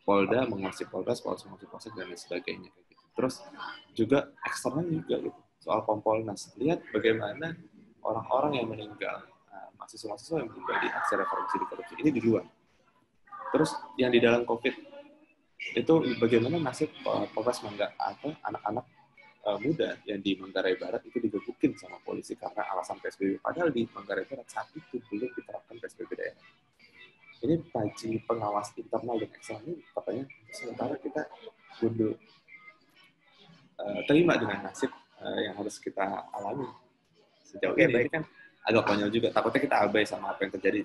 Polda mengawasi Polres, Polres mengawasi Polsek, dan lain sebagainya. Terus juga eksternal juga gitu. Soal Kompolnas, lihat bagaimana orang-orang yang meninggal, mahasiswa-mahasiswa yang meninggal di aksi reformasi di korupsi ini di luar. Terus yang di dalam COVID itu bagaimana nasib Polres Manggarai atau anak-anak muda yang di Manggarai Barat itu digebukin sama polisi karena alasan PSBB. Padahal di Manggarai Barat saat itu belum diterapkan PSBB daerah. Ini taji pengawas internal dan eksternal ini katanya sementara kita belum terima dengan nasib yang harus kita alami sejauh ini. Ini kan agak konyol juga. Takutnya kita abai sama apa yang terjadi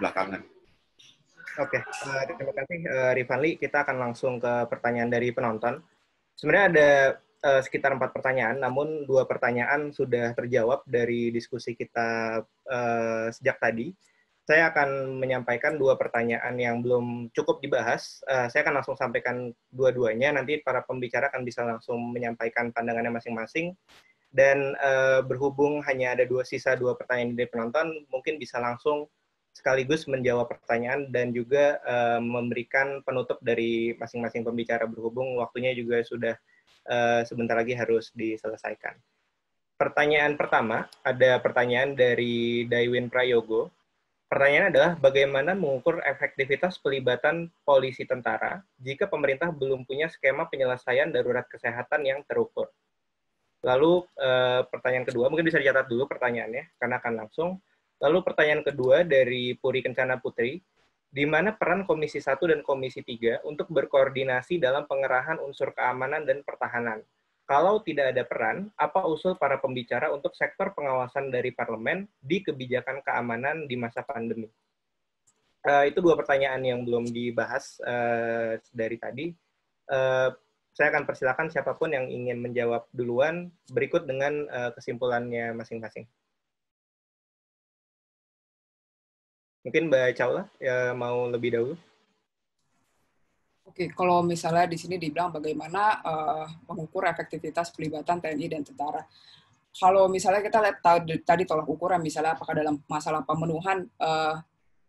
belakangan. Oke, terima kasih Rifanli. Kita akan langsung ke pertanyaan dari penonton. Sebenarnya ada sekitar 4 pertanyaan, namun 2 pertanyaan sudah terjawab dari diskusi kita sejak tadi. Saya akan menyampaikan 2 pertanyaan yang belum cukup dibahas. Saya akan langsung sampaikan dua-duanya. Nanti para pembicara akan bisa langsung menyampaikan pandangannya masing-masing. Dan berhubung hanya ada sisa 2 pertanyaan dari penonton, mungkin bisa langsung sekaligus menjawab pertanyaan dan juga memberikan penutup dari masing-masing pembicara, berhubung waktunya juga sudah sebentar lagi harus diselesaikan. Pertanyaan pertama, ada pertanyaan dari Daiwin Prayogo. Pertanyaannya adalah bagaimana mengukur efektivitas pelibatan polisi tentara jika pemerintah belum punya skema penyelesaian darurat kesehatan yang terukur. Lalu pertanyaan kedua, mungkin bisa dicatat dulu pertanyaannya karena akan langsung. Lalu pertanyaan kedua dari Puri Kencana Putri, di mana peran Komisi 1 dan Komisi 3 untuk berkoordinasi dalam pengerahan unsur keamanan dan pertahanan? Kalau tidak ada peran, apa usul para pembicara untuk sektor pengawasan dari parlemen di kebijakan keamanan di masa pandemi? Itu 2 pertanyaan yang belum dibahas dari tadi. Saya akan persilakan siapapun yang ingin menjawab duluan, berikut dengan kesimpulannya masing-masing. Mungkin Mbak Chaula mau lebih dahulu. Oke, kalau misalnya di sini dibilang bagaimana mengukur efektivitas pelibatan TNI dan tentara. Kalau misalnya kita lihat tadi tolak ukuran, misalnya apakah dalam masalah pemenuhan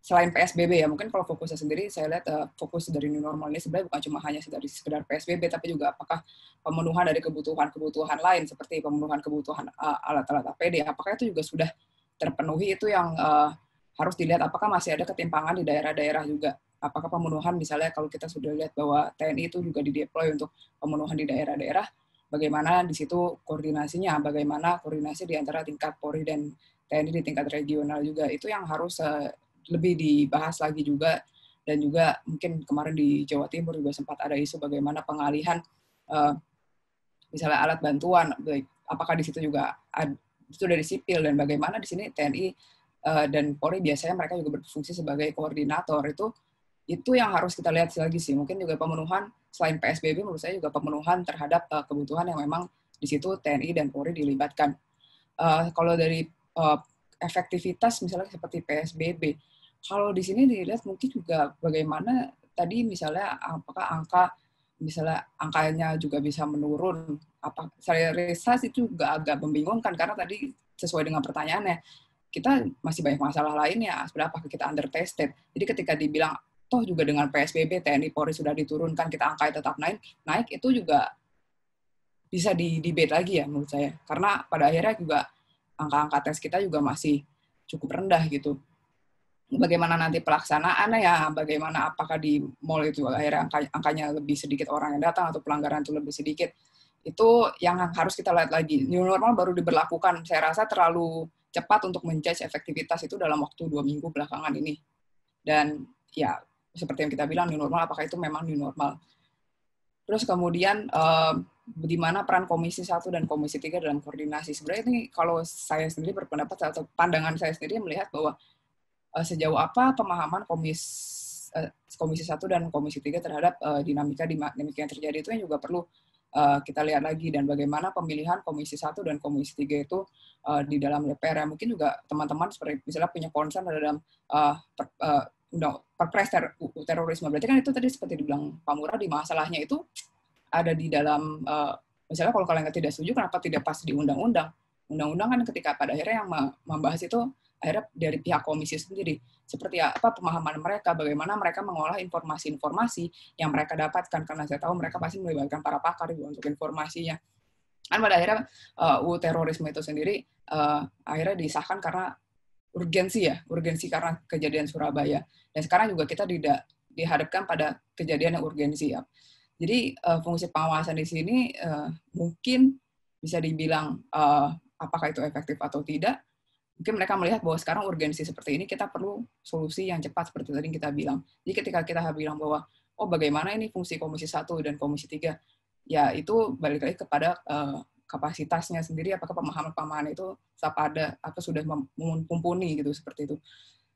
selain PSBB ya, mungkin kalau fokusnya sendiri saya lihat fokus dari new normal ini sebenarnya bukan cuma hanya dari sekedar PSBB, tapi juga apakah pemenuhan dari kebutuhan-kebutuhan lain seperti pemenuhan kebutuhan alat-alat APD, apakah itu juga sudah terpenuhi, itu yang harus dilihat. Apakah masih ada ketimpangan di daerah-daerah juga. Apakah pemenuhan, misalnya kalau kita sudah lihat bahwa TNI itu juga dideploy untuk pemenuhan di daerah-daerah, bagaimana di situ koordinasinya, bagaimana koordinasi di antara tingkat Polri dan TNI di tingkat regional juga, itu yang harus lebih dibahas lagi juga. Dan juga mungkin kemarin di Jawa Timur juga sempat ada isu bagaimana pengalihan misalnya alat bantuan, apakah di situ juga itu dari sipil, dan bagaimana di sini TNI dan Polri biasanya mereka juga berfungsi sebagai koordinator. Itu yang harus kita lihat lagi sih. Mungkin juga pemenuhan selain PSBB, menurut saya juga pemenuhan terhadap kebutuhan yang memang di situ TNI dan Polri dilibatkan. Kalau dari efektivitas misalnya seperti PSBB, kalau di sini dilihat mungkin juga bagaimana tadi misalnya apakah angkanya juga bisa menurun. Saya rasa itu juga agak membingungkan karena tadi sesuai dengan pertanyaannya, kita masih banyak masalah lainnya, seberapa kita under-tested. Jadi ketika dibilang, toh juga dengan PSBB, TNI Polri sudah diturunkan, kita angkanya tetap naik, itu juga bisa di-debate lagi ya menurut saya. Karena pada akhirnya juga angka-angka tes kita juga masih cukup rendah gitu. Bagaimana nanti pelaksanaannya ya, bagaimana apakah di mall itu akhirnya angkanya lebih sedikit orang yang datang atau pelanggaran itu lebih sedikit. Itu yang harus kita lihat lagi. New normal baru diberlakukan, saya rasa terlalu cepat untuk menjudge efektivitas itu dalam waktu 2 minggu belakangan ini. Dan ya, seperti yang kita bilang, new normal, apakah itu memang new normal? Terus kemudian, di mana peran Komisi 1 dan Komisi 3 dalam koordinasi? Sebenarnya ini kalau saya sendiri berpendapat, atau pandangan saya sendiri melihat bahwa sejauh apa pemahaman Komisi 1 dan Komisi 3 terhadap dinamika yang terjadi itu yang juga perlu kita lihat lagi, dan bagaimana pemilihan Komisi 1 dan Komisi 3 itu di dalam DPR. Mungkin juga teman-teman seperti misalnya punya concern dalam perpres terorisme. Berarti kan itu tadi seperti dibilang Pak Muradi, masalahnya itu ada di dalam, misalnya kalau kalian tidak setuju, kenapa tidak pas di undang-undang? Undang-undang kan ketika pada akhirnya yang membahas itu akhirnya dari pihak komisi sendiri. Seperti apa pemahaman mereka, bagaimana mereka mengolah informasi-informasi yang mereka dapatkan, karena saya tahu mereka pasti melibatkan para pakar untuk informasinya. Kan pada akhirnya UU terorisme itu sendiri akhirnya disahkan karena urgensi karena kejadian Surabaya. Dan sekarang juga kita tidak dihadapkan pada kejadian yang urgensi ya. Jadi fungsi pengawasan di sini mungkin bisa dibilang apakah itu efektif atau tidak. Mungkin mereka melihat bahwa sekarang urgensi seperti ini kita perlu solusi yang cepat seperti tadi kita bilang. Jadi ketika kita bilang bahwa bagaimana ini fungsi Komisi 1 dan Komisi 3, ya itu balik lagi kepada kapasitasnya sendiri, apakah pemahaman itu apa sudah mumpuni gitu, seperti itu.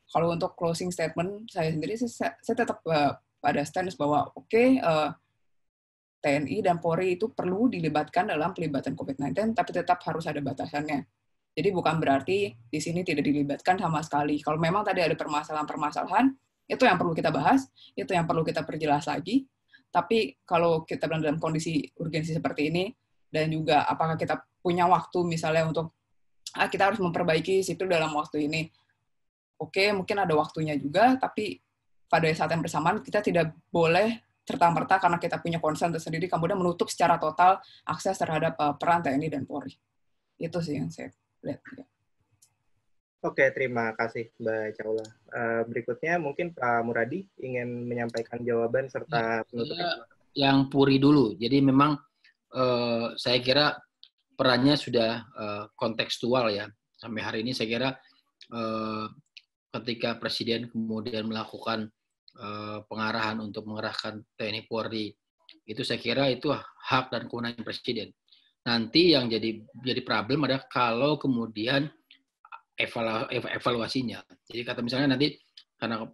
Kalau untuk closing statement saya sendiri, saya tetap pada stance bahwa TNI dan Polri itu perlu dilibatkan dalam pelibatan COVID-19, tapi tetap harus ada batasannya. Jadi bukan berarti di sini tidak dilibatkan sama sekali. Kalau memang tadi ada permasalahan-permasalahan, itu yang perlu kita bahas, itu yang perlu kita perjelas lagi. Tapi kalau kita dalam kondisi urgensi seperti ini, dan juga apakah kita punya waktu misalnya untuk kita harus memperbaiki sipil dalam waktu ini. Oke, mungkin ada waktunya juga, tapi pada saat yang bersamaan kita tidak boleh serta-merta karena kita punya concern tersendiri, kemudian menutup secara total akses terhadap peran TNI dan Polri. Itu sih yang saya lihat. Oke, terima kasih Mbak Caula. Berikutnya mungkin Pak Muradi ingin menyampaikan jawaban serta penutupan. Yang Puri dulu. Jadi memang saya kira perannya sudah kontekstual ya. Sampai hari ini saya kira ketika Presiden kemudian melakukan pengarahan untuk mengerahkan TNI Polri, itu saya kira itu hak dan kewenangan Presiden. Nanti yang jadi problem adalah kalau kemudian evaluasinya. Jadi kata misalnya nanti karena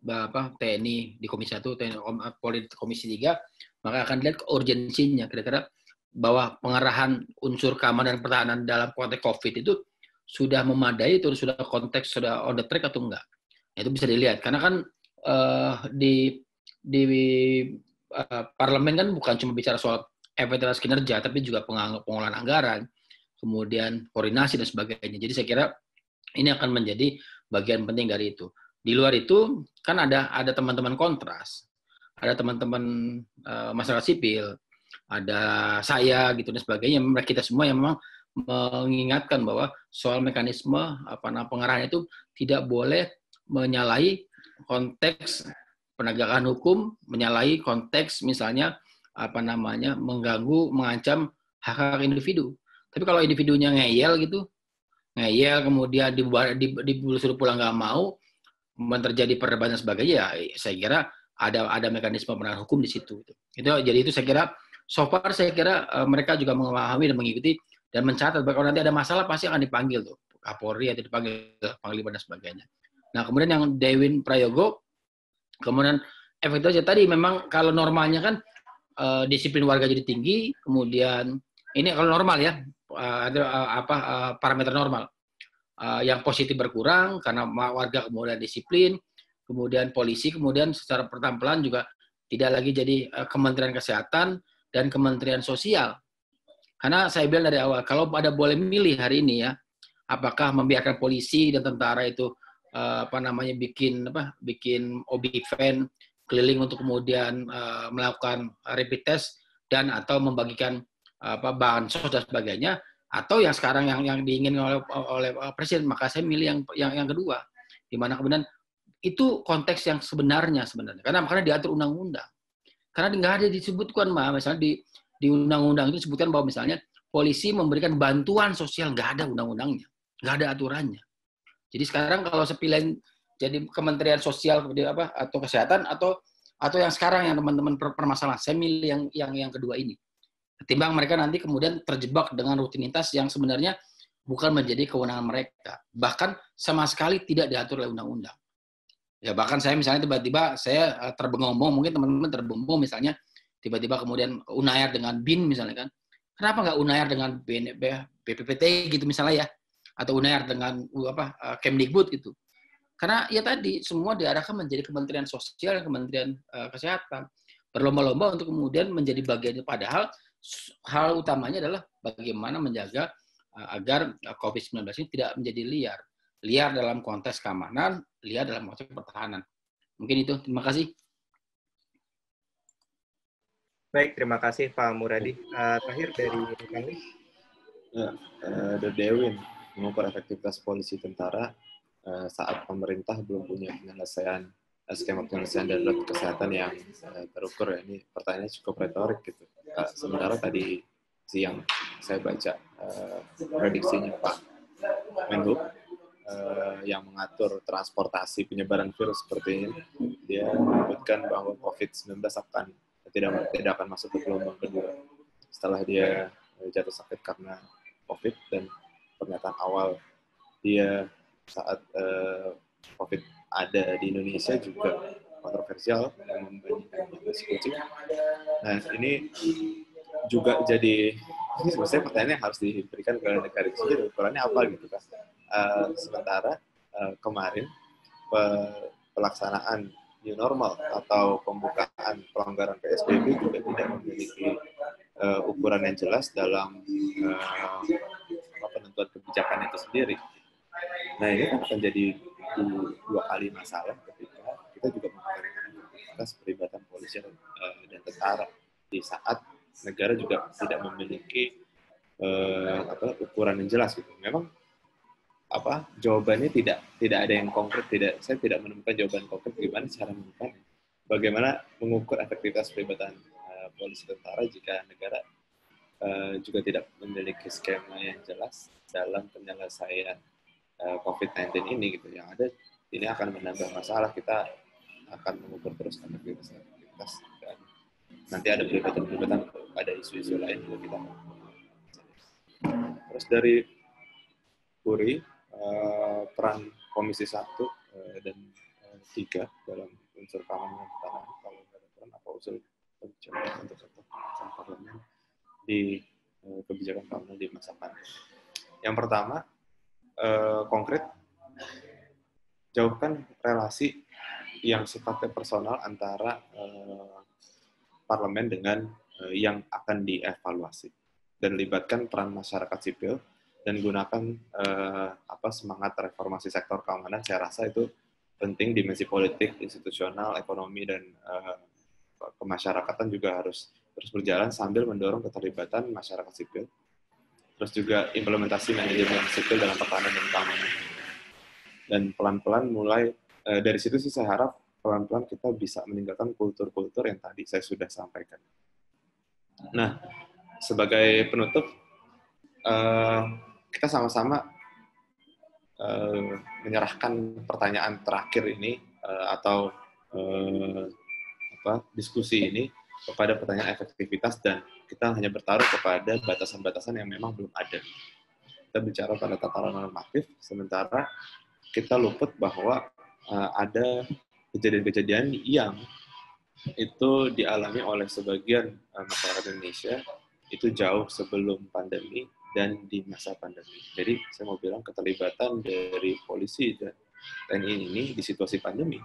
TNI di Komisi 1, TNI Polri di Komisi 3, maka akan dilihat urgensinya kira-kira bahwa pengarahan unsur keamanan dan pertahanan dalam konteks COVID itu sudah memadai atau sudah konteks sudah on the track atau enggak. Itu bisa dilihat karena kan di parlemen kan bukan cuma bicara soal efektivitas kinerja, tapi juga pengolahan anggaran, kemudian koordinasi dan sebagainya. Jadi saya kira ini akan menjadi bagian penting dari itu. Di luar itu kan ada teman-teman kontras, ada teman-teman masyarakat sipil, ada saya gitu dan sebagainya. Kita semua yang memang mengingatkan bahwa soal mekanisme pengarahan itu tidak boleh menyalahi konteks penegakan hukum, menyalahi konteks misalnya mengganggu, mengancam hak-hak individu. Tapi kalau individunya ngeyel kemudian disuruh pulang nggak mau, terjadi perdebatan sebagainya, ya saya kira ada mekanisme penegakan hukum di situ. Jadi itu saya kira so far saya kira mereka juga memahami dan mengikuti dan mencatat bahwa kalau nanti ada masalah pasti akan dipanggil tuh Kapolri atau dipanggil Panglima dan sebagainya. Nah kemudian yang Dewin Prayogo, kemudian efektivitas tadi memang kalau normalnya kan disiplin warga jadi tinggi, kemudian ini kalau normal ya ada parameter normal. Yang positif berkurang karena warga kemudian disiplin, kemudian polisi kemudian secara pelan-pelan juga tidak lagi jadi Kementerian Kesehatan dan Kementerian Sosial. Karena saya bilang dari awal, kalau ada boleh milih hari ini ya, apakah membiarkan polisi dan tentara itu bikin OB-van keliling untuk kemudian melakukan rapid test dan atau membagikan bansos dan sebagainya, atau yang sekarang yang diinginkan oleh Presiden, maka saya milih yang kedua, di mana kemudian itu konteks yang sebenarnya karena diatur undang-undang, karena nggak ada disebutkan misalnya di undang-undang itu disebutkan bahwa misalnya polisi memberikan bantuan sosial, nggak ada undang-undangnya, nggak ada aturannya. Jadi sekarang kalau sepilihan jadi Kementerian Sosial atau Kesehatan atau yang sekarang yang teman-teman permasalahan, saya milih yang kedua ini. Ketimbang mereka nanti kemudian terjebak dengan rutinitas yang sebenarnya bukan menjadi kewenangan mereka. Bahkan sama sekali tidak diatur oleh undang-undang. Ya bahkan saya misalnya tiba-tiba saya terbengong-bengong, mungkin teman-teman terbengong misalnya tiba-tiba kemudian Unair dengan BIN misalnya kan. Kenapa nggak Unair dengan BPPT gitu misalnya ya, atau Unair dengan Kemdikbud gitu. Karena ya tadi semua diarahkan menjadi Kementerian Sosial dan Kementerian Kesehatan. Berlomba-lomba untuk kemudian menjadi bagian, padahal hal utamanya adalah bagaimana menjaga agar COVID-19 ini tidak menjadi liar. Liar dalam konteks keamanan, liar dalam konteks pertahanan. Mungkin itu. Terima kasih. Baik, terima kasih Pak Muradi. Terakhir dari kami. Dewin, mengukur efektivitas polisi tentara saat pemerintah belum punya skema penyelesaian darurat kesehatan yang terukur ya. Ini pertanyaannya cukup retorik gitu. Sementara tadi siang saya baca prediksinya Pak Menhub yang mengatur transportasi penyebaran virus seperti ini, dia menyebutkan bahwa COVID-19 tidak akan masuk ke gelombang kedua setelah dia jatuh sakit karena COVID, dan pernyataan awal dia saat COVID ada di Indonesia juga kontroversial yang membandingkan si kucing. Nah ini juga jadi sebenarnya pertanyaan yang harus diberikan ke negara sendiri, ukurannya apa gitu kan. Sementara kemarin pelaksanaan new normal atau pembukaan pelonggaran PSBB juga tidak memiliki ukuran yang jelas dalam penentuan kebijakan itu sendiri. Nah ini akan jadi dua kali masalah ketika kita juga mempertanyakan efektivitas pelibatan polisi dan tentara di saat negara juga tidak memiliki ukuran yang jelas gitu. Memang jawabannya tidak ada yang konkret, saya tidak menemukan jawaban konkret gimana cara menentukannya. Bagaimana mengukur efektivitas pelibatan polisi tentara jika negara juga tidak memiliki skema yang jelas dalam penyelesaian COVID-19 ini gitu. Yang ada ini akan menambah masalah, kita akan mengukur terus efektivitas dan nanti ada pelibatan pada isu-isu lain juga kita. Terus dari Puri, peran Komisi 1 dan 3 dalam unsur keamanan pertahanan, kalau ada peran apa usul kebijakan untuk sektor parlemen di kebijakan keamanan di masa pandemi. Yang pertama, konkret, jauhkan relasi yang sifatnya personal antara parlemen dengan yang akan dievaluasi, dan libatkan peran masyarakat sipil dan gunakan semangat reformasi sektor keamanan. Saya rasa itu penting, dimensi politik, institusional, ekonomi, dan kemasyarakatan juga harus terus berjalan sambil mendorong keterlibatan masyarakat sipil. Terus juga implementasi manajemen sipil dalam pertahanan dan keamanan. Dan pelan-pelan mulai dari situ sih saya harap pelan-pelan kita bisa meninggalkan kultur-kultur yang tadi saya sudah sampaikan. Nah, sebagai penutup, kita sama-sama menyerahkan pertanyaan terakhir ini atau diskusi ini kepada pertanyaan efektivitas, dan kita hanya bertaruh kepada batasan-batasan yang memang belum ada. Kita bicara pada tataran normatif, sementara kita luput bahwa ada kejadian-kejadian yang itu dialami oleh sebagian masyarakat Indonesia itu jauh sebelum pandemi dan di masa pandemi. Jadi saya mau bilang keterlibatan dari polisi dan TNI ini di situasi pandemi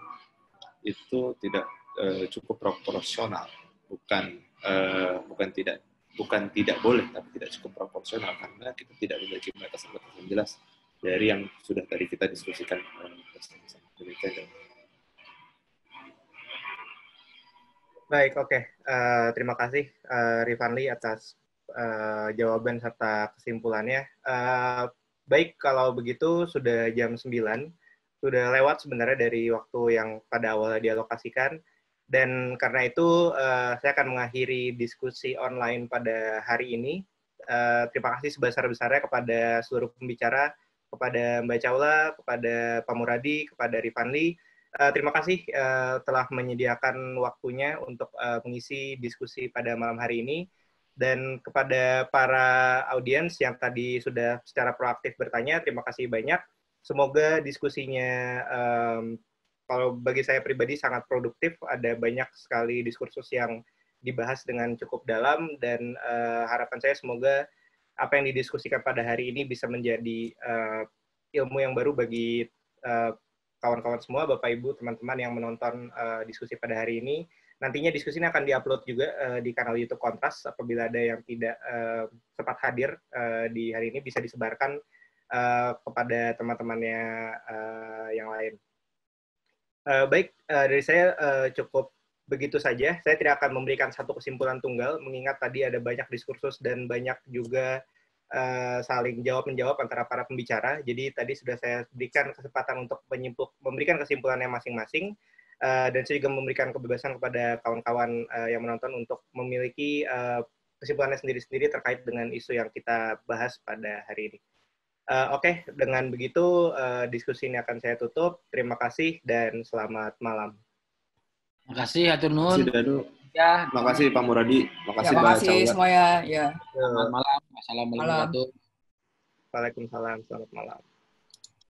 itu tidak cukup proporsional, bukan tidak boleh, tapi tidak cukup proporsional karena kita tidak memiliki batasan-batasan yang jelas dari yang sudah tadi kita diskusikan bersama. Baik, oke. Terima kasih Rifanli atas jawaban serta kesimpulannya. Baik, kalau begitu sudah jam 9, sudah lewat sebenarnya dari waktu yang pada awalnya dialokasikan, dan karena itu saya akan mengakhiri diskusi online pada hari ini. Terima kasih sebesar-besarnya kepada seluruh pembicara kepada Mbak Caula, kepada Pak Muradi, kepada Rifanli. Terima kasih telah menyediakan waktunya untuk mengisi diskusi pada malam hari ini. Dan kepada para audiens yang tadi sudah secara proaktif bertanya, terima kasih banyak. Semoga diskusinya, kalau bagi saya pribadi, sangat produktif. Ada banyak sekali diskursus yang dibahas dengan cukup dalam, dan harapan saya semoga apa yang didiskusikan pada hari ini bisa menjadi ilmu yang baru bagi kawan-kawan semua, Bapak Ibu, teman-teman yang menonton diskusi pada hari ini. Nantinya diskusi ini akan diupload juga di kanal YouTube Kontras. Apabila ada yang tidak sempat hadir di hari ini, bisa disebarkan kepada teman-temannya yang lain. Baik, dari saya cukup begitu saja. Saya tidak akan memberikan satu kesimpulan tunggal, mengingat tadi ada banyak diskursus dan banyak juga saling jawab-menjawab antara para pembicara. Jadi tadi sudah saya berikan kesempatan untuk memberikan kesimpulannya masing-masing. Dan saya juga memberikan kebebasan kepada kawan-kawan yang menonton untuk memiliki kesimpulannya sendiri-sendiri terkait dengan isu yang kita bahas pada hari ini. Oke, dengan begitu diskusi ini akan saya tutup. Terima kasih dan selamat malam. Terima kasih, hatur nuhun. Terima kasih Danu. Ya, Terima kasih Pak Muradi. Terima kasih Terima Mbak kasih Caula. semuanya. Ya. selamat malam. Wassalamualaikum warahmatullahi wabarakatuh. Waalaikumsalam, selamat malam.